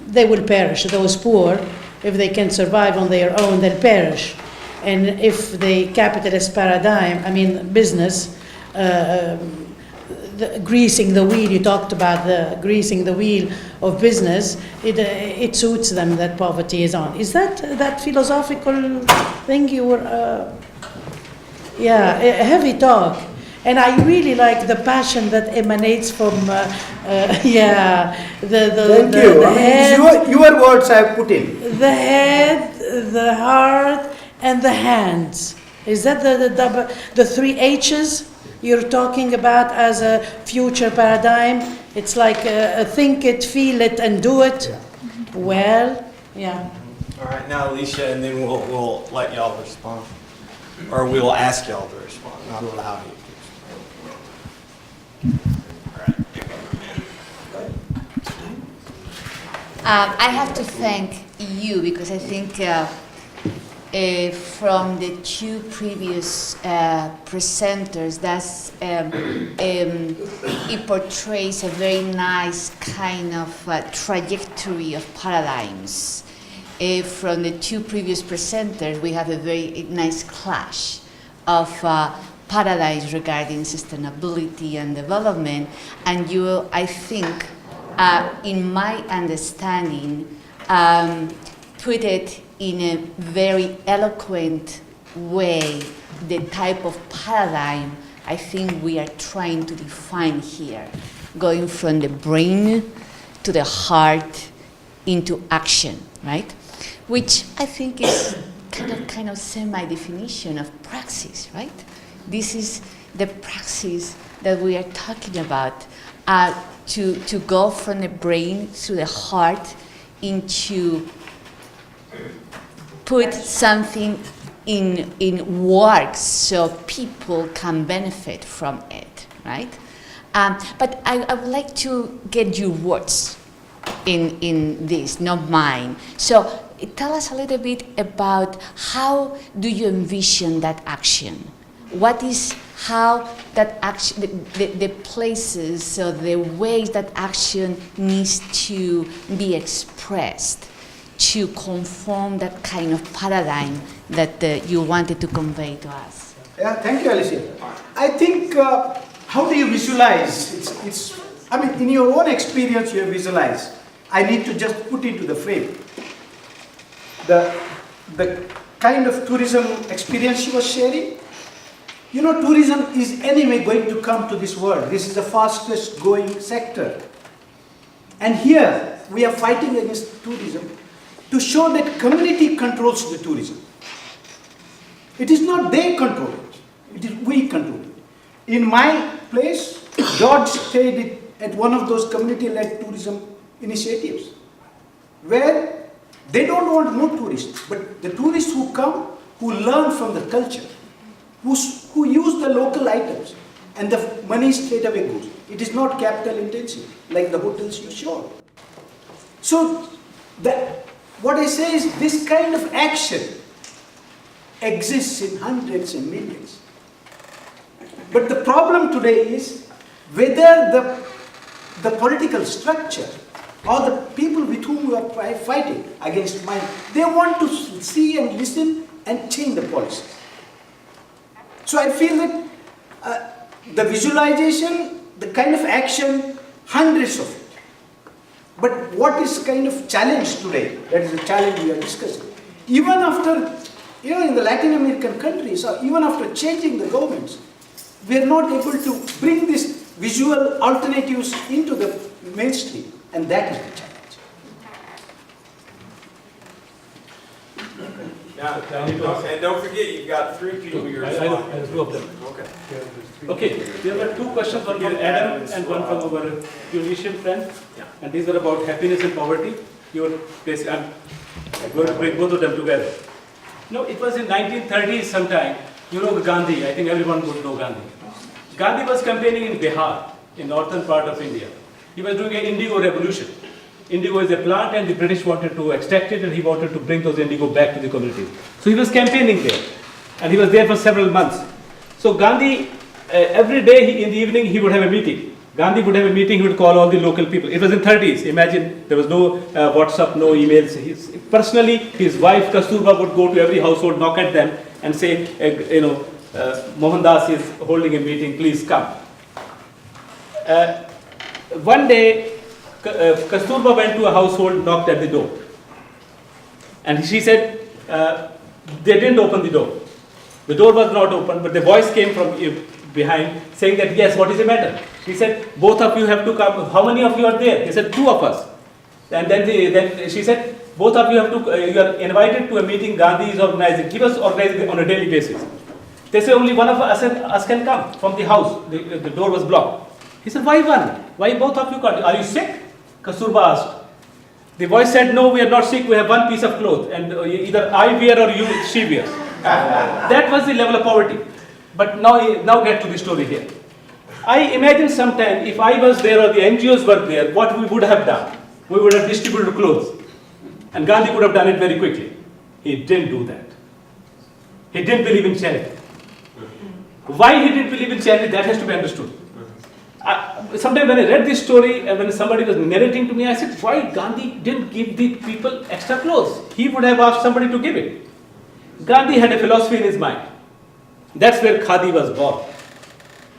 S21: they will perish, those poor. If they can survive on their own, they'll perish. And if the capitalist paradigm, business, greasing the wheel, you talked about the greasing the wheel of business, it suits them that poverty is on. Is that philosophical thing you were, a heavy talk. And I really like the passion that emanates from,
S20: Thank you. The head, your words I have put in.
S21: The head, the heart, and the hands. Is that the three H's you're talking about as a future paradigm? It's like think it, feel it, and do it. Yeah. Well, yeah.
S3: All right, now Alicia, and then we'll let y'all respond. Or we'll ask y'all to respond, not allow you.
S22: I have to thank you because I think from the two previous presenters, it portrays a very nice kind of trajectory of paradigms. From the two previous presenters, we have a very nice clash of paradigms regarding sustainability and development, and you, I think, in my understanding, put it in a very eloquent way, the type of paradigm I think we are trying to define here, going from the brain to the heart into action, right? Which I think is kind of semi-definition of praxis, right? This is the praxis that we are talking about, to go from the brain to the heart into put something in work so people can benefit from it, right? But I would like to get your words in this, not mine. So tell us a little bit about how do you envision that action? What is how that action, the places or the ways that action needs to be expressed to conform that kind of paradigm that you wanted to convey to us?
S20: Yeah, thank you, Alicia. I think, how do you visualize? I mean, in your own experience, you have visualized. I need to just put into the frame. The kind of tourism experience she was sharing. You know, tourism is anyway going to come to this world. This is the fastest growing sector. And here, we are fighting against tourism to show that community controls the tourism. It is not they control it, it is we control it. In my place, George stayed at one of those community-led tourism initiatives, where they don't want more tourists, but the tourists who come, who learn from the culture, who use the local items, and the money straight away goes. It is not capital intensive, like the hotels you showed. So, what I say is, this kind of action exists in hundreds and millions. But the problem today is whether the political structure or the people with whom we are fighting against mine, they want to see and listen and change the policies. So I feel that the visualization, the kind of action, hundreds of it. But what is kind of challenge today? That is the challenge we are discussing. Even after, in the Latin American countries, or even after changing the governments, we are not able to bring these visual alternatives into the mainstream, and that is the challenge.
S3: And don't forget, you've got 3 people here.
S19: I have 2 of them.
S3: Okay.
S19: Okay, there were 2 questions, one from Adam and one from our Tunisian friend.
S3: Yeah.
S19: And these are about happiness and poverty. I'm going to bring both of them together. No, it was in 1930s sometime. You know Gandhi, I think everyone would know Gandhi. Gandhi was campaigning in Bihar, in northern part of India. He was doing an indigo revolution. Indigo is a plant and the British wanted to extract it and he wanted to bring those indigo back to the community. So he was campaigning there and he was there for several months. So Gandhi, every day in the evening he would have a meeting. Gandhi would have a meeting, he would call all the local people. It was in 30s, imagine there was no WhatsApp, no emails. Personally, his wife Kasturba would go to every household, knock at them and say, Mohandas is holding a meeting, please come. One day, Kasturba went to a household, knocked at the door. And she said, they didn't open the door. The door was not open, but the voice came from behind saying that, yes, what is the matter? She said, both of you have to come. How many of you are there? They said, 2 of us. And then she said, both of you have to, you are invited to a meeting Gandhi is organizing. He was organizing on a daily basis. They said, only one of us can come from the house. The door was blocked. He said, why one? Why both of you can't? Are you sick? Kasturba asked. The voice said, no, we are not sick. We have one piece of cloth. And either I wear or she wears. That was the level of poverty. But now get to the story here. I imagine sometime if I was there or the NGOs were there, what we would have done. We would have distributed clothes. And Gandhi would have done it very quickly. He didn't do that. He didn't believe in charity. Why he didn't believe in charity, that has to be understood. Sometimes when I read this story and when somebody was narrating to me, I said, why Gandhi didn't give the people extra clothes? He would have asked somebody to give it. Gandhi had a philosophy in his mind. That's where Khadi was born.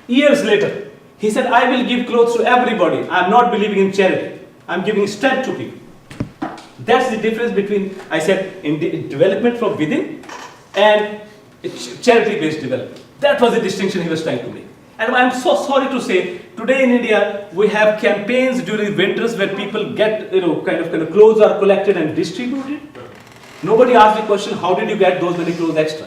S19: Years later, he said, I will give clothes to everybody. I'm not believing in charity. I'm giving strength to people. That's the difference between, I said, in development from within and charity-based development. That was the distinction he was trying to make. And I'm so sorry to say, today in India, we have campaigns during winters where people get, kind of clothes are collected and distributed. Nobody asks the question, how did you get those many clothes extra?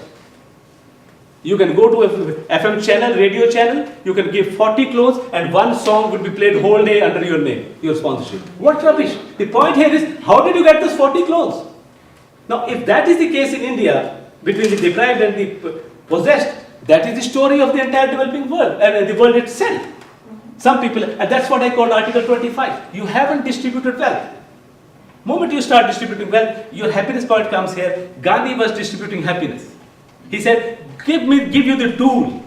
S19: You can go to a FM channel, radio channel, you can give 40 clothes and one song would be played whole day under your name, your sponsorship. What rubbish? The point here is, how did you get those 40 clothes? Now, if that is the case in India, between the deprived and the possessed, that is the story of the entire developing world and the world itself. Some people, and that's what I call Article 25. You haven't distributed wealth. Moment you start distributing wealth, your happiness point comes here. Gandhi was distributing happiness. He said, give you the tool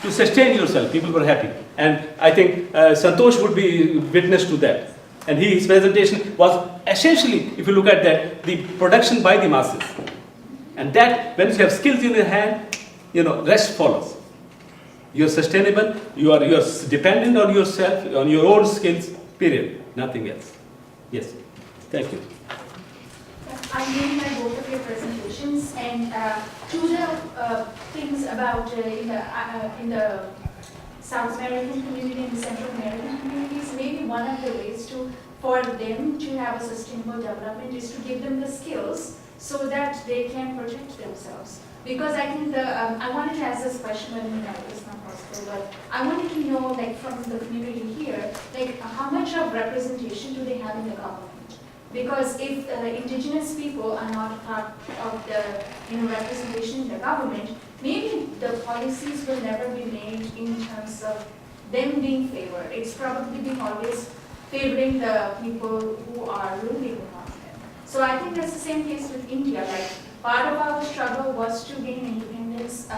S19: to sustain yourself. People were happy. And I think Santosh would be witness to that. And his presentation was essentially, if you look at that, the production by the masses. And that, when you have skills in your hand, rest follows. You're sustainable, you're dependent on yourself, on your own skills, period, nothing else. Yes, thank you.
S15: I'm doing my both of your presentations, and to the things about in the South American community and the Central American communities, maybe one of the ways for them to have a sustainable development is to give them the skills so that they can protect themselves. Because I think I wanted to ask this question, but it's not possible. But I wanted to know, like, from the community here, like, how much of representation do they have in the government? Because if indigenous people are not part of the representation in the government, maybe the policies will never be made in terms of them being favored. It's probably being always favoring the people who are ruling upon them. So I think that's the same case with India. Like, part of our struggle was to gain independence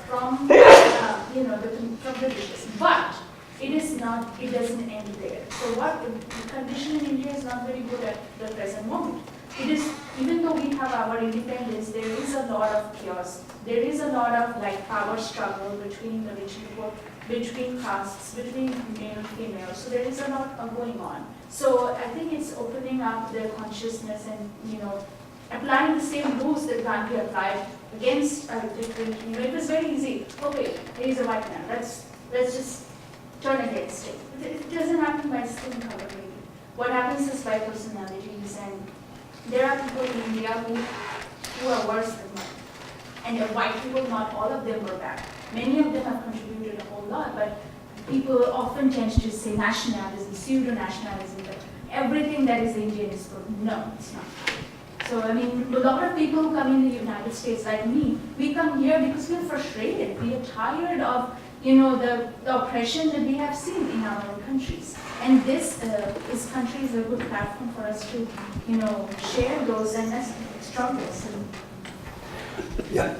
S15: from the British, but it doesn't end there. So the condition in India is not very good at the present moment. It is, even though we have our independence, there is a lot of chaos. There is a lot of power struggle between the rich people, between castes, between male and female. So there is a lot going on. So I think it's opening up their consciousness and applying the same rules that can't be applied against a different. It was very easy. Okay, he's a white man. Let's just turn against it. It doesn't happen by skin color, really. What happens is by personalities, and there are people in India who are worse than white. And the white people, not all of them were bad. Many of them have contributed a whole lot, but people often tend to say nationalism, pseudo-nationalism, that everything that is Indian is good. No, it's not. So, a lot of people who come in the United States, like me, we come here because we're frustrated. We are tired of the oppression that we have seen in our own countries. And this country is a good platform for us to, share those and struggles.
S3: Yeah.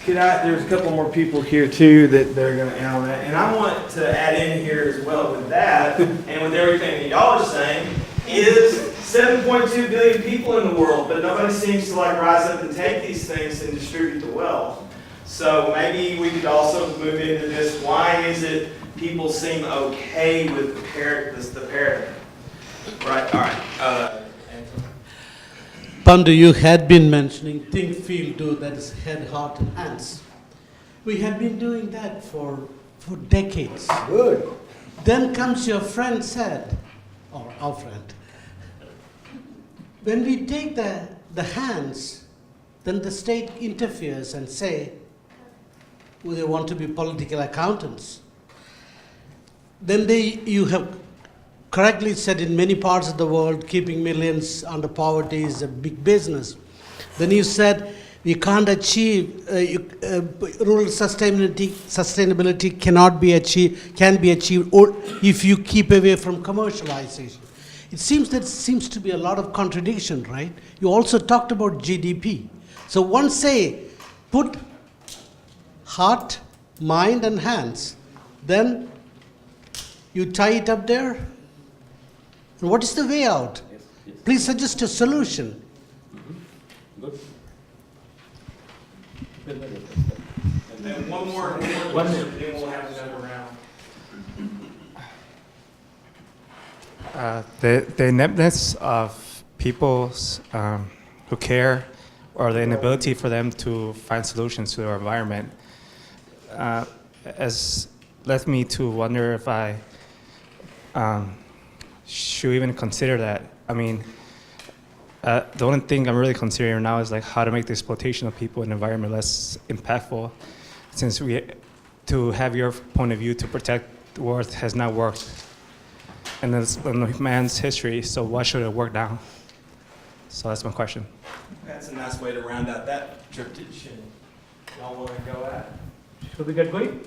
S3: There's a couple more people here too that they're going to add on that. And I want to add in here as well with that, and with everything that y'all are saying, is 7.2 billion people in the world, but nobody seems to rise up and take these things and distribute the wealth. So maybe we could also move into this. Why is it people seem okay with the paradigm? Right. All right.
S9: Pandu, you had been mentioning think, feel, do, that is head, heart, and hands. We have been doing that for decades.
S3: Good.
S9: Then comes your friend said, or our friend, when we take the hands, then the state interferes and say, well, they want to be political accountants. Then you have correctly said in many parts of the world, keeping millions under poverty is a big business. Then you said we can't achieve, rural sustainability can be achieved or if you keep away from commercialization. It seems to be a lot of contradiction, right? You also talked about GDP. So one say, put heart, mind, and hands. Then you tie it up there. And what is the way out?
S19: Yes.
S9: Please suggest a solution.
S19: Good.
S3: And then one more question, then we'll have another round.
S4: The ineptness of people's who care, or the inability for them to find solutions to their environment, has led me to wonder if I should even consider that. The only thing I'm really considering now is how to make the exploitation of people and environment less impactful, since to have your point of view to protect the earth has not worked in man's history, so why should it work now? So that's my question.
S3: That's a nice way to round out that tradition. Y'all want to go at?
S19: Should we get going?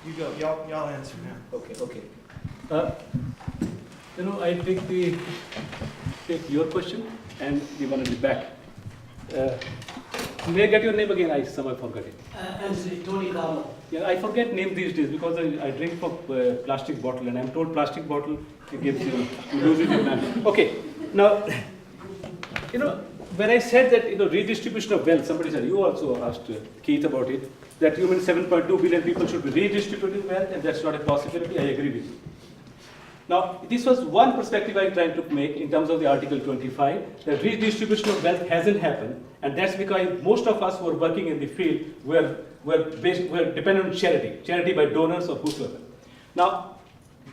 S3: You go. Y'all answer now.
S19: Okay. I take your question and the one in the back. May I get your name again? I somehow forgot it.
S9: Anthony, Tony Carlo.
S19: Yeah, I forget name these days because I drink from plastic bottle, and I'm told plastic bottle it gives you loses your mind. Okay, now when I said that redistribution of wealth, somebody said, you also asked Keith about it, that you mean 7.2 billion people should be redistributing wealth, and that's not a possibility. I agree with you. Now, this was one perspective I'm trying to make in terms of the Article 25, that redistribution of wealth hasn't happened, and that's because most of us who are working in the field were dependent on charity by donors or whosoever. Now,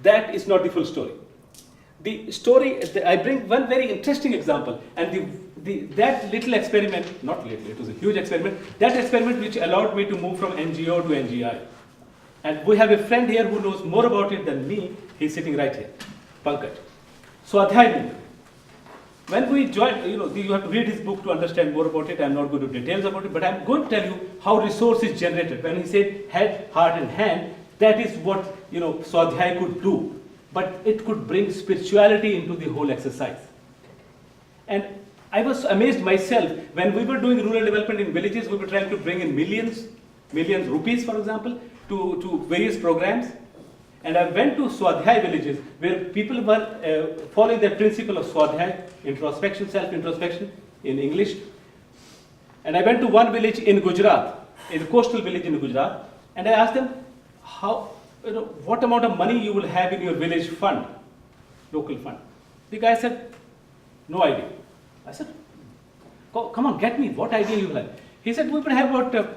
S19: that is not the full story. The story, I bring one very interesting example, and that little experiment, not little, it was a huge experiment, that experiment which allowed me to move from NGO to NGI. And we have a friend here who knows more about it than me. He's sitting right here, Pankaj. Swadhyay movement. When we joined, you have to read his book to understand more about it. I'm not going to details about it, but I'm going to tell you how resource is generated. When he said head, heart, and hand, that is what Swadhyay could do. But it could bring spirituality into the whole exercise. And I was amazed myself when we were doing rural development in villages. We were trying to bring in millions rupees, for example, to various programs. And I went to Swadhyay villages where people were following the principle of Swadhyay, introspection, self-introspection in English. And I went to one village in Gujarat, a coastal village in Gujarat, and I asked them, what amount of money you will have in your village fund, local fund. The guy said, no idea. I said, come on, get me, what idea you have? He said, we will have about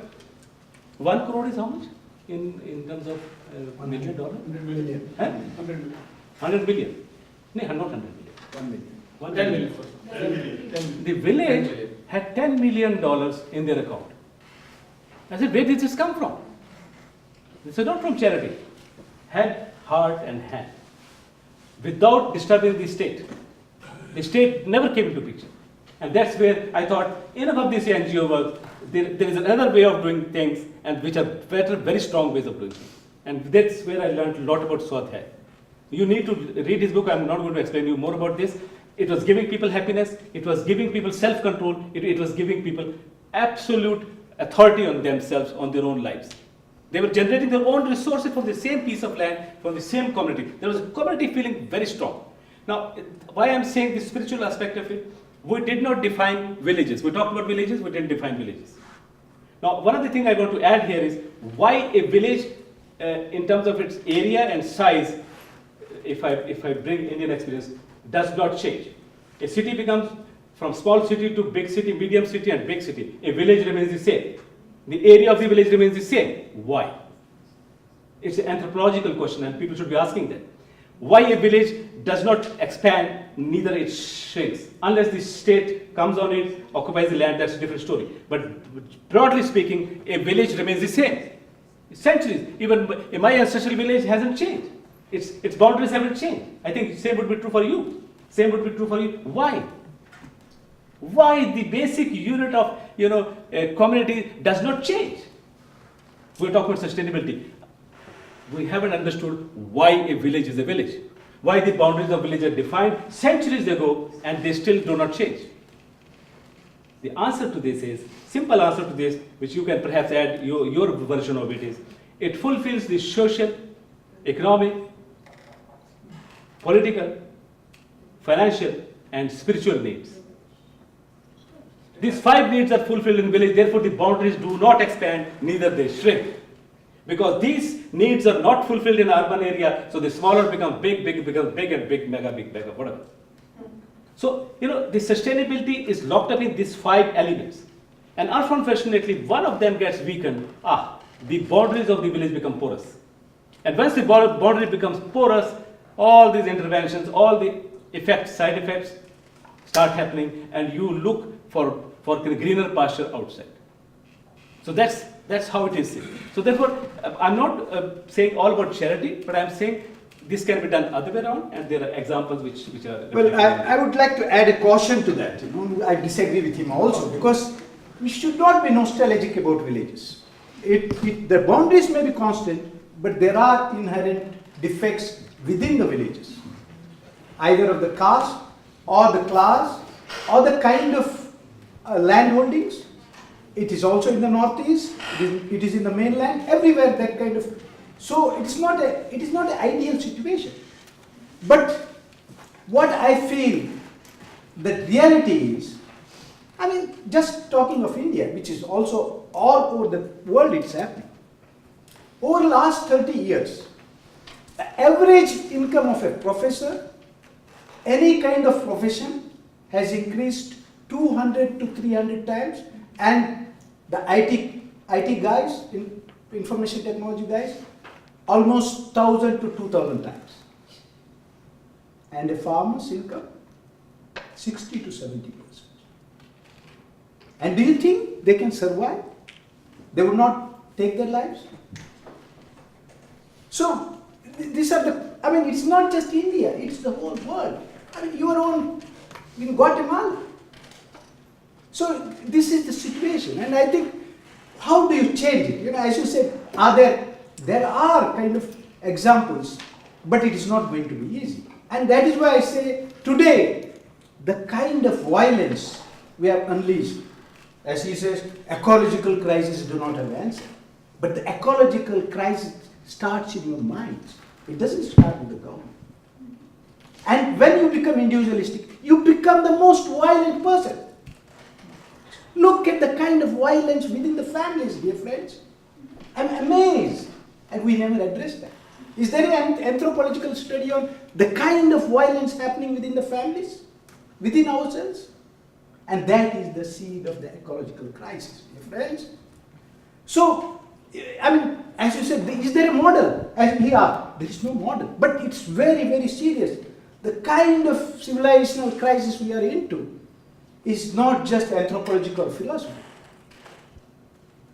S19: 1 crore is how much in terms of $1 million?
S20: 100 million.
S19: Huh? 100 million. No, not 100 million. 1 million. 10 million. The village had $10 million in their account. I said, where did this come from? They said, not from charity. Head, heart, and hand. Without disturbing the state. The state never came into picture. And that's where I thought, enough of this NGO work, there is another way of doing things, and which are better, very strong ways of doing things. And that's where I learned a lot about Swadhyay. You need to read his book. I'm not going to explain you more about this. It was giving people happiness. It was giving people self-control. It was giving people absolute authority on themselves, on their own lives. They were generating their own resources from the same piece of land, from the same community. There was a community feeling very strong. Now, why I'm saying the spiritual aspect of it, we did not define villages. We talked about villages, we didn't define villages. Now, one of the things I want to add here is why a village, in terms of its area and size, if I bring Indian experience, does not change. A city becomes from small city to big city, medium city, and big city. A village remains the same. The area of the village remains the same. Why? It's an anthropological question, and people should be asking that. Why a village does not expand, neither it shrinks. Unless the state comes on it, occupies the land, that's a different story. But broadly speaking, a village remains the same. Centuries. Even in my ancestral village hasn't changed. Its boundaries haven't changed. I think same would be true for you. Same would be true for you. Why? Why the basic unit of a community does not change? We're talking about sustainability. We haven't understood why a village is a village. Why the boundaries of village are defined centuries ago and they still do not change. The answer to this is, simple answer to this, which you can perhaps add your version of it is, it fulfills the social, economic, political, financial, and spiritual needs. These 5 needs are fulfilled in village, therefore the boundaries do not expand, neither they shrink. Because these needs are not fulfilled in urban area, so the smaller become big, becomes big, and big, mega, whatever. So, the sustainability is locked up in these 5 elements. And unfortunately, one of them gets weakened. The boundaries of the village become porous. And once the boundary becomes porous, all these interventions, all the side effects start happening, and you look for greener pasture outside. So that's how it is. So therefore, I'm not saying all about charity, but I'm saying this can be done other way around, and there are examples which are...
S20: Well, I would like to add a caution to that. I disagree with him also, because we should not be nostalgic about villages. The boundaries may be constant, but there are inherent defects within the villages, either of the caste or the class or the kind of land holdings. It is also in the northeast, it is in the mainland, everywhere that kind of... So it is not an ideal situation. But what I feel, the reality is, I mean, just talking of India, which is also all over the world it's happening. Over the last 30 years, the average income of a professor, any kind of profession, has increased 200 to 300 times, and the IT guys, information technology guys, almost 1,000 to 2,000 times. And a farmer's income, 60 to 70%. And do you think they can survive? They would not take their lives? So, these are the, I mean, it's not just India, it's the whole world. I mean, your own, in Guatemala. So, this is the situation, and I think, how do you change it? You know, as you said, there are kind of examples, but it is not going to be easy. And that is why I say, today, the kind of violence we have unleashed, as he says, ecological crises do not have an answer. But the ecological crisis starts in your minds. It doesn't start with the government. And when you become individualistic, you become the most violent person. Look at the kind of violence within the families, dear friends. I'm amazed. And we never address that. Is there an anthropological study on the kind of violence happening within the families, within ourselves? And that is the seed of the ecological crisis, dear friends. So, I mean, as you said, is there a model? As we are, there is no model. But it's very, very serious. The kind of civilizational crisis we are into is not just anthropological philosophy.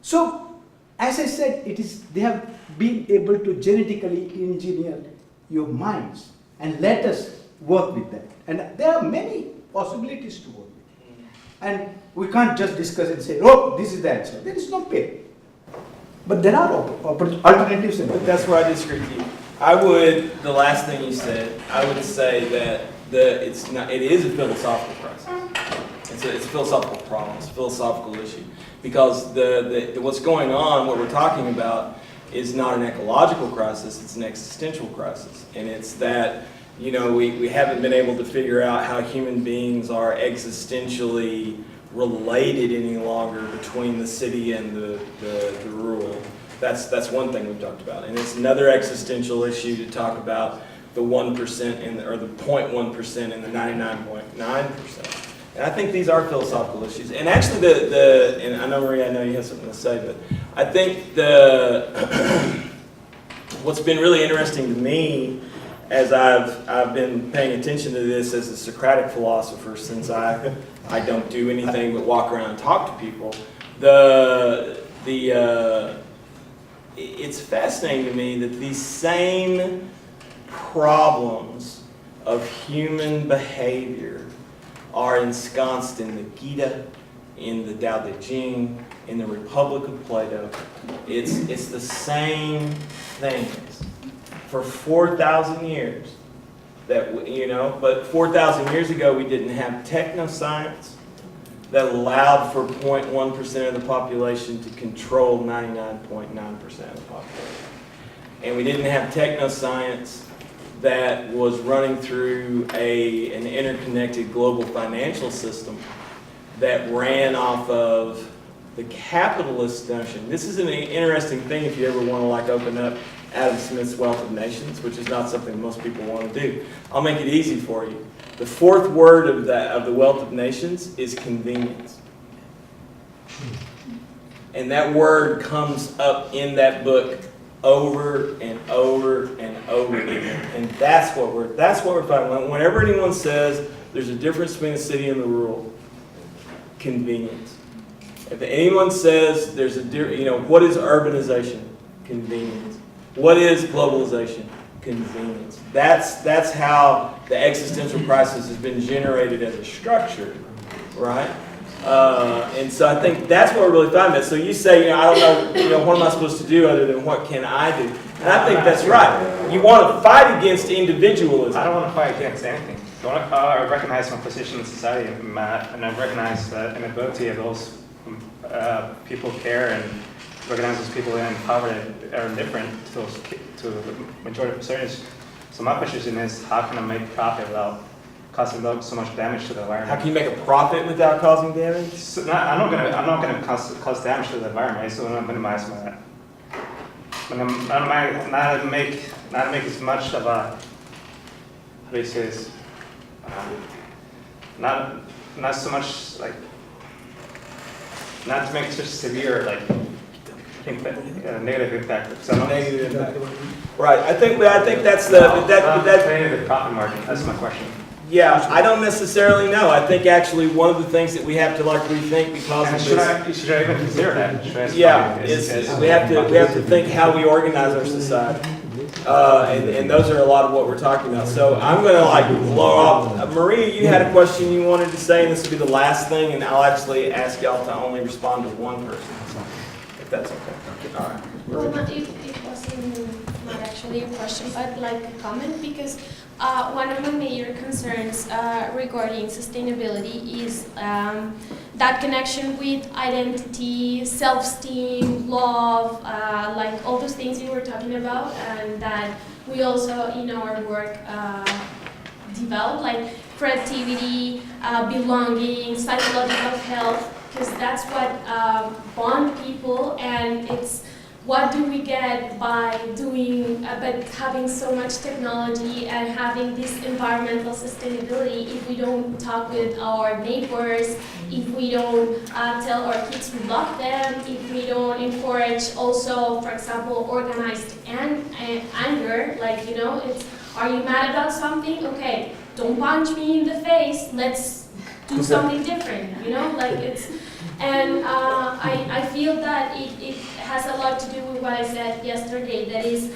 S20: So, as I said, they have been able to genetically engineer your minds, and let us work with that. And there are many possibilities to work with. And we can't just discuss and say, oh, this is the answer. There is no pain. But there are alternatives.
S3: But that's where I disagree with you. The last thing you said, I would say that it is a philosophical crisis. It's a philosophical problem. It's a philosophical issue. Because what's going on, what we're talking about, is not an ecological crisis, it's an existential crisis. And it's that, you know, we haven't been able to figure out how human beings are existentially related any longer between the city and the rural. That's one thing we've talked about. And it's another existential issue to talk about the 1% or the 0.1% and the 99.9%. And I think these are philosophical issues. And actually and I know, Maria, I know you have something to say, but I think what's been really interesting to me as I've been paying attention to this as a Socratic philosopher since I don't do anything but walk around and talk to people, it's fascinating to me that these same problems of human behavior are ensconced in the Gita, in the Tao Te Ching, in the Republic of Plato. It's the same things for 4,000 years. But 4,000 years ago we didn't have technoscience that allowed for 0.1% of the population to control 99.9% of the population. And we didn't have technoscience that was running through an interconnected global financial system that ran off of the capitalist notion. This is an interesting thing if you ever want to open up Adam Smith's Wealth of Nations, which is not something most people want to do. I'll make it easy for you. The fourth word of the Wealth of Nations is convenience. And that word comes up in that book over and over and over again. And that's what we're fighting. Whenever anyone says there's a difference between the city and the rural, convenience. If anyone says there's what is urbanization? Convenience. What is globalization? Convenience. That's how the existential crisis has been generated as a structure, right? And so I think that's what we're really fighting about. So you say, I don't know, what am I supposed to do other than what can I do? And I think that's right. You want to fight against individualism.
S4: I don't want to fight against anything. I recognize my position in society, and I recognize the inability of those people care and recognize those people in poverty are different to the majority of percentage. So my position is, how can I make profit without causing so much damage to the environment.
S3: How can you make a profit without causing damage?
S4: So I'm not gonna cause damage to the environment. I still want to minimize my. Not make as much of a. How do you say this? Not so much like. Not to make such severe like. Negative impact.
S3: Negative impact. Right. I think that's the
S4: the profit margin. That's my question.
S3: Yeah, I don't necessarily know. I think actually one of the things that we have to like rethink because of this.
S4: Should I even consider that?
S3: Yeah, we have to think how we organize our society, and those are a lot of what we're talking about. So I'm going to like blow off. Maria, you had a question you wanted to say, and this will be the last thing, and I'll actually ask y'all to only respond to one person, if that's okay. All right.
S8: Well, it wasn't not actually a question, but like a comment, because one of my major concerns regarding sustainability is that connection with identity, self-esteem, love, like all those things you were talking about, and that we also in our work develop, like creativity, belonging, psychological health, because that's what bond people, and it's what do we get by doing, but having so much technology and having this environmental sustainability if we don't talk with our neighbors, if we don't tell our kids we love them, if we don't encourage also, for example, organized anger, like, you know, it's, are you mad about something? Okay, don't punch me in the face, let's do something different, you know, like it's, and I feel that it has a lot to do with what I said yesterday, that is,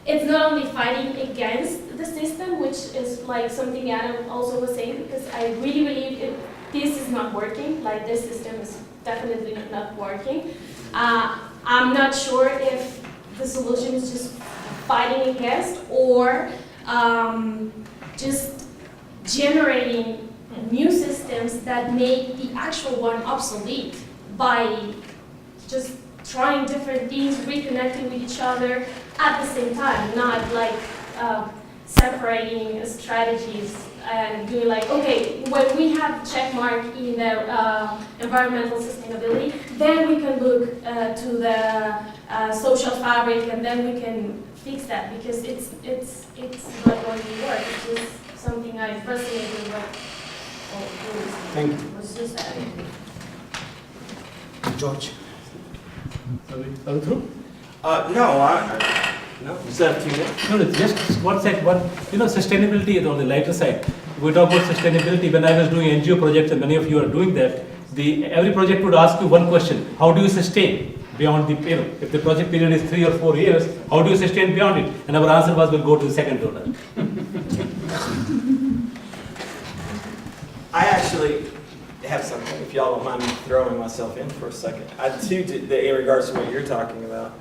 S8: it's not only fighting against the system, which is like something Adam also was saying, because I really believe this is not working, like this system is definitely not working. I'm not sure if the solution is just fighting against or just generating new systems that make the actual one obsolete by just trying different things, reconnecting with each other at the same time, not like separating strategies and doing like, okay, when we have check mark in the environmental sustainability, then we can look to the social fabric, and then we can fix that, because it's not going to work. It's just something I fascinated with.
S20: Thank you.
S8: Was just
S20: George.
S19: Are we through?
S3: No, is that 2 minutes?
S19: No, just one sec. You know, sustainability is on the lighter side. We talk about sustainability. When I was doing NGO projects, and many of you are doing that, every project would ask you one question: how do you sustain beyond the period? If the project period is 3 or 4 years, how do you sustain beyond it? And our answer was, we'll go to the second donor.
S3: I actually have something, if y'all don't mind me throwing myself in for a second. I too, in regards to what you're talking about,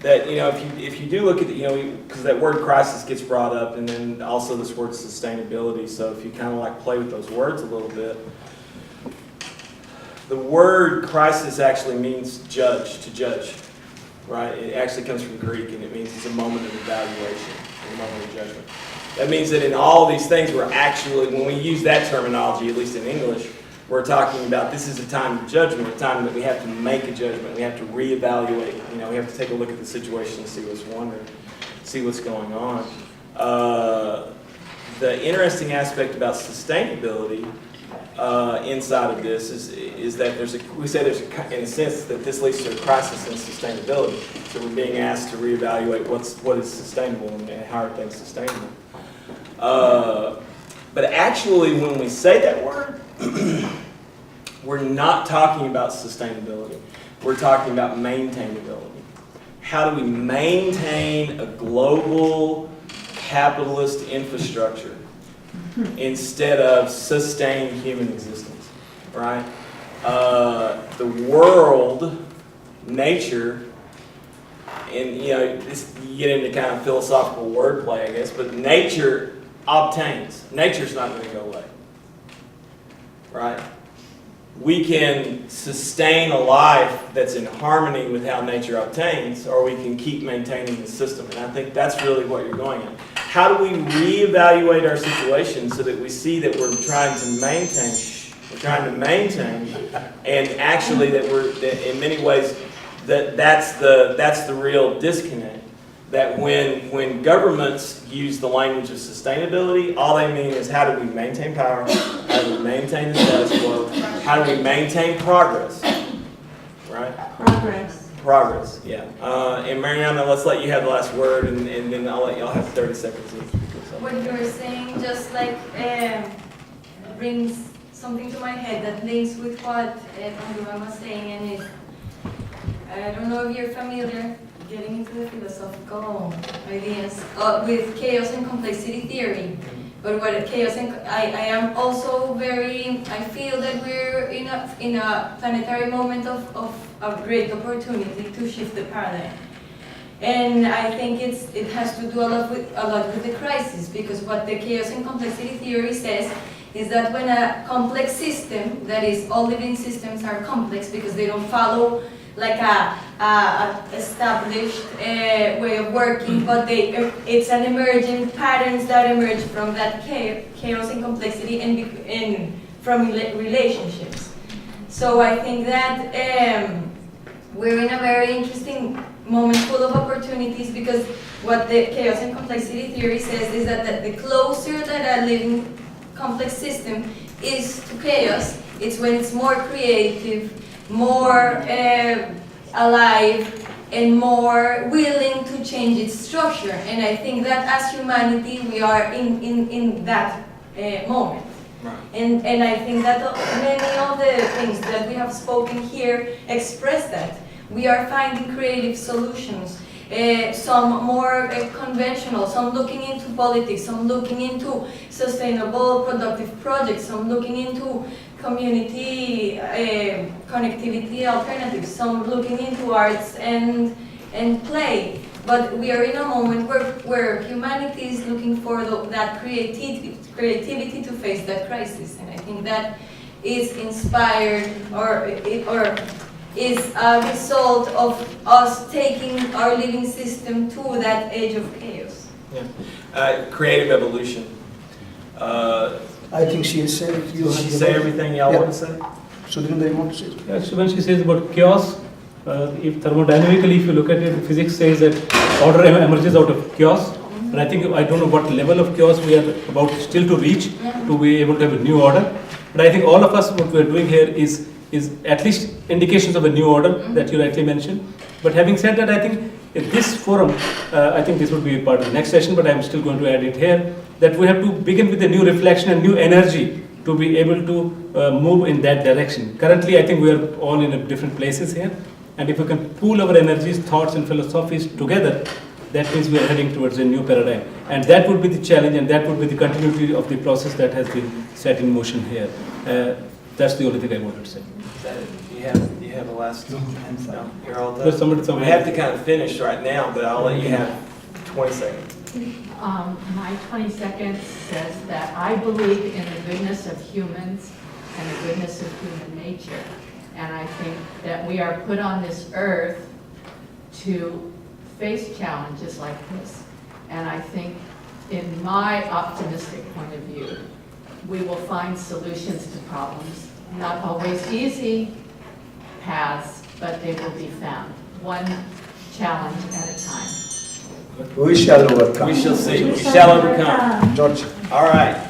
S3: that, you know, if you do look at the, you know, because that word crisis gets brought up, and then also this word sustainability. So if you kind of like play with those words a little bit, the word crisis actually means to judge, right? It actually comes from Greek, and it means it's a moment of evaluation, a moment of judgment. That means that in all these things, we're actually, when we use that terminology, at least in English, we're talking about this is a time of judgment, a time that we have to make a judgment, we have to reevaluate, you know, we have to take a look at the situation and see what's going on. The interesting aspect about sustainability inside of this is that we say in a sense that this leads to a crisis in sustainability. So we're being asked to reevaluate what is sustainable and how are things sustainable. But actually, when we say that word, we're not talking about sustainability. We're talking about maintainability. How do we maintain a global capitalist infrastructure instead of sustain human existence, right? The world, nature, and you know, you get into kind of philosophical wordplay, I guess, but nature obtains. Nature's not going to go away, right? We can sustain a life that's in harmony with how nature obtains, or we can keep maintaining the system. And I think that's really what you're going at. how do we reevaluate our situation so that we see that we're trying to maintain, and actually that that in many ways that's the real disconnect. That when governments use the language of sustainability, all they mean is how do we maintain power, how do we maintain the status quo, how do we maintain progress, right? Progress, yeah. And Mariana, let's let you have the last word, and then I'll let y'all have 30 seconds.
S6: What you're saying just like brings something to my head that links with what Pandurang was saying, and it, I don't know if you're familiar getting into the philosophical ideas with chaos and complexity theory. But what chaos and I am also I feel that we're in a planetary moment of great opportunity to shift the paradigm. And I think it has to do a lot with the crisis, because what the chaos and complexity theory says is that when a complex system, that is, all living systems are complex because they don't follow like a established way of working, but it's an emerging patterns that emerge from that chaos and complexity and from relationships. So I think that we're in a very interesting moment full of opportunities, because what the chaos and complexity theory says is that the closer that a living complex system is to chaos, it's when it's more creative, more alive, and more willing to change its structure. And I think that as humanity, we are in that moment. Right. And I think that many of the things that we have spoken here express that. We are finding creative solutions, some more conventional, some looking into politics, some looking into sustainable, productive projects, some looking into community connectivity alternatives, some looking into arts and play. But we are in a moment where humanity is looking for that creativity to face that crisis. And I think that is inspired or is a result of us taking our living system to that age of chaos.
S3: Yeah. Creative evolution.
S20: I think she has said it.
S3: Did she say everything y'all want to say?
S20: Sudhirendar, you want to say?
S19: Yeah, so when she says about chaos, if thermodynamically, if you look at it, physics says that order emerges out of chaos. And I think, I don't know what level of chaos we are about still to reach to be able to have a new order. But I think all of us, what we are doing here is at least indications of a new order that you rightly mentioned. But having said that, I think in this forum, I think this would be part of the next session, but I'm still going to add it here, that we have to begin with a new reflection and new energy to be able to move in that direction. Currently, I think we are all in different places here. And if we can pool our energies, thoughts and philosophies together, that means we are heading towards a new paradigm. And that would be the challenge, and that would be the continuity of the process that has been set in motion here. That's the only thing I wanted to say.
S3: You have the last hands down. You're all done. We have to kind of finish right now, but I'll let you have 20 seconds.
S7: My 20 seconds says that I believe in the goodness of humans and the goodness of human nature. And I think that we are put on this earth to face challenges like this. And I think, in my optimistic point of view, we will find solutions to problems. Not always easy paths, but they will be found, one challenge at a time.
S20: We shall overcome.
S3: We shall see. We shall overcome.
S20: George.
S3: All right.